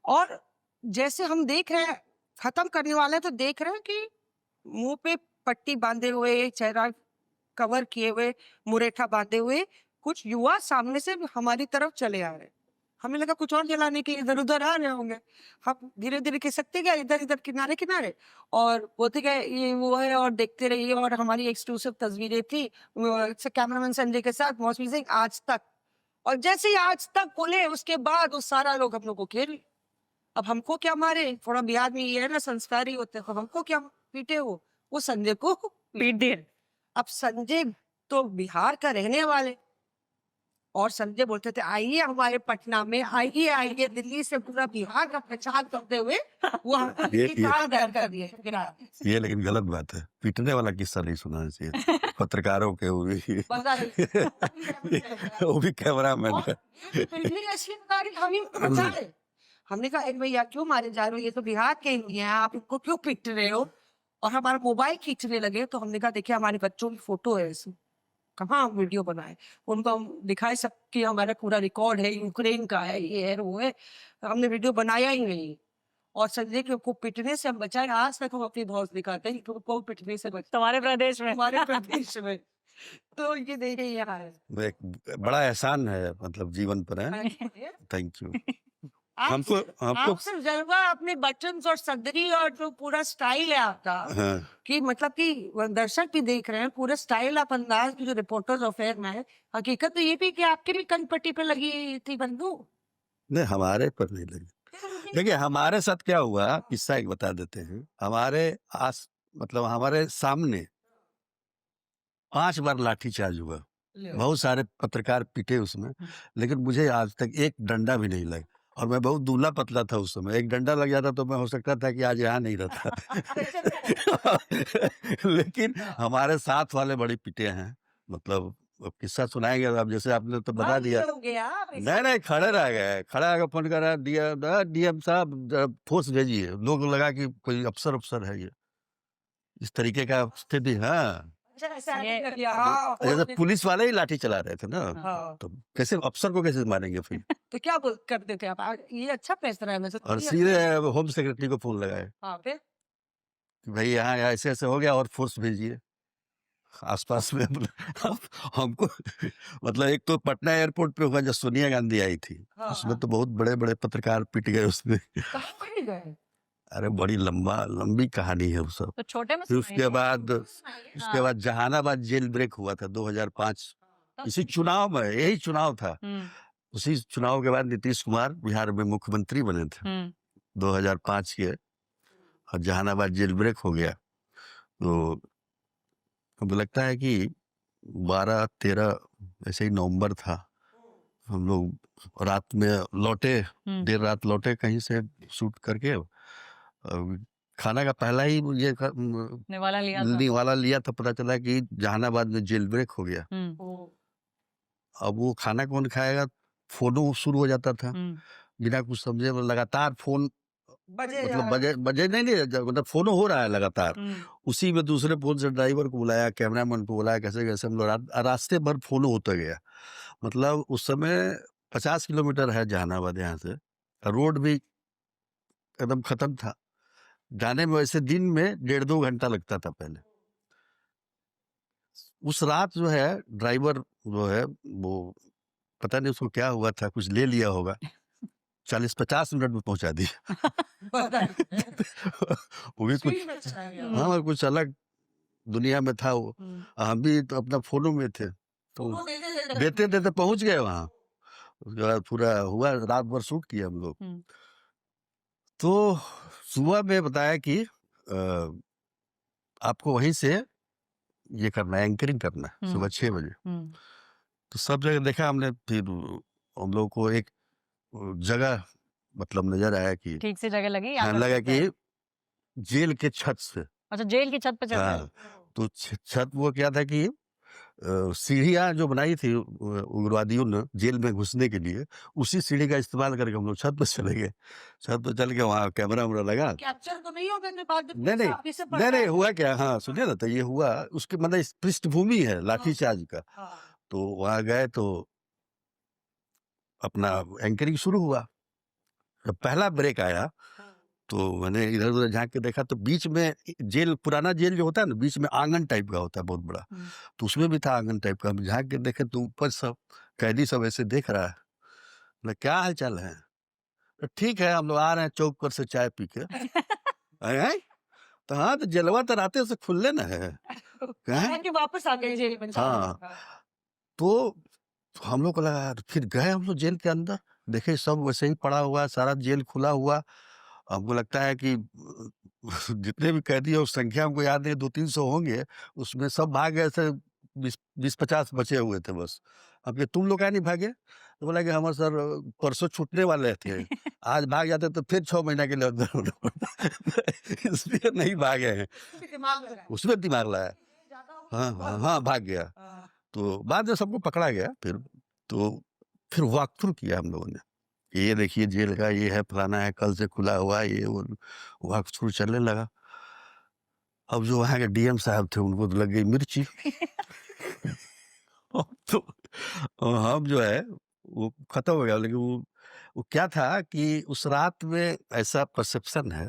और जैसे हम देख रहे हैं खत्म करने वाले हैं, तो देख रहे हैं कि मुंह पे पट्टी बांधे हुए, चेहरा कवर किए हुए, मुरेठा बांधे हुए कुछ युवा सामने से हमारी तरफ चले आ रहे हैं। हमें लगा कुछ और जलाने के इधर उधर आ रहे होंगे। हम धीरे धीरे खिसकते गए इधर इधर किनारे किनारे और बोलते गए ये वो है, और देखते रहिए। और हमारी एक्सक्लूसिव तस्वीरें थी कैमरामैन संजय के साथ, मौसमी सिंह आज तक। और जैसे ही आज तक बोले उसके बाद वो सारा लोग हम लोग को घेर। अब हमको क्या मारे, थोड़ा बिहार में ये है ना संस्कारी होते हैं, हमको क्या पीटे, वो संजय को पीट दिए। अब संजय तो बिहार का रहने वाले, और संजय बोलते थे आइए हमारे पटना में, आइए आइए, दिल्ली से पूरा बिहार का प्रचार करते हुए वो हमको कर दिए। ये लेकिन गलत बात है, पीटने वाला किस्सा नहीं सुनाना चाहिए पत्रकारों के, वो भी कैमरा मैन का। हमने कहा अरे भैया क्यों मारे जा रहे हो, ये तो बिहार के ही हैं, आप इनको क्यों पीट रहे हो? और हमारा मोबाइल खींचने लगे। तो हमने कहा देखिए हमारे बच्चों की फोटो है इसमें, कहाँ हम वीडियो बनाए। उनको हम दिखाए सब कि हमारा पूरा रिकॉर्ड है, यूक्रेन का है, ये है वो है, हमने वीडियो बनाया ही नहीं। और संजय को पिटने से हम बचाए। आज तक हम अपनी भौज दिखाते हैं कि उनको पिटने से बचाए तुम्हारे प्रदेश में हमारे प्रदेश में। तो ये देखिए यहाँ है। वो एक बड़ा एहसान है मतलब जीवन पर है। Thank you. आप हमको हमको आप सिर्फ जलवा अपने बटन्स और सदरी और जो पूरा स्टाइल है आपका, हाँ, कि मतलब कि दर्शक भी देख रहे हैं, पूरा स्टाइल आप अंदाज जो रिपोर्टर्स अफेयर में है। हकीकत तो ये भी कि आपके भी कनपट्टी पे लगी थी बंदूक। नहीं हमारे पर नहीं लगी। देखिए हमारे साथ क्या हुआ, किस्सा एक बता देते हैं। हमारे आस मतलब हमारे सामने 5 बार लाठीचार्ज हुआ, बहुत सारे पत्रकार पिटे उसमें, लेकिन मुझे आज तक एक डंडा भी नहीं लगा। और मैं बहुत दूल्हा पतला था उस समय, एक डंडा लग जाता तो मैं हो सकता था कि आज यहाँ नहीं रहता। लेकिन हमारे साथ वाले बड़े पिटे हैं। मतलब अब किस्सा सुनाएंगे अब, जैसे आपने तो बता दिया। नहीं खड़े रह गए, खड़ा आकर फोन करा दिया, डीएम साहब फोर्स भेजिए। लोग लगा कि कोई अफसर है ये, इस तरीके का स्थिति। हाँ जैसे पुलिस वाले ही लाठी चला रहे थे ना, हाँ। तो कैसे अफसर को कैसे मारेंगे फिर। तो क्या करते थे आप? ये अच्छा फैसला है वैसे तो। और सीधे होम सेक्रेटरी को फोन लगाए हाँ फिर कि भाई यहाँ ऐसे ऐसे हो गया और फोर्स भेजिए आसपास में। हमको मतलब एक तो पटना एयरपोर्ट पे हुआ जब सोनिया गांधी आई थी, हाँ, उसमें तो बहुत बड़े बड़े पत्रकार पिट गए उसमें। कहाँ पे गए? अरे बड़ी लंबी कहानी है वो सब। तो छोटे में फिर सुनाइए। उसके बाद जहानाबाद जेल ब्रेक हुआ था 2005, इसी चुनाव में, यही चुनाव था। उसी चुनाव के बाद नीतीश कुमार बिहार में मुख्यमंत्री बने थे 2005 के, और जहानाबाद जेल ब्रेक हो गया। तो मुझे लगता है कि 12-13 ऐसे ही नवंबर था, हम लोग रात में लौटे, देर रात लौटे कहीं से शूट करके। खाना का पहला ही ये निवाला लिया था, पता चला कि जहानाबाद में जेल ब्रेक हो गया। अब वो खाना कौन खाएगा, फोनो शुरू हो जाता था बिना कुछ समझे। लगातार फोन मतलब बजे नहीं मतलब फोनो हो रहा है लगातार। उसी में दूसरे फोन से ड्राइवर को बुलाया, कैमरामैन को बुलाया, कैसे कैसे हम लोग रास्ते भर फोनो होता गया। मतलब उस समय 50 किलोमीटर है जहानाबाद यहाँ से, रोड भी एकदम खत्म था। जाने में वैसे दिन में 1.5-2 घंटा लगता था पहले। उस रात जो है ड्राइवर जो है वो पता नहीं उसको क्या हुआ था, कुछ ले लिया होगा, 40-50 मिनट में पहुंचा दिया। वो भी कुछ हाँ कुछ अलग दुनिया में था वो। हम भी तो अपना फोनों में थे, तो देते देते पहुंच गए वहां। उसके बाद पूरा हुआ, रात भर शूट किया हम लोग। तो सुबह में बताया कि आपको वहीं से ये करना है, एंकरिंग करना है सुबह 6 बजे। तो सब जगह देखा हमने, फिर हम लोग को एक जगह मतलब नजर आया कि ठीक से जगह लगी। हाँ, लगा कि जेल के छत से। अच्छा, जेल की छत पे चढ़ गए। हाँ, तो छत वो क्या था कि सीढ़ियां जो बनाई थी उग्रवादियों ने जेल में घुसने के लिए, उसी सीढ़ी का इस्तेमाल करके हम लोग छत पर चले गए। छत पर चल के वहाँ कैमरा वैमरा लगा। कैप्चर तो नहीं हो गए बाद में? नहीं हुआ क्या, हाँ सुनिए ना, तो ये हुआ उसके मतलब पृष्ठभूमि है लाठीचार्ज का। तो वहां गए तो अपना एंकरिंग शुरू हुआ। जब पहला ब्रेक आया तो मैंने इधर उधर झांक के देखा, तो बीच में जेल, पुराना जेल जो होता है ना, बीच में आंगन टाइप का होता है बहुत बड़ा, तो उसमें भी था आंगन टाइप का। हम झांक के देखे तो ऊपर सब कैदी सब ऐसे देख रहा है। मतलब क्या हाल चाल है, तो ठीक है हम लोग आ रहे हैं चौक पर से चाय पी के। तो हाँ, तो जलवा तो राते से खुलने ना है वापस आ गए जेल में। हाँ, तो हम लोग को लगा, फिर गए हम लोग जेल के अंदर, देखे सब वैसे ही पड़ा हुआ, सारा जेल खुला हुआ। हमको लगता है कि जितने भी कैदी है उस संख्या हमको याद है 200-300 होंगे, उसमें सब भाग गए थे, 20-50 बचे हुए थे बस। अब ये तुम लोग क्या नहीं भागे? तो बोला कि हमारे सर परसों छूटने वाले थे, आज भाग जाते तो फिर 6 महीना के लिए अंदर होना पड़ता, इसलिए नहीं भागे हैं। उसमें दिमाग लगाया, हाँ भाग गया। तो बाद में सबको पकड़ा गया। फिर वॉक थ्रू किया हम लोगों ने ये देखिए जेल का ये है, फलाना है, कल से खुला हुआ है, ये वो वक्त शुरू चलने लगा। अब जो वहाँ के डीएम साहब थे उनको तो लग गई मिर्ची। अब तो हम जो है वो खत्म हो गया, लेकिन वो क्या था कि उस रात में ऐसा परसेप्शन है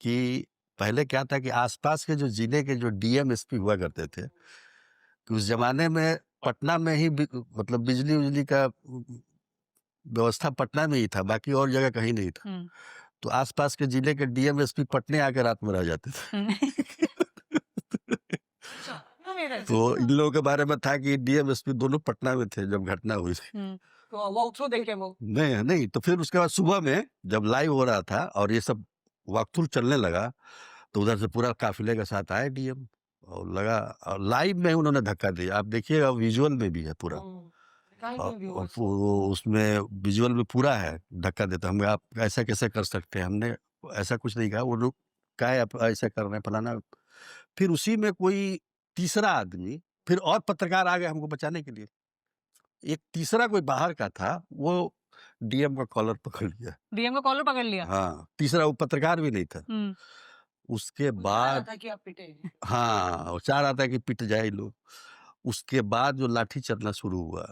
कि पहले क्या था कि आसपास के जो जिले के जो डीएम एसपी हुआ करते थे कि उस जमाने में पटना में ही मतलब बिजली उजली का व्यवस्था पटना में ही था, बाकी और जगह कहीं नहीं था। तो आसपास के जिले के डीएम एसपी पटने आके रात में रह जाते थे। तो इन लोगों के बारे में था कि डीएम एसपी दोनों पटना में थे जब घटना हुई थी। तो वॉक थ्रू देखे वो नहीं तो फिर उसके बाद सुबह में जब लाइव हो रहा था और ये सब वॉक थ्रू चलने लगा तो उधर से पूरा काफिले के साथ आए डीएम और लगा और लाइव में उन्होंने धक्का दिया। आप देखिएगा विजुअल में भी है पूरा और उसमें विजुअल में पूरा है धक्का देता। हम आप ऐसा कैसे कर सकते हैं, हमने ऐसा कुछ नहीं कहा। वो लोग क्या आप ऐसा कर रहे हैं फलाना। फिर उसी में कोई तीसरा आदमी फिर और पत्रकार आ गए हमको बचाने के लिए। एक तीसरा कोई बाहर का था, वो डीएम का कॉलर पकड़ लिया। डीएम का कॉलर पकड़ लिया। हाँ, तीसरा वो पत्रकार भी नहीं था। उसके बाद कि आप पिटे हाँ, चाह रहा था कि पिट जाए लोग। उसके बाद जो लाठी चलना शुरू हुआ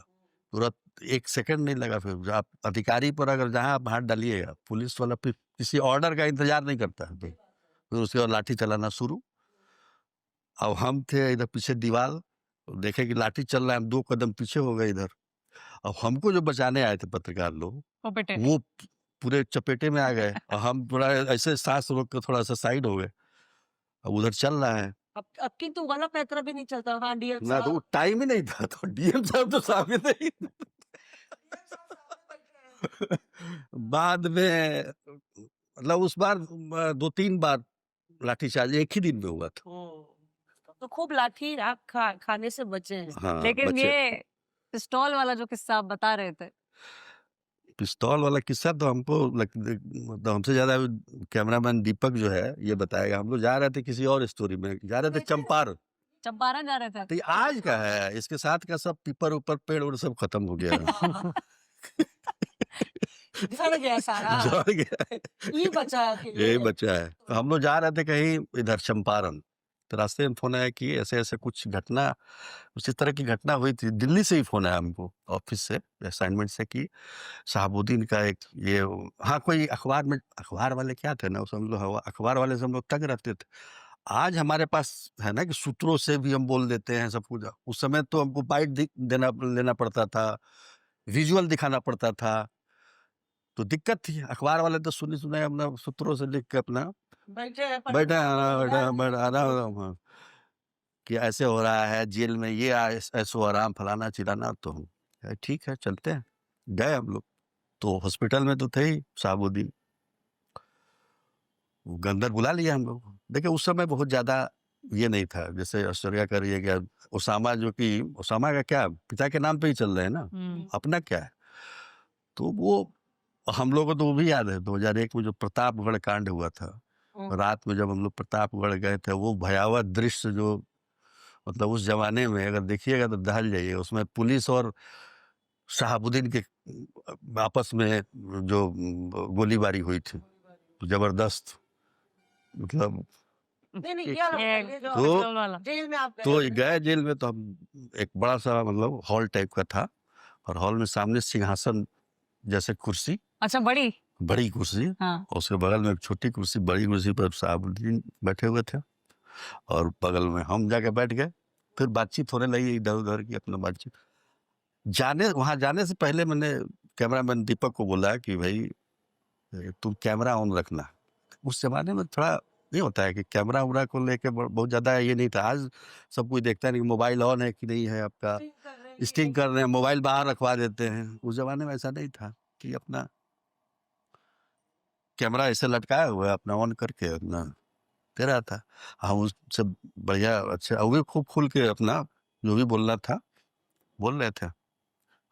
तुरंत 1 सेकंड नहीं लगा। फिर आप अधिकारी पर अगर जहाँ आप हाथ डालिएगा पुलिस वाला फिर किसी ऑर्डर का इंतजार नहीं करता है। फिर उसके बाद लाठी चलाना शुरू। अब हम थे इधर पीछे दीवार, देखे कि लाठी चल रहा है, हम 2 कदम पीछे हो गए इधर। अब हमको जो बचाने आए थे पत्रकार लोग वो पूरे चपेटे में आ गए और हम पूरा ऐसे सांस रोक के थोड़ा सा साइड हो गए। अब उधर चल रहा है अब की तो वाला पैतरा भी नहीं चलता। हाँ डीएम ना, तो वो टाइम ही नहीं था। तो डीएम साहब तो सामने नहीं। बाद में मतलब उस बार 2-3 बार लाठीचार्ज एक ही दिन में हुआ था। तो खूब लाठी आप खाने से बचे हैं। हाँ, लेकिन बच्चे ये पिस्तौल वाला जो किस्सा आप बता रहे थे, पिस्तौल वाला किस्सा तो हमको मतलब हमसे ज्यादा कैमरामैन दीपक जो है ये बताएगा। हम लोग जा रहे थे किसी और स्टोरी में, जा रहे थे चंपारण। चंपारण जा रहे थे। तो ये आज का है, इसके साथ का सब पीपर ऊपर पेड़ और सब खत्म हो गया है। झड़ गया सारा। झड़ गया है, ये बचा है अकेले। यही बचा है। तो हम लोग जा रहे थे कहीं इधर चंपारण, तो रास्ते में फोन आया कि ऐसे ऐसे कुछ घटना, उसी तरह की घटना हुई थी। दिल्ली से ही फोन आया हमको ऑफिस से असाइनमेंट से कि शहाबुद्दीन का एक ये हाँ कोई अखबार में, अखबार वाले क्या थे ना उस हम लोग अखबार वाले से हम लोग तंग रहते थे। आज हमारे पास है ना कि सूत्रों से भी हम बोल देते हैं सब कुछ। उस समय तो हमको बाइट देना लेना पड़ता था, विजुअल दिखाना पड़ता था, तो दिक्कत थी। अखबार वाले तो सुनी सुनाए अपना सूत्रों से लिख के अपना बैठा कि ऐसे हो रहा है जेल में, ये ऐसो आराम फलाना चिलाना। तो हम ठीक है चलते हैं, गए हम लोग। तो हॉस्पिटल में तो थे ही शहाबुद्दीन, गंदर बुला लिया हम लोग। देखिए उस समय बहुत ज्यादा ये नहीं था, जैसे आश्चर्य करिए क्या उसामा, जो कि उसामा का क्या पिता के नाम पे ही चल रहे हैं ना, अपना क्या है। तो वो हम लोग को तो वो भी याद है 2001 में जो प्रतापगढ़ कांड हुआ था। रात में जब हम लोग प्रतापगढ़ गए थे, वो भयावह दृश्य जो मतलब उस जमाने में अगर देखिएगा तो दहल जाइए। उसमें पुलिस और शहाबुद्दीन के आपस में जो गोलीबारी हुई थी जबरदस्त, मतलब नहीं ये तो पिस्तौल वाला। जेल में आप तो गए जेल में। तो हम एक बड़ा सा मतलब हॉल टाइप का था और हॉल में सामने सिंहासन जैसे कुर्सी, अच्छा, बड़ी कुर्सी, हाँ। और उसके बगल में एक छोटी कुर्सी, बड़ी कुर्सी पर शहाबुद्दीन बैठे हुए थे और बगल में हम जाके बैठ गए। फिर बातचीत होने लगी इधर उधर की अपना बातचीत। वहां जाने से पहले मैंने कैमरामैन दीपक को बोला कि भाई तुम कैमरा ऑन रखना। उस जमाने में थोड़ा नहीं होता है कि कैमरा उमरा को लेके बहुत ज्यादा ये नहीं था। आज सब कोई देखता है नहीं मोबाइल ऑन है कि नहीं है, आपका स्टिंग कर रहे हैं, मोबाइल बाहर रखवा देते हैं। उस जमाने में ऐसा नहीं था कि अपना कैमरा ऐसे लटकाया हुआ है, अपना ऑन करके अपना दे रहा था। हम उससे बढ़िया अच्छा वो भी खूब खुल के अपना जो भी बोलना था बोल रहे थे।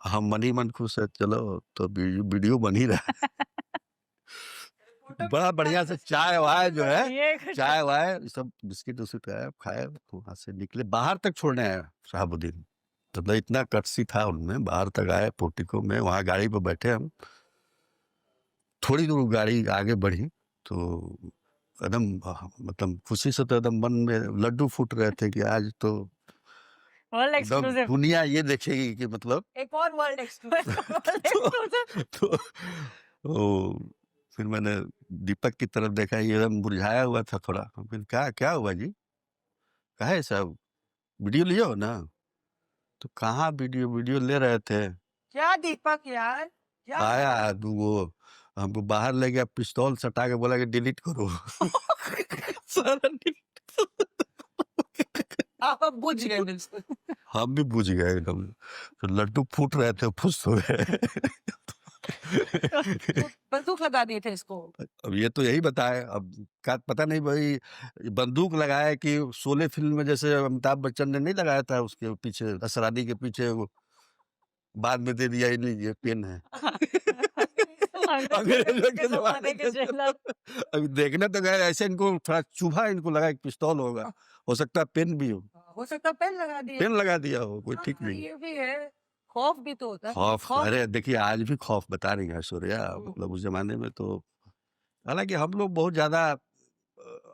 हम मन ही मन खुश है, चलो तो वीडियो बन ही रहा है। बड़ा बढ़िया से चाय वाय जो है, ये चाय वाय सब बिस्किट उस्किट आया खाए, तो वहां से निकले बाहर तक छोड़ने आए शहाबुद्दीन। तो इतना कटसी था उनमें, बाहर तक आए पोर्टिको में, वहां गाड़ी पर बैठे हम। थोड़ी दूर गाड़ी आगे बढ़ी तो एकदम मतलब खुशी से तो एकदम मन में लड्डू फूट रहे थे कि आज तो वर्ल्ड एकदम एक्सक्लूसिव। दुनिया ये देखेगी कि मतलब एक और वर्ल्ड एक्सक्लूसिव। तो तो फिर मैंने दीपक की तरफ देखा, ये एकदम मुरझाया हुआ था थोड़ा। फिर क्या क्या हुआ जी, कहा है साहब वीडियो लिए हो ना? तो कहाँ वीडियो वीडियो ले रहे थे। क्या दीपक यार, क्या आया वो हमको बाहर ले गया, पिस्तौल सटा के बोला कि डिलीट करो। सारा आप अब बुझ गए बिल्कुल। हम भी बुझ गए एकदम, तो लड्डू फूट रहे थे, फुस हो गए। बंदूक लगा दिए थे इसको। अब ये तो यही बताए, अब क्या पता नहीं भाई बंदूक लगाया कि शोले फिल्म में जैसे अमिताभ बच्चन ने नहीं लगाया था उसके पीछे, असरानी के पीछे, वो बाद में दे दिया, नहीं ये पेन है। अंग्रेजों के जमाने के जेलर। अभी देखने तो गए, ऐसे इनको थोड़ा चुभा, इनको लगा कि पिस्तौल होगा, हो सकता है पेन भी हो सकता है पेन लगा दिए। पेन लगा दिया हो, कोई ठीक हाँ, नहीं। ये भी है, खौफ भी तो होता है। खौफ, अरे देखिए आज भी खौफ बता रही है सूर्या, मतलब उस जमाने में तो, हालांकि हम लोग बहुत ज्यादा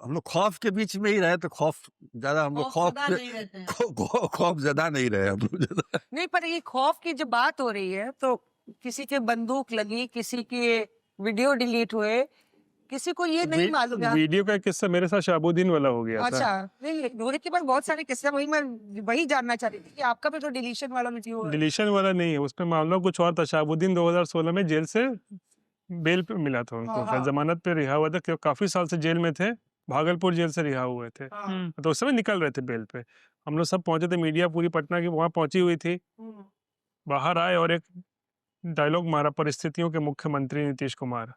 हम लोग खौफ के बीच में ही रहे, तो खौफ ज्यादा हम लोग खौफ खौफजदा नहीं रहते हैं। खौफ ज्यादा नहीं रहे हम लोग ज्यादा। नहीं, पर ये खौफ की जब बात हो रही है तो किसी के बंदूक लगी, किसी के वीडियो डिलीट हुए, किसी को ये नहीं मालूम है। वीडियो का किस्सा मेरे साथ शाहबुद्दीन वाला हो गया था। अच्छा, नहीं रोहित के पास बहुत सारे किस्से, वही मैं वही जानना चाह रही थी कि आपका भी तो डिलीशन वाला वीडियो है। डिलीशन वाला नहीं है, उसमें मामला कुछ और था। शाहबुद्दीन 2016 में जेल से बेल पे मिला था उनको, हाँ। जमानत पे रिहा हुआ था, क्योंकि काफी साल से जेल में थे, भागलपुर जेल से रिहा हुए थे, हाँ। तो उस समय निकल रहे थे बेल पे। हम लोग सब पहुंचे थे, मीडिया पूरी पटना की वहां पहुंची हुई थी। हम्म। बाहर आए और एक डायलॉग मारा, परिस्थितियों के मुख्यमंत्री नीतीश कुमार,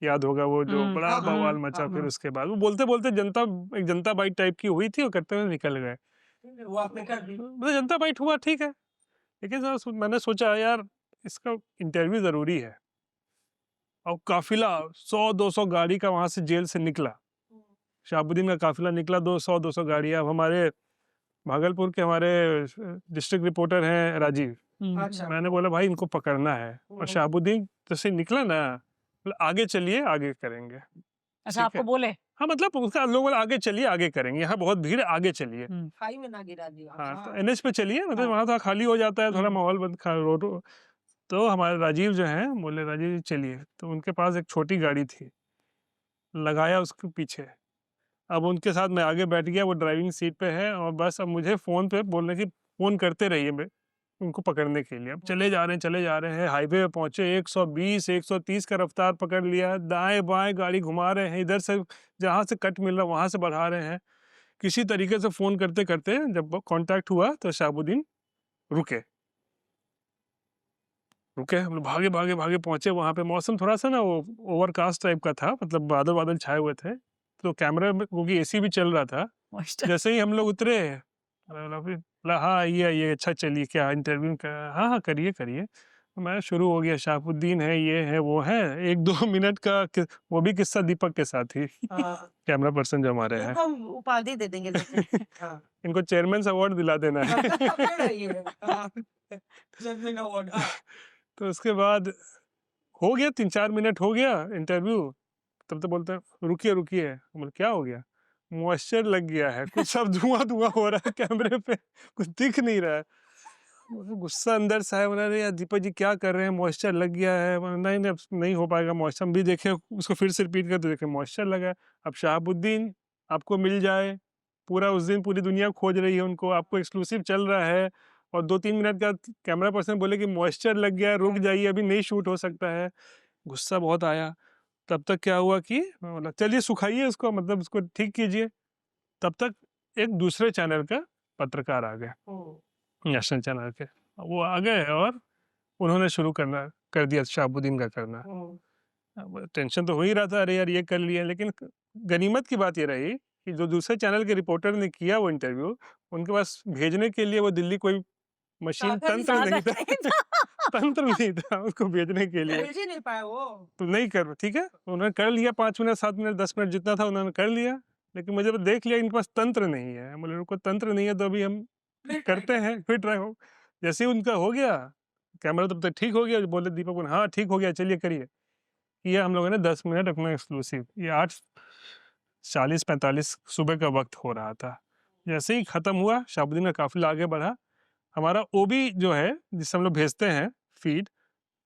याद होगा वो जो बड़ा हाँ, बवाल हाँ, मचा। हाँ, फिर हाँ। उसके बाद वो बोलते बोलते जनता, एक जनता बाइट टाइप की हुई थी, वो करते हुए निकल गए। वो आपने कर दी। मतलब जनता बाइट हुआ, ठीक है, लेकिन मैंने सोचा यार इसका इंटरव्यू जरूरी है। और काफिला 100-200 गाड़ी का वहां से जेल से निकला, शाहबुद्दीन का काफिला निकला, 200 गाड़ी। अब हमारे भागलपुर के हमारे डिस्ट्रिक्ट रिपोर्टर हैं राजीव, अच्छा। मैंने बोला भाई इनको पकड़ना है, और शाहबुद्दीन जैसे निकला ना, बोला, आगे चलिए आगे करेंगे। अच्छा, ठीक है। आपको बोले? हाँ, मतलब उसका लोग बोला आगे चलिए आगे करेंगे, यहाँ बहुत भीड़ है, आगे चलिए। खाई में ना गिरा दिया। हाँ, तो एनएच पे चलिए, मतलब वहाँ थोड़ा खाली हो जाता है, थोड़ा माहौल बंद रोड। तो हमारे राजीव जो हैं बोले राजीव जी चलिए, तो उनके पास एक छोटी गाड़ी थी, लगाया उसके पीछे। अब उनके साथ मैं आगे बैठ गया, वो ड्राइविंग सीट पे है, और बस अब मुझे फ़ोन पे बोलने की, फ़ोन करते रहिए उनको पकड़ने के लिए। अब चले जा रहे हैं, हाईवे पे पहुंचे, 120 130 का रफ्तार पकड़ लिया, दाएं बाएं गाड़ी घुमा रहे हैं, इधर से जहाँ से कट मिल रहा वहाँ से बढ़ा रहे हैं। किसी तरीके से फ़ोन करते करते जब कांटेक्ट हुआ तो शाहबुद्दीन रुके। हम लोग भागे भागे भागे पहुंचे वहाँ पे। मौसम थोड़ा सा ना वो ओवरकास्ट टाइप का था, मतलब बादल बादल छाए हुए थे, तो कैमरा में क्योंकि एसी भी चल रहा था, जैसे ही हम लोग उतरे, बोला हाँ ये अच्छा, चलिए क्या इंटरव्यू का, हाँ करिए करिए। मैं शुरू हो गया, शाहबुद्दीन है, ये है वो है, 1-2 मिनट का वो भी किस्सा दीपक के साथ ही। कैमरा पर्सन जो हमारे हैं, हम उपाधि दे देंगे लेकिन। हाँ। इनको चेयरमैन अवार्ड दिला देना है। पकड़ रही है। हाँ। Chairman award. हाँ। तो उसके बाद हो गया, 3-4 मिनट हो गया इंटरव्यू, तब तो बोलते हैं रुकिए रुकिए। बोले क्या हो गया? मॉइस्चर लग गया है, कुछ सब धुआं हो रहा है कैमरे पे, कुछ दिख नहीं रहा है। गुस्सा अंदर से आया, बोला यार दीपक जी क्या कर रहे हैं, मॉइस्चर लग गया है। नहीं नहीं, अब नहीं हो पाएगा मॉइस्चर। हम भी देखे उसको, फिर से रिपीट कर तो देखे मॉइस्चर लगा है। अब शाहबुद्दीन आपको मिल जाए, पूरा उस दिन पूरी दुनिया खोज रही है उनको, आपको एक्सक्लूसिव चल रहा है, और 2-3 मिनट का कैमरा पर्सन बोले कि मॉइस्चर लग गया है, रुक जाइए अभी नहीं शूट हो सकता है। गुस्सा बहुत आया। तब तक क्या हुआ कि मैं बोला चलिए सुखाइए उसको, मतलब उसको ठीक कीजिए। तब तक एक दूसरे चैनल का पत्रकार आ गया, नेशनल चैनल के, वो आ गए और उन्होंने शुरू कर दिया शाहबुद्दीन का करना। अब टेंशन तो हो ही रहा था, अरे यार ये कर लिया, लेकिन गनीमत की बात ये रही कि जो दूसरे चैनल के रिपोर्टर ने किया वो इंटरव्यू, उन्होंने पास भेजने के लिए वो दिल्ली कोई मशीन तंत्र नहीं था। तंत्र नहीं था उसको भेजने के लिए, भेज ही नहीं पाया वो। तो नहीं कर, ठीक है उन्होंने कर लिया, 5 मिनट 7 मिनट 10 मिनट जितना था उन्होंने कर लिया, लेकिन मुझे देख लिया इनके पास तंत्र नहीं है। बोले उनको तंत्र नहीं है तो अभी हम करते हैं, फिर ट्राई हो। जैसे ही उनका हो गया कैमरा, तब तक ठीक हो गया, बोले दीपक हाँ ठीक हो गया, चलिए करिए। ये हम लोगों ने 10 मिनट अपना एक्सक्लूसिव, ये 8:40-45 सुबह का वक्त हो रहा था। जैसे ही ख़त्म हुआ, शहाबुद्दीन का काफ़िला आगे बढ़ा, हमारा ओबी जो है जिससे हम लोग भेजते हैं फीड,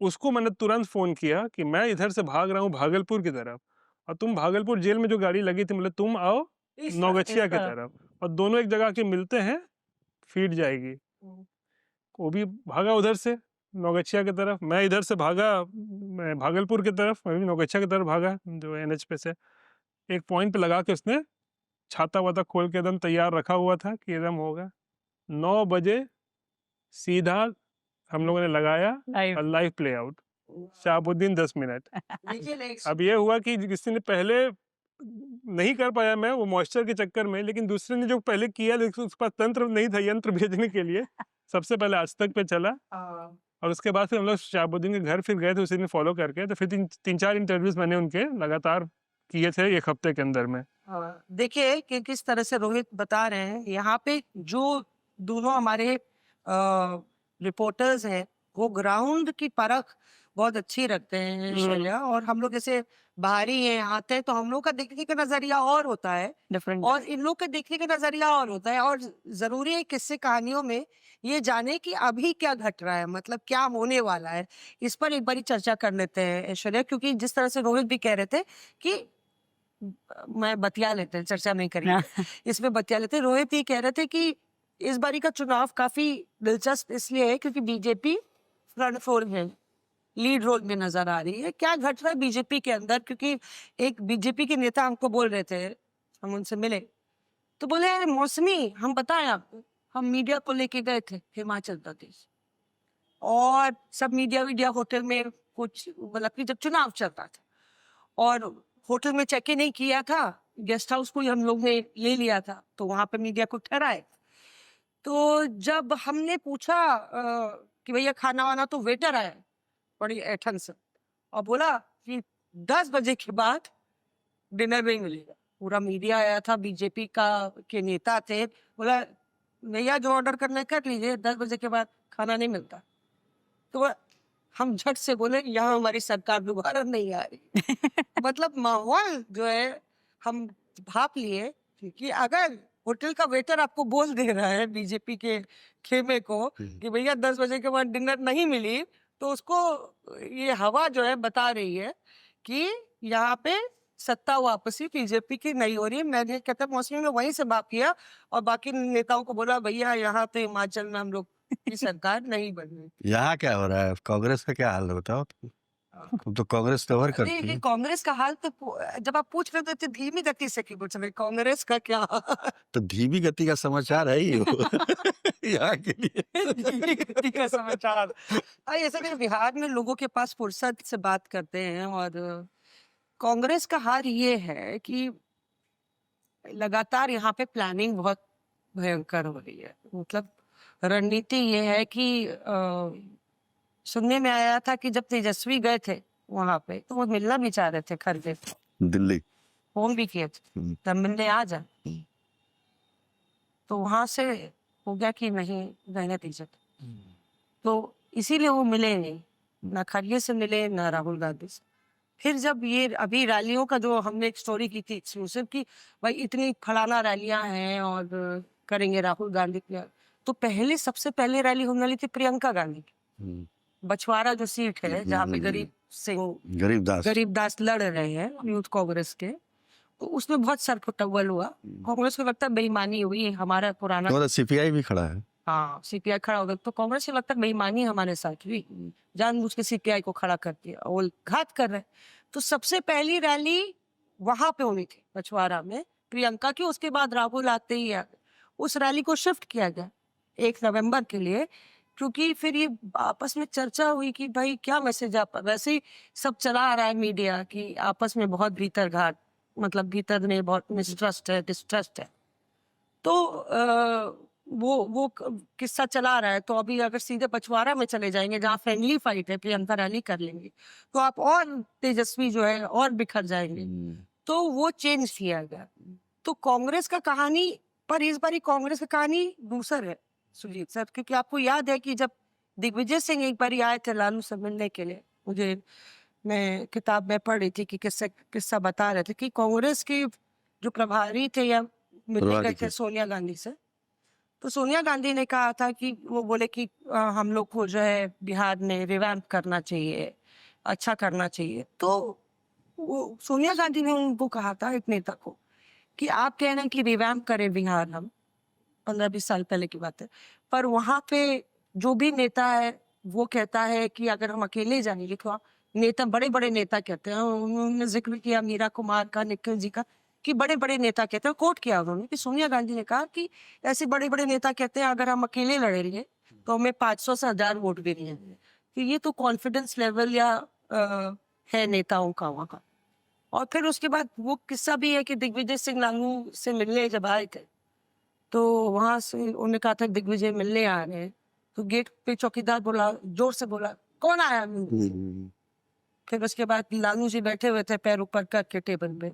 उसको मैंने तुरंत फ़ोन किया कि मैं इधर से भाग रहा हूँ भागलपुर की तरफ, और तुम भागलपुर जेल में जो गाड़ी लगी थी, मतलब तुम आओ नौगछिया की तरफ, और दोनों एक जगह के मिलते हैं, फीड जाएगी। वो भी भागा उधर से नौगछिया की तरफ, मैं इधर से भागा, मैं भागलपुर की तरफ, मैं भी नौगछिया की तरफ भागा, जो एनएच पे से एक पॉइंट पे लगा के उसने छाता वाता खोल के एकदम तैयार रखा हुआ था कि एकदम होगा। 9 बजे सीधा हम लोगों ने लगाया लाइव। और live play out, Shahabuddin 10 minute. लेकिन एक अब ये हुआ कि किसी ने पहले नहीं कर पाया, मैं वो मॉइस्चर के चक्कर में, लेकिन दूसरे ने जो पहले किया, लेकिन उसके पास तंत्र नहीं था यंत्र भेजने के लिए, सबसे पहले आज तक पे चला, और उसके बाद फिर हम लोग शहाबुद्दीन के घर फिर गए थे उसी दिन फॉलो करके, तो फिर 3-4 इंटरव्यूज मैंने उनके लगातार किए थे 1 हफ्ते के अंदर में। देखिए कि किस तरह से रोहित बता रहे हैं, यहाँ पे जो दोनों हमारे रिपोर्टर्स हैं वो ग्राउंड की परख बहुत अच्छी रखते हैं शैल्या, और हम लोग जैसे बाहरी हैं आते हैं तो हम लोग का देखने का नजरिया और होता है डिफरेंट। और इन लोग का देखने का नजरिया और होता है, और जरूरी है किस्से कहानियों में ये जाने कि अभी क्या घट रहा है, मतलब क्या होने वाला है। इस पर एक बारी चर्चा कर लेते हैं ऐश्वर्या, क्योंकि जिस तरह से रोहित भी कह रहे थे कि मैं बतिया लेते हैं, चर्चा नहीं करेंगे इसमें बतिया लेते हैं। रोहित ये कह रहे थे कि इस बारी का चुनाव काफी दिलचस्प इसलिए है क्योंकि बीजेपी फ्रंट फ्लोर में, लीड रोल में नजर आ रही है। क्या घट रहा है बीजेपी के अंदर, क्योंकि एक बीजेपी के नेता हमको बोल रहे थे, हम उनसे मिले तो बोले मौसमी हम बताएं आपको, हम मीडिया को लेके गए थे हिमाचल प्रदेश, और सब मीडिया होटल में कुछ, मतलब कि जब चुनाव चल रहा था, और होटल में चेक इन नहीं किया था, गेस्ट हाउस को ही हम लोग ने ले लिया था, तो वहां पे मीडिया को ठहराए। तो जब हमने पूछा कि भैया खाना वाना, तो वेटर आया बड़ी ऐठन से और बोला कि 10 बजे के बाद डिनर नहीं मिलेगा। पूरा मीडिया आया था, बीजेपी का के नेता थे, बोला भैया जो ऑर्डर करना है कर लीजिए, 10 बजे के बाद खाना नहीं मिलता। तो हम झट से बोले यहाँ हमारी सरकार दोबारा नहीं आ रही मतलब माहौल जो है हम भाप लिए कि अगर होटल का वेटर आपको बोल दे रहा है बीजेपी के खेमे को कि भैया 10 बजे के बाद डिनर नहीं मिली, तो उसको ये हवा जो है बता रही है कि यहाँ पे सत्ता वापसी बीजेपी की नहीं हो रही है। मैंने कहता मौसमी में वहीं से बात किया और बाकी नेताओं को बोला भैया यहाँ पे हिमाचल में हम लोग की सरकार नहीं बन रही। यहाँ क्या हो रहा है, कांग्रेस का क्या हाल है बताओ। तुम तो कांग्रेस कवर करती नहीं, है। कांग्रेस का हाल तो जब आप पूछ रहे थे तो धीमी गति से क्यों पूछ रहे, कांग्रेस का क्या तो धीमी गति का समाचार है ही वो यहाँ के लिए। धीमी गति का समाचार। ऐसा कि बिहार में लोगों के पास फुर्सत से बात करते हैं, और कांग्रेस का हाल ये है कि लगातार यहाँ पे प्लानिंग बहुत भयंकर हो रही है। मतलब रणनीति ये है कि सुनने में आया था कि जब तेजस्वी गए थे वहां पे तो वो मिलना भी चाह रहे थे खरगे, दिल्ली फोन भी किए थे तब मिलने आ जा, तो वहां से हो गया कि नहीं रहने दीजिए, तो इसीलिए वो मिले नहीं, ना खरगे से मिले ना राहुल गांधी से। फिर जब ये अभी रैलियों का जो हमने एक स्टोरी की थी एक्सक्लूसिव की, भाई इतनी फलाना रैलियां हैं और करेंगे राहुल गांधी की, तो पहले सबसे पहले रैली होने वाली थी प्रियंका गांधी की, बछवाड़ा जो सीट है जहाँ पे गरीबदास लड़ रहे हैं यूथ कांग्रेस के, तो उसमें बहुत सरफुटअव्वल हुआ। कांग्रेस को लगता है बेईमानी हुई, हमारा पुराना तो सीपीआई भी खड़ा है। हाँ सीपीआई खड़ा हो गया, तो कांग्रेस को लगता है बेईमानी हमारे साथ हुई, जानबूझ के सीपीआई को खड़ा कर दिया, वो घात कर रहे। तो सबसे पहली रैली वहां पे होनी थी बछवाड़ा में प्रियंका की, उसके बाद राहुल आते ही उस रैली को शिफ्ट किया गया 1 नवंबर के लिए, क्योंकि फिर ये आपस में चर्चा हुई कि भाई क्या मैसेज आप, वैसे ही सब चला आ रहा है मीडिया कि आपस में बहुत भीतर घाट, मतलब भीतर में बहुत मिसट्रस्ट है, डिस्ट्रस्ट है, तो वो किस्सा चला रहा है। तो अभी अगर सीधे बछवाड़ा में चले जाएंगे जहाँ फ्रेंडली फाइट है, प्रियंका रैली कर लेंगे, तो आप और तेजस्वी जो है और बिखर जाएंगे, तो वो चेंज किया गया। तो कांग्रेस का कहानी, पर इस बार कांग्रेस की कहानी दूसर है सुजीत सर, क्योंकि आपको याद है कि जब दिग्विजय सिंह एक बार आए थे लालू से मिलने के लिए, मुझे मैं किताब में पढ़ रही थी कि किस्सा बता रहे थे कि कांग्रेस के जो प्रभारी थे या मिलने प्रभारी गए थे। थे सोनिया गांधी से, तो सोनिया गांधी ने कहा था कि वो बोले कि हम लोग को जो है बिहार में रिवैम्प करना चाहिए, अच्छा करना चाहिए। तो वो सोनिया गांधी ने उनको कहा था, एक नेता को, कि आप कह रहे हैं कि रिवैम्प करें बिहार, हम 15-20 साल पहले की बात है, पर वहां पे जो भी नेता है वो कहता है कि अगर हम अकेले जाएंगे तो नेता, बड़े बड़े नेता कहते हैं, उन्होंने जिक्र किया मीरा कुमार का, निखिल जी का, कि बड़े बड़े नेता कहते हैं, कोट किया उन्होंने कि सोनिया गांधी ने कहा कि ऐसे बड़े बड़े नेता कहते हैं अगर हम अकेले लड़ेंगे तो हमें 500 से 1000 वोट भी नहीं आएंगे। तो ये तो कॉन्फिडेंस लेवल या है नेताओं का वहाँ का। और फिर उसके बाद वो किस्सा भी है कि दिग्विजय सिंह नानू से मिलने जब आए थे तो वहां से उन्होंने कहा था दिग्विजय मिलने आ रहे हैं, तो गेट पे चौकीदार बोला, जोर से बोला, कौन आया? फिर उसके बाद लालू जी बैठे हुए थे पैर ऊपर करके टेबल पे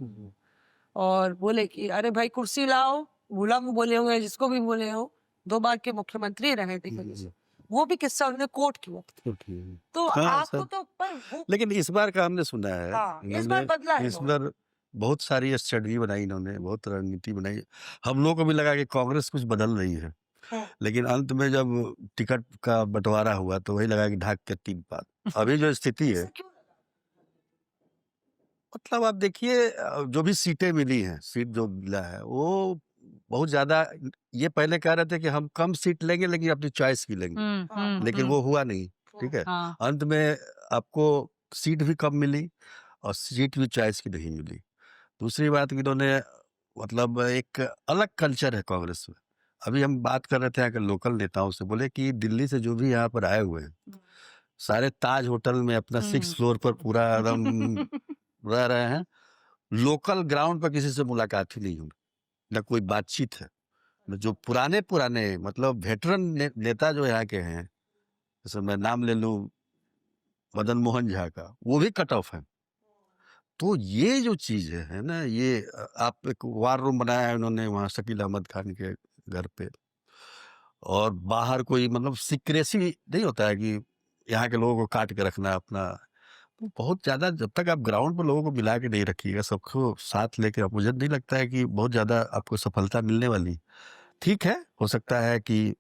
और बोले कि अरे भाई कुर्सी लाओ, भूला को बोले होंगे, जिसको भी बोले हो, 2 बार के मुख्यमंत्री रहे दिग्विजय सिंह। वो भी किस्सा उन्होंने कोट किया। तो हाँ, आपको सब। तो पर वो लेकिन इस बार का हमने सुना है, हाँ, इस बार बदला है इस इन्होंने। बार बहुत सारी स्ट्रेटजी बनाई इन्होंने, बहुत रणनीति बनाई। हम लोगों को भी लगा कि कांग्रेस कुछ बदल रही है, हाँ। लेकिन अंत में जब टिकट का बंटवारा हुआ तो वही लगा कि ढाक के 3 पात। अभी जो स्थिति है, ऐसा क्यों लगा? मतलब आप देखिए जो भी सीटें मिली हैं, सीट जो मिला है वो बहुत ज्यादा, ये पहले कह रहे थे कि हम कम सीट लेंगे लेकिन अपनी चॉइस की लेंगे, लेकिन वो हुआ नहीं, ठीक है। हाँ अंत में आपको सीट भी कम मिली और सीट भी चॉइस की नहीं मिली। दूसरी बात कि इन्होंने, मतलब एक अलग कल्चर है कांग्रेस में। अभी हम बात कर रहे थे यहाँ के लोकल नेताओं से, बोले कि दिल्ली से जो भी यहाँ पर आए हुए हैं, सारे ताज होटल में अपना 6 फ्लोर पर पूरा एकदम रह रहे हैं। लोकल ग्राउंड पर किसी से मुलाकात ही नहीं हुई, न कोई बातचीत है। न जो पुराने पुराने मतलब वेटरन नेता जो यहाँ के हैं, जैसे मैं नाम ले लूं मदन मोहन झा का, वो भी कट ऑफ है। तो ये जो चीज है ना, ये आप एक वार रूम बनाया है उन्होंने वहाँ शकील अहमद खान के घर पे, और बाहर कोई मतलब सीक्रेसी नहीं होता है कि यहाँ के लोगों को काट के रखना अपना। तो बहुत ज्यादा जब तक आप ग्राउंड पर लोगों को मिला के नहीं रखिएगा, सबको साथ लेके, मुझे नहीं लगता है कि बहुत ज्यादा आपको सफलता मिलने वाली। ठीक है, हो सकता है कि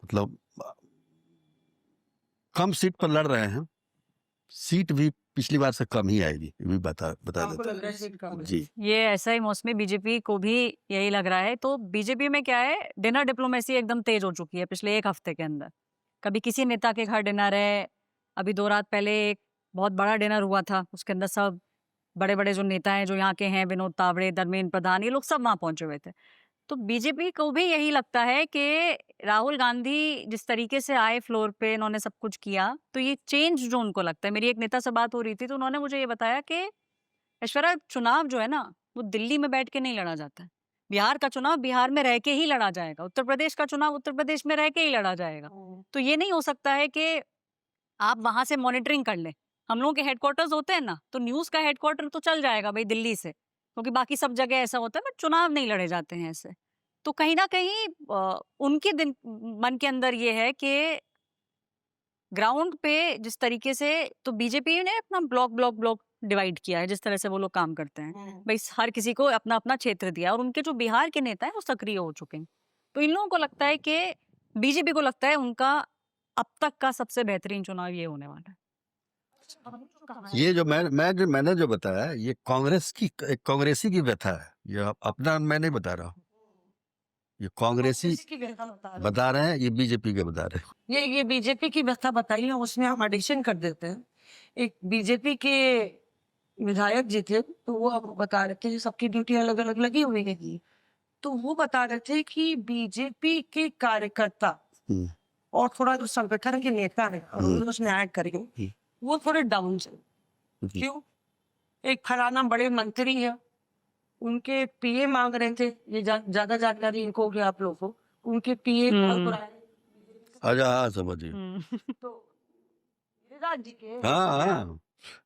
मतलब कम सीट पर लड़ रहे हैं, सीट भी पिछली बार से कम ही आएगी, ये भी बता आपको देता लग रहा है हूँ। सीट कम है? जी, ये ऐसा ही मौसमी बीजेपी को भी यही लग रहा है। तो बीजेपी में क्या है, डिनर डिप्लोमेसी एकदम तेज हो चुकी है पिछले 1 हफ्ते के अंदर। कभी किसी नेता के घर डिनर है, अभी 2 रात पहले एक बहुत बड़ा डिनर हुआ था, उसके अंदर सब बड़े बड़े जो नेता हैं जो यहाँ के हैं, विनोद तावड़े, धर्मेंद्र प्रधान, ये लोग सब वहाँ पहुंचे हुए थे। तो बीजेपी को भी यही लगता है कि राहुल गांधी जिस तरीके से आए फ्लोर पे, इन्होंने सब कुछ किया, तो ये चेंज जो उनको लगता है। मेरी एक नेता से बात हो रही थी तो उन्होंने मुझे ये बताया कि ऐश्वर्या, चुनाव जो है ना वो दिल्ली में बैठ के नहीं लड़ा जाता है। बिहार का चुनाव बिहार में रह के ही लड़ा जाएगा, उत्तर प्रदेश का चुनाव उत्तर प्रदेश में रह के ही लड़ा जाएगा। तो ये नहीं हो सकता है कि आप वहां से मॉनिटरिंग कर लें। हम लोगों के हेडक्वार्टर्स होते हैं ना, तो न्यूज का हेडक्वार्टर तो चल जाएगा भाई दिल्ली से, क्योंकि बाकी सब जगह ऐसा होता है, बट चुनाव नहीं लड़े जाते हैं ऐसे। तो कहीं ना कहीं उनके मन के अंदर ये है कि ग्राउंड पे जिस तरीके से, तो बीजेपी ने अपना ब्लॉक डिवाइड किया है, जिस तरह से वो लोग काम करते हैं भाई, हर किसी को अपना अपना क्षेत्र दिया, और उनके जो बिहार के नेता हैं वो सक्रिय हो चुके हैं। तो इन लोगों को लगता है कि बीजेपी को लगता है उनका अब तक का सबसे बेहतरीन चुनाव ये होने वाला है। ये जो मैंने जो बताया, ये कांग्रेस की, एक कांग्रेसी की व्यथा है, ये अपना मैं नहीं बता रहा हूँ, ये कांग्रेसी की व्यथा बता रहे हैं, ये बीजेपी के बता रहे हैं। ये बीजेपी की व्यथा बताई है, उसमें हम एडिशन कर देते हैं। एक बीजेपी के विधायक जी थे, तो वो अब बता रहे थे, सबकी ड्यूटी अलग अलग लगी हुई है, तो वो बता रहे थे कि बीजेपी के कार्यकर्ता हम्म, और थोड़ा जो संगठन के नेता है, और उन्होंने उसमें ऐड करेंगे, वो थोड़े डाउन से। क्यों? एक फलाना बड़े मंत्री है, उनके पीए मांग रहे थे, ये ज्यादा जानकारी इनको होगी आप लोगों को, उनके पीए अच्छा, हाँ समझिए, तो गिरिराज जी के, हाँ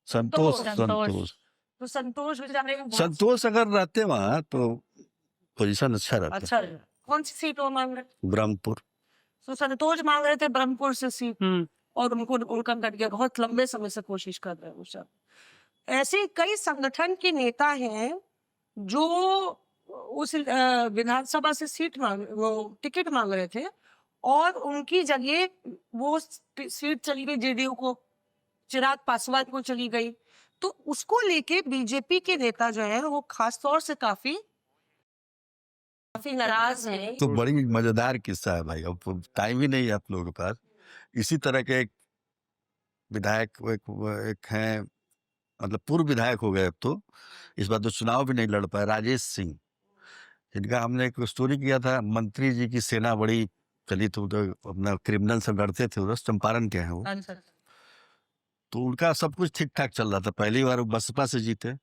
संतोष संतोष। तो संतोष बेचारे को बहुत संतोष अगर रहते वहाँ तो पोजीशन अच्छा रहता। अच्छा है। कौन सी सीट वो मांग रहे? ब्रह्मपुर। तो संतोष मांग रहे थे ब्रह्मपुर से सीट, और उनको उनका कट गया, बहुत लंबे समय से कोशिश कर रहे हैं वो सब। ऐसे कई संगठन के नेता हैं जो उस विधानसभा से वो टिकट मांग रहे थे और उनकी जगह वो सीट चली गई जेडीयू को, चिराग पासवान को चली गई। तो उसको लेके बीजेपी के नेता जो है वो खास तौर से काफी नाराज हैं। तो बड़ी मजेदार किस्सा है भाई, अब टाइम ही नहीं है आप लोगों के पास। इसी तरह के एक विधायक एक हैं, मतलब पूर्व विधायक हो गए अब तो, इस बार तो चुनाव भी नहीं लड़ पाए, राजेश सिंह, जिनका हमने एक स्टोरी किया था। मंत्री जी की सेना बड़ी चली, तो अपना क्रिमिनल से लड़ते थे, उधर चंपारण के हैं वो। तो उनका सब कुछ ठीक ठाक चल रहा था, पहली बार वो बसपा से जीते।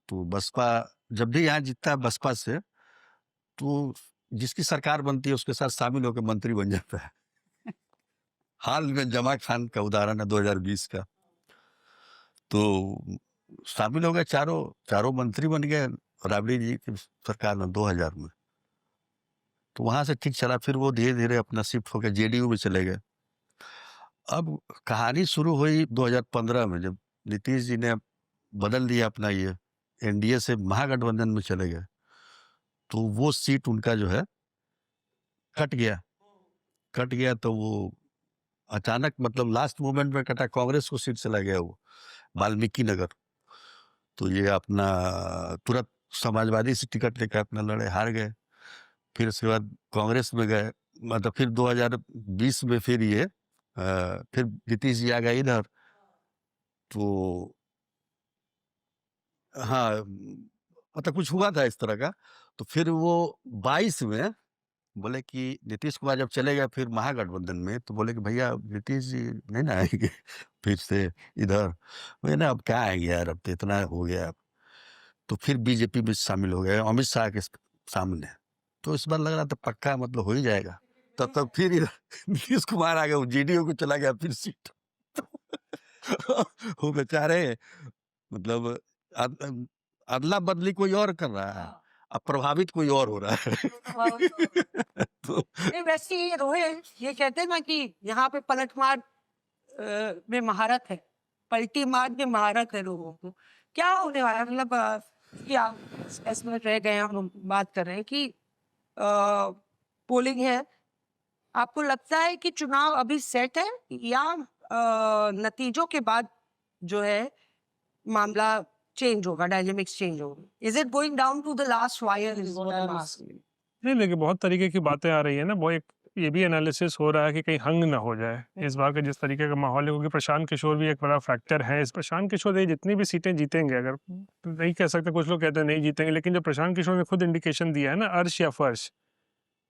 तो बसपा जब भी यहाँ जीतता है बसपा से, तो जिसकी सरकार बनती है उसके साथ शामिल होकर मंत्री बन जाता है। हाल में जमा खान का उदाहरण है 2020 का। तो शामिल हो गए, चारों मंत्री बन गए राबड़ी जी की सरकार में 2000 में। तो वहां से ठीक चला, फिर वो धीरे धीरे अपना शिफ्ट होकर जेडीयू में चले गए। अब कहानी शुरू हुई 2015 में, जब नीतीश जी ने बदल दिया अपना ये, एनडीए से महागठबंधन में चले गए। तो वो सीट उनका जो है कट गया। तो वो अचानक, मतलब लास्ट मोमेंट में कटा, कांग्रेस को सीट चला गया वो, वाल्मीकि नगर। तो ये अपना तुरंत समाजवादी से टिकट लेकर अपना लड़े, हार गए। फिर उसके बाद कांग्रेस में गए, मतलब फिर 2020 में फिर ये फिर नीतीश जी आ गए इधर। तो हाँ, मतलब कुछ हुआ था इस तरह का। तो फिर वो 22 में बोले कि नीतीश कुमार जब चले गए फिर महागठबंधन में, तो बोले कि भैया नीतीश जी नहीं ना आएंगे फिर से इधर। मैं ना अब क्या आएंगे यार, अब तो इतना हो गया। तो फिर बीजेपी में शामिल हो गए अमित शाह के सामने। तो इस बार लग रहा था पक्का मतलब हो ही जाएगा। तब फिर इधर नीतीश कुमार आ गए, जेडीयू को चला गया फिर सीट। वो बेचारे, मतलब अदला बदली कोई और कर रहा है, अब प्रभावित कोई और हो रहा है। तो नहीं, वैसे ये रोहित ये कहते हैं ना कि यहाँ पे पलटमार में महारत है, पलटी मार में महारत है लोगों को। क्या होने वाला है, मतलब कि आप इसमें रह गए, हम बात कर रहे हैं कि पोलिंग है, आपको लगता है कि चुनाव अभी सेट है या नतीजों के बाद जो है मामला चेंज होगा, डायनेमिक्स चेंज होगा? Is it going down to the last wire? Is what I am asking. नहीं, देखिए बहुत तरीके की बातें आ रही है ना, वो एक ये भी एनालिसिस हो रहा है कि कहीं हंग ना हो जाए इस बार का जिस तरीके का माहौल है, क्योंकि प्रशांत किशोर भी एक बड़ा फैक्टर है। इस प्रशांत किशोर जितनी भी सीटें जीतेंगे, अगर नहीं कह सकते, कुछ लोग कहते हैं नहीं जीतेंगे, लेकिन जो प्रशांत किशोर ने खुद इंडिकेशन दिया है ना, अर्श या फर्श,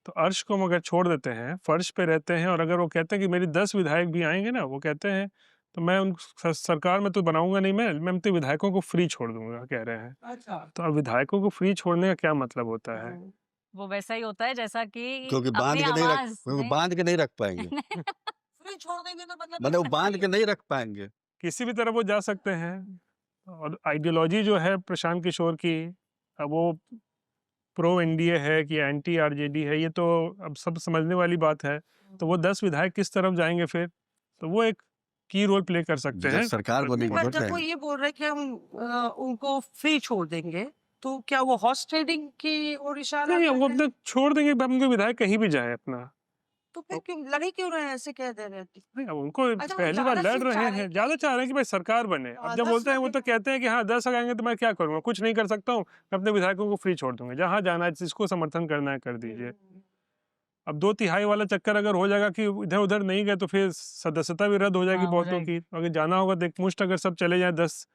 तो अर्श को हम अगर छोड़ देते हैं, फर्श पे रहते हैं, और अगर वो कहते हैं कि मेरी 10 विधायक भी आएंगे ना, वो कहते हैं तो मैं उन सरकार में तो बनाऊंगा नहीं, मैं तो विधायकों को फ्री छोड़ दूंगा, कह रहे हैं। अच्छा, तो अब विधायकों को फ्री छोड़ने का क्या मतलब होता है? वो वैसा ही होता है जैसा कि क्योंकि बांध अपनी के नहीं रख आवाज क्योंकि में- बांध के नहीं रख पाएंगे। फ्री छोड़ देंगे तो मतलब वो बांध के नहीं रख पाएंगे। किसी भी तरह वो जा सकते हैं। और आइडियोलॉजी जो है प्रशांत किशोर की, अब वो प्रो एनडीए है कि एंटी आरजेडी है, ये तो अब सब समझने वाली बात है। तो वो 10 विधायक किस तरफ जाएंगे फिर, तो वो एक की रोल प्ले कर सकते हैं। जब सरकार बनेगी पर तो जब वो जाएंगे। ये बोल रहे हैं कि हम उनको फ्री छोड़ देंगे, तो क्या वो हॉर्स ट्रेडिंग की ओर इशारा नहीं, कर वो रहे हैं? अपने छोड़ देंगे, अब उनके विधायक कहीं भी जाए अपना। तो फिर क्यों लड़े क्यों रहे हैं, ऐसे कह दे रहे हैं? नहीं, अब उनको अच्छा, वो पहली बार ज्यादा लड़ सीट रहे चाह रहे हैं, हैं ज्यादा चाह रहे हैं कि भाई सरकार बने। हाँ, अब जब 10 बोलते हैं वो में तो कहते हैं कि हाँ 10 आएंगे तो मैं क्या करूंगा, कुछ नहीं कर सकता हूँ, मैं अपने विधायकों को फ्री छोड़ दूंगा, जहां जाना है जिसको समर्थन करना है कर दीजिए। अब 2/3 वाला चक्कर अगर हो जाएगा कि इधर उधर नहीं गए, तो फिर सदस्यता भी रद्द हो जाएगी हाँ, हो बहुतों की। अगर जाना होगा तो एक मुश्त अगर सब चले जाए 10,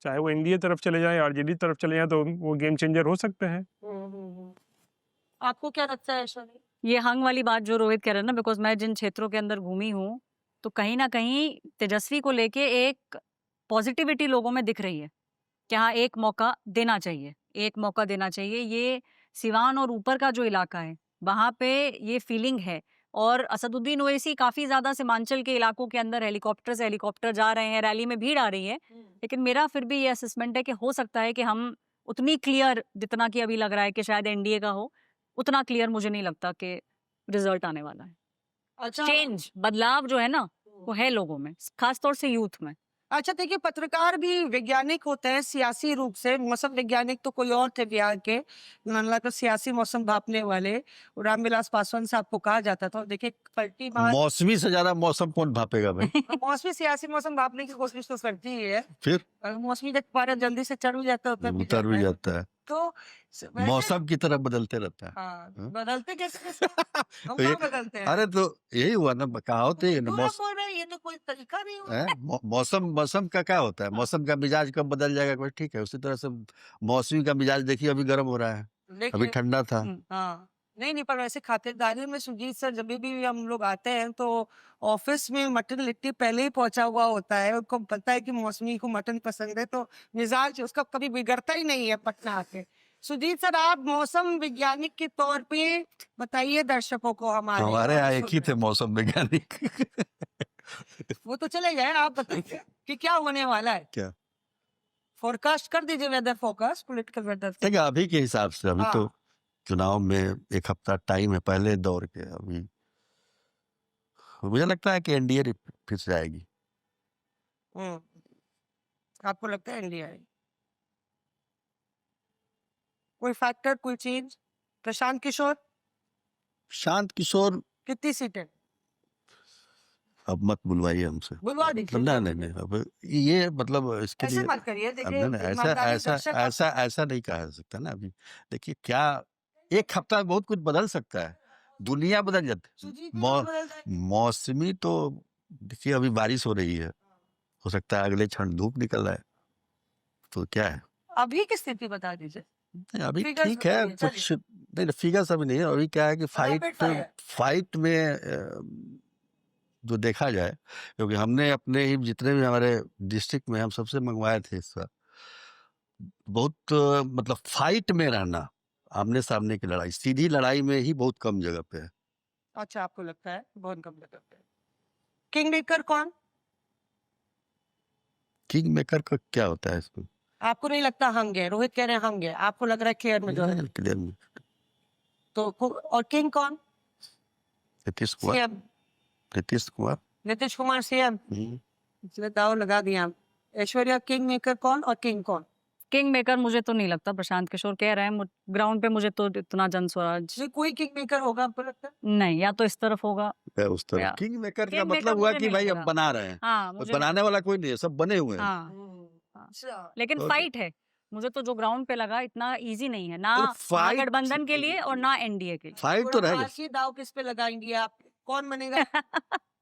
चाहे वो एनडीए तरफ चले जाए, आरजेडी तरफ चले जाए, तो वो गेम चेंजर हो सकते हैं। आपको क्या लगता है ऐश्वर्या? ये हंग वाली बात जो रोहित कह रहे हैं ना, बिकॉज मैं जिन क्षेत्रों के अंदर घूमी हूँ, तो कहीं ना कहीं तेजस्वी को लेके एक पॉजिटिविटी लोगों में दिख रही है कि हाँ एक मौका देना चाहिए, एक मौका देना चाहिए। ये सिवान और ऊपर का जो इलाका है वहाँ पे ये फीलिंग है। और असदुद्दीन ओवैसी काफी ज्यादा सीमांचल के इलाकों के अंदर हेलीकॉप्टर से हेलीकॉप्टर जा रहे हैं, रैली में भीड़ आ रही है, लेकिन मेरा फिर भी ये असेसमेंट है कि हो सकता है कि हम उतनी क्लियर, जितना कि अभी लग रहा है कि शायद एनडीए का हो, उतना क्लियर मुझे नहीं लगता कि रिजल्ट आने वाला है। अच्छा, चेंज, बदलाव जो है ना, वो है लोगों में, खास तौर से यूथ में। अच्छा देखिए, पत्रकार भी वैज्ञानिक होते हैं सियासी रूप से। मौसम वैज्ञानिक तो कोई और थे बिहार के, मतलब तो सियासी मौसम भापने वाले रामविलास पासवान साहब को कहा जाता था। और देखिए पलटी मार मौसमी से ज्यादा मौसम कौन भापेगा भाई? मौसमी सियासी मौसम भापने की कोशिश तो करती ही है। फिर और मौसमी जब पारा जल्दी से चढ़ भी जाता है उतर भी उतर भी जाता है, तो वैसे मौसम की तरह बदलते रहता है। हाँ, हाँ? बदलते कैसे कैसे? हम तो ये कहाँ बदलते हैं? अरे तो यही हुआ ना, कहावत है ना, क्यों आप बोल रहे हैं? ये तो कोई तरीका नहीं हुआ। मौसम का क्या होता है, मौसम का मिजाज कब बदल जाएगा कोई ठीक है, उसी तरह से मौसमी का मिजाज देखिए अभी गर्म हो रहा है, अभी देखिए ठंडा था। हाँ, नहीं पर वैसे खातिरदारी में सुजीत सर जब भी हम लोग आते हैं तो ऑफिस में मटन लिट्टी पहले ही पहुंचा हुआ होता है। उनको पता है कि मौसमी को मटन पसंद है, तो मिजाज उसका कभी बिगड़ता ही नहीं है पटना आके। सुजीत सर, आप मौसम वैज्ञानिक के तौर पे बताइए दर्शकों को हमारे हमारे यहाँ एक ही थे मौसम वैज्ञानिक। वो तो चले गए, आप बताइए कि क्या होने वाला है। क्या फोरकास्ट कर दीजिए, वेदर फोरकास्ट, पॉलिटिकल वेदर। देखिए अभी के हिसाब से अभी तो हाँ। चुनाव में एक हफ्ता टाइम है पहले दौर के, अभी मुझे लगता है कि एनडीए फिर से आएगी। आपको लगता है इंडिया है? कोई फैक्टर, कोई चेंज? प्रशांत किशोर शांत किशोर कितनी सीटें? अब मत बुलवाइए हमसे, बुलवा दीजिए। नहीं अब ये मतलब इसके ऐसे लिए मत करिए, देखिए नहीं, ऐसा ईमानदारी ऐसा दर्शक ऐसा ऐसा नहीं कहा जा सकता ना। अभी देखिए क्या, एक हफ्ता में बहुत कुछ बदल सकता है, दुनिया बदल जाती है। सुजीत जी मौ, बदल जाएंगे। मौसमी तो देखिए अभी बारिश हो रही है, हो सकता है अगले क्षण धूप निकल रहा है, तो क्या है। अभी की स्थिति बता दीजिए। नहीं, अभी Figures ठीक है बताइए, कुछ नहीं, फिगर्स अभी नहीं है। अभी क्या है कि Rapid fire। फाइट में जो देखा जाए, क्योंकि हमने अपने ही जितने भी हमारे डिस्ट्रिक्ट में हम सबसे मंगवाए थे इस बार, बहुत मतलब फाइट में रहना, आमने सामने की लड़ाई, सीधी लड़ाई में ही बहुत कम जगह पे है। अच्छा, आपको लगता है बहुत कम जगह पे। किंग मेकर कौन? किंग मेकर का क्या होता है इसमें? आपको नहीं लगता हंग है? रोहित कह रहे हैं हंग है, आपको लग रहा है केयर में जो है। क्लियर में तो और किंग कौन? नीतीश कुमार। सीएम नीतीश कुमार। नीतीश कुमार सीएम। इसलिए दाव लगा दिया हम। ऐश्वर्या, किंग मेकर कौन और किंग कौन? किंग मेकर मुझे तो नहीं लगता, प्रशांत किशोर कह रहे हैं, ग्राउंड पे मुझे तो इतना जन स्वराज जी, कोई किंग मेकर होगा आपको लगता है? नहीं, या तो इस तरफ होगा। है उस तरह या- किंग मेकर का किंग मेकर मतलब हुआ मुझे कि नहीं भाई लग अब रहा। बना रहे हैं, हाँ कोई मुझे बनाने वाला कोई नहीं है, सब बने हुए हैं। हाँ अच्छा। लेकिन और- फाइट है, मुझे तो जो ग्राउंड पे लगा इतना इजी नहीं है, ना और fight- महागठबंधन के लिए और ना एनडीए के लिए। फाइट तो रहेगा। आज ही दाव किस पे लगाएंगी आप? कौन बनेगा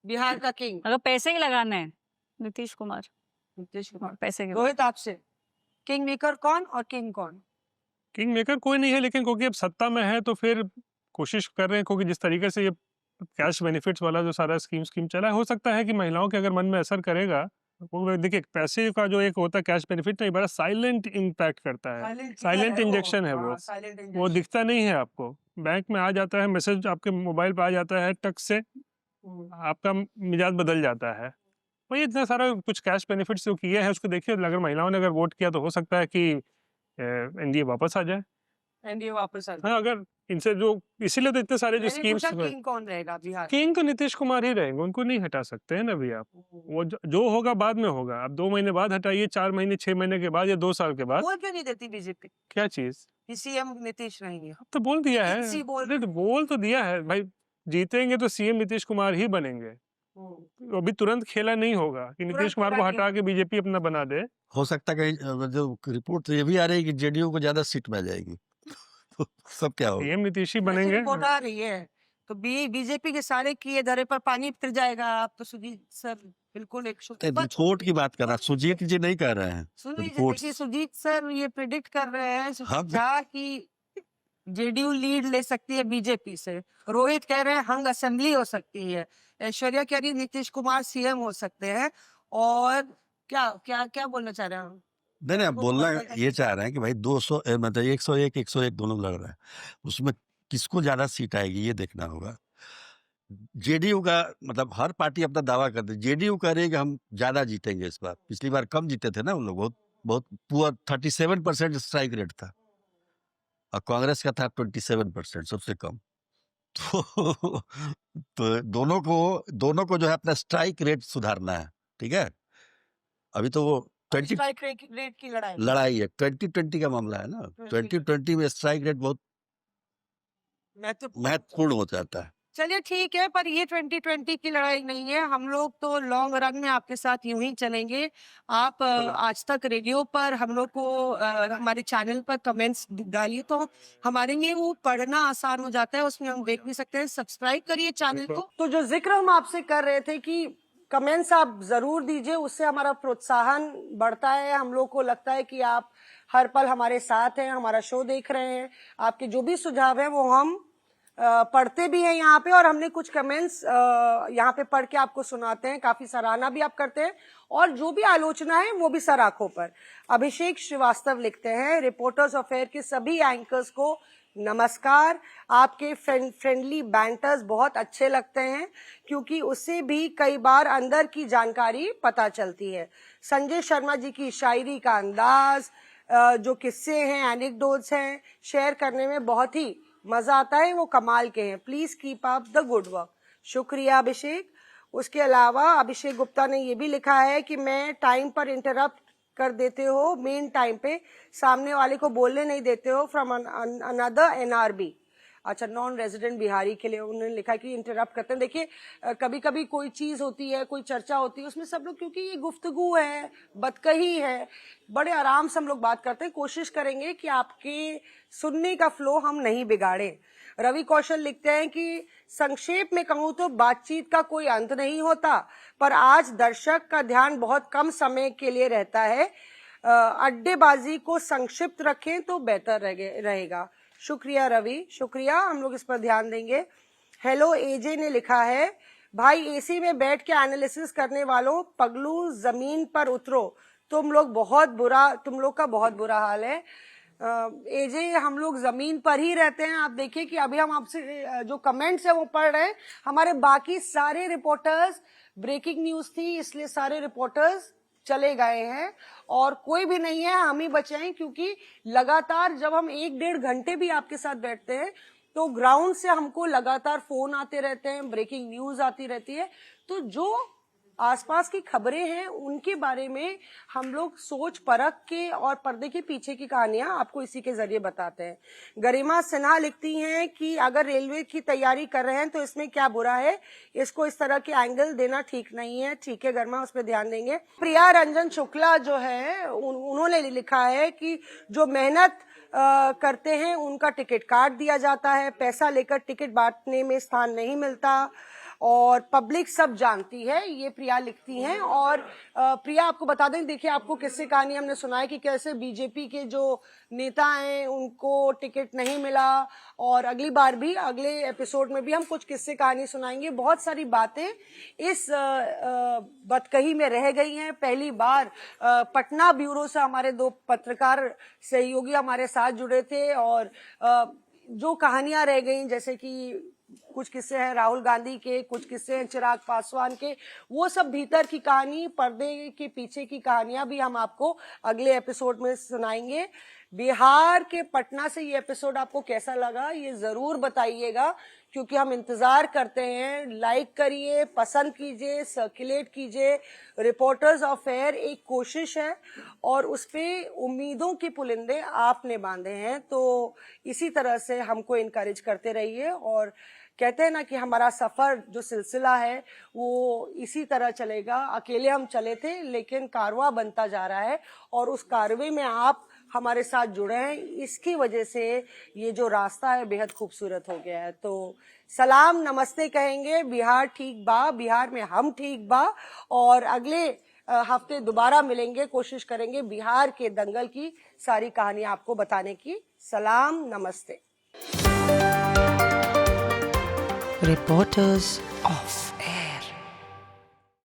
बिहार का किंग? अगर पैसे ही लगाने हैं, नीतीश कुमार, नीतीश कुमार। पैसे के रोहित, आपसे किंग मेकर कौन और किंग कौन? किंग मेकर कोई नहीं है, लेकिन क्योंकि अब सत्ता में है तो फिर कोशिश कर रहे हैं, क्योंकि जिस तरीके से ये कैश बेनिफिट्स वाला जो सारा स्कीम चला है, हो सकता है कि महिलाओं के अगर मन में असर करेगा। वो देखिए पैसे का जो एक होता है कैश बेनिफिट, नहीं बड़ा साइलेंट इम्पैक्ट करता है, साइलेंट इंजेक्शन है वो साइलेंट दिखता नहीं है आपको। बैंक में आ जाता है मैसेज, आपके मोबाइल पे आ जाता है टक से, आपका मिजाज बदल जाता है। वही इतना सारा कुछ कैश बेनिफिट्स जो किए हैं उसको देखिए, अगर महिलाओं ने अगर वोट किया तो हो सकता है कि एनडीए वापस आ जाए। एनडीए वापस आ हाँ, अगर इनसे जो, इसीलिए तो इतने सारे जो स्कीम्स, किंग कौन रहेगा बिहार? किंग तो नीतीश कुमार ही रहेंगे, उनको नहीं हटा सकते हैं ना भैया आप। वो जो होगा बाद में होगा। आप 2 महीने बाद हटाइए, 4 महीने 6 महीने के बाद या 2 साल के बाद। बोल क्यों नहीं देती बीजेपी क्या चीज? सीएम नीतीश रहेंगे? अब तो बोल दिया है, इसी बोल- अरे तो बोल तो दिया है भाई, जीतेंगे तो सीएम नीतीश कुमार ही बनेंगे। अभी तुरंत खेला नहीं होगा कि नीतीश कुमार को खेला हटा के बीजेपी अपना बना दे। हो सकता है कहीं जो रिपोर्ट तो ये भी आ रही है कि जेडीयू को ज्यादा सीट मिल जाएगी। तो सब क्या होगा? सीएम नीतीश ही बनेंगे। रिपोर्ट आ रही है तो बीजेपी के सारे किए धरे पर पानी फिर जाएगा। आप तो सुजीत सर बिल्कुल एक रिपोर्ट की बात कर रहा, सुजीत जी नहीं कह रहे हैं। सुनील रिपोर्ट्स। देखिए, सुजीत सर ये प्रिडिक्ट कर रहे हैं हम- कि जेडीयू लीड ले सकती है बीजेपी से। रोहित कह रहे हैं हंग असेंबली हो सकती है। ऐश्वर्या कह रही है नीतीश कुमार सीएम हो सकते हैं। और क्या क्या क्या बोलना चाह रहे हैं? नहीं बोलना ये चाह रहे हैं कि भाई 200 मतलब 101 दोनों लड़ रहे हैं, उसमें किसको ज्यादा सीट आएगी ये देखना होगा। जेडीयू का मतलब हर पार्टी अपना दावा करती है, जेडीयू कह रही है कि हम ज्यादा जीतेंगे इस बार, पिछली बार कम जीते थे ना उन लोग, बहुत बहुत पुअर 37% स्ट्राइक रेट था, और कांग्रेस का था 27%, सबसे कम। तो तो दोनों को जो है अपना स्ट्राइक रेट सुधारना है, ठीक है। अभी तो वो 20 स्ट्राइक रेट की लड़ाई लड़ाई है, 2020 का मामला है ना। 2020 में स्ट्राइक रेट बहुत महत्वपूर्ण हो जाता है। चलिए ठीक है, पर ये 2020 की लड़ाई नहीं है। हम लोग तो लॉन्ग रन में आपके साथ यूं ही चलेंगे। आप आज तक रेडियो पर हम लोग को हमारे चैनल पर कमेंट्स डालिए, तो हमारे लिए वो पढ़ना आसान हो जाता है, उसमें हम देख भी सकते हैं। सब्सक्राइब करिए चैनल को। तो जो जिक्र हम आपसे कर रहे थे कि कमेंट्स आप जरूर दीजिए, उससे हमारा प्रोत्साहन बढ़ता है। हम लोग को लगता है कि आप हर पल हमारे साथ हैं, हमारा शो देख रहे हैं। आपके जो भी सुझाव है वो हम पढ़ते भी हैं यहाँ पे, और हमने कुछ कमेंट्स यहाँ पे पढ़ के आपको सुनाते हैं। काफी सराहना भी आप करते हैं, और जो भी आलोचना है वो भी सर आंखों पर। अभिषेक श्रीवास्तव लिखते हैं, रिपोर्टर्स अफेयर के सभी एंकर्स को नमस्कार। आपके फ्रेंडली बैंटर्स बहुत अच्छे लगते हैं, क्योंकि उससे भी कई बार अंदर की जानकारी पता चलती है। संजय शर्मा जी की शायरी का अंदाज, जो किस्से हैं, एनेक्डोट्स हैं, शेयर करने में बहुत ही मजा आता है, वो कमाल के हैं। Please keep up the good work. शुक्रिया अभिषेक। उसके अलावा अभिषेक गुप्ता ने ये भी लिखा है कि मैं टाइम पर इंटरप्ट कर देते हो, मेन टाइम पे सामने वाले को बोलने नहीं देते हो, फ्रॉम अनदर NRB। अच्छा, नॉन रेजिडेंट बिहारी के लिए उन्होंने लिखा कि इंटरप्ट करते हैं। देखिए, कभी कभी कोई चीज होती है, कोई चर्चा होती है, उसमें सब लोग, क्योंकि ये गुफ्तगू है, बतकही है, बड़े आराम से हम लोग बात करते हैं। कोशिश करेंगे कि आपके सुनने का फ्लो हम नहीं बिगाड़ें। रवि कौशल लिखते हैं कि संक्षेप में कहूं तो बातचीत का कोई अंत नहीं होता, पर आज दर्शक का ध्यान बहुत कम समय के लिए रहता है। अड्डेबाजी को संक्षिप्त रखें तो बेहतर रहेगा। शुक्रिया रवि, शुक्रिया, हम लोग इस पर ध्यान देंगे। हेलो एजे ने लिखा है, भाई एसी में बैठ के एनालिसिस करने वालों, पगलू जमीन पर उतरो, तुम लोग का बहुत बुरा हाल है। एजे, हम लोग जमीन पर ही रहते हैं। आप देखिए कि अभी हम आपसे जो कमेंट्स है वो पढ़ रहे हैं। हमारे बाकी सारे रिपोर्टर्स, ब्रेकिंग न्यूज थी इसलिए सारे रिपोर्टर्स चले गए हैं, और कोई भी नहीं है, हम ही बचे हैं। क्योंकि लगातार जब हम 1-1.5 घंटे भी आपके साथ बैठते हैं तो ग्राउंड से हमको लगातार फोन आते रहते हैं, ब्रेकिंग न्यूज आती रहती है। तो जो आसपास की खबरें हैं उनके बारे में हम लोग सोच परख के और पर्दे के पीछे की कहानियां आपको इसी के जरिए बताते हैं। गरिमा सिन्हा लिखती हैं कि अगर रेलवे की तैयारी कर रहे हैं तो इसमें क्या बुरा है, इसको इस तरह के एंगल देना ठीक नहीं है। ठीक है गरिमा, उस पर ध्यान देंगे। प्रिया रंजन शुक्ला जो है उन्होंने लिखा है कि जो मेहनत करते हैं उनका टिकट काट दिया जाता है, पैसा लेकर टिकट बांटने में स्थान नहीं मिलता, और पब्लिक सब जानती है, ये प्रिया लिखती हैं। और प्रिया, आपको बता दें, देखिए आपको किस्से कहानी हमने सुनाई कि कैसे बीजेपी के जो नेता हैं उनको टिकट नहीं मिला, और अगली बार भी, अगले एपिसोड में भी हम कुछ किस्से कहानी सुनाएंगे। बहुत सारी बातें इस बतकही में रह गई हैं। पहली बार पटना ब्यूरो से हमारे 2 पत्रकार सहयोगी हमारे साथ जुड़े थे, और जो कहानियां रह गई, जैसे कि कुछ किस्से हैं राहुल गांधी के, कुछ किस्से हैं चिराग पासवान के, वो सब भीतर की कहानी, पर्दे के पीछे की कहानियां भी हम आपको अगले एपिसोड में सुनाएंगे। बिहार के पटना से ये एपिसोड आपको कैसा लगा ये जरूर बताइएगा, क्योंकि हम इंतजार करते हैं। लाइक करिए, पसंद कीजिए, सर्कुलेट कीजिए। रिपोर्टर्स अफेयर एक कोशिश है, और उस पे उम्मीदों के पुलिंदे आपने बांधे हैं, तो इसी तरह से हमको इनकरेज करते रहिए। और कहते हैं ना कि हमारा सफर जो सिलसिला है वो इसी तरह चलेगा। अकेले हम चले थे, लेकिन कारवां बनता जा रहा है, और उस कारवे में आप हमारे साथ जुड़े हैं। इसकी वजह से ये जो रास्ता है बेहद खूबसूरत हो गया है। तो सलाम नमस्ते कहेंगे। बिहार ठीक बा, बिहार में हम ठीक बा, और अगले हफ्ते दोबारा मिलेंगे। कोशिश करेंगे बिहार के दंगल की सारी कहानी आपको बताने की। सलाम नमस्ते। Reporters of Air.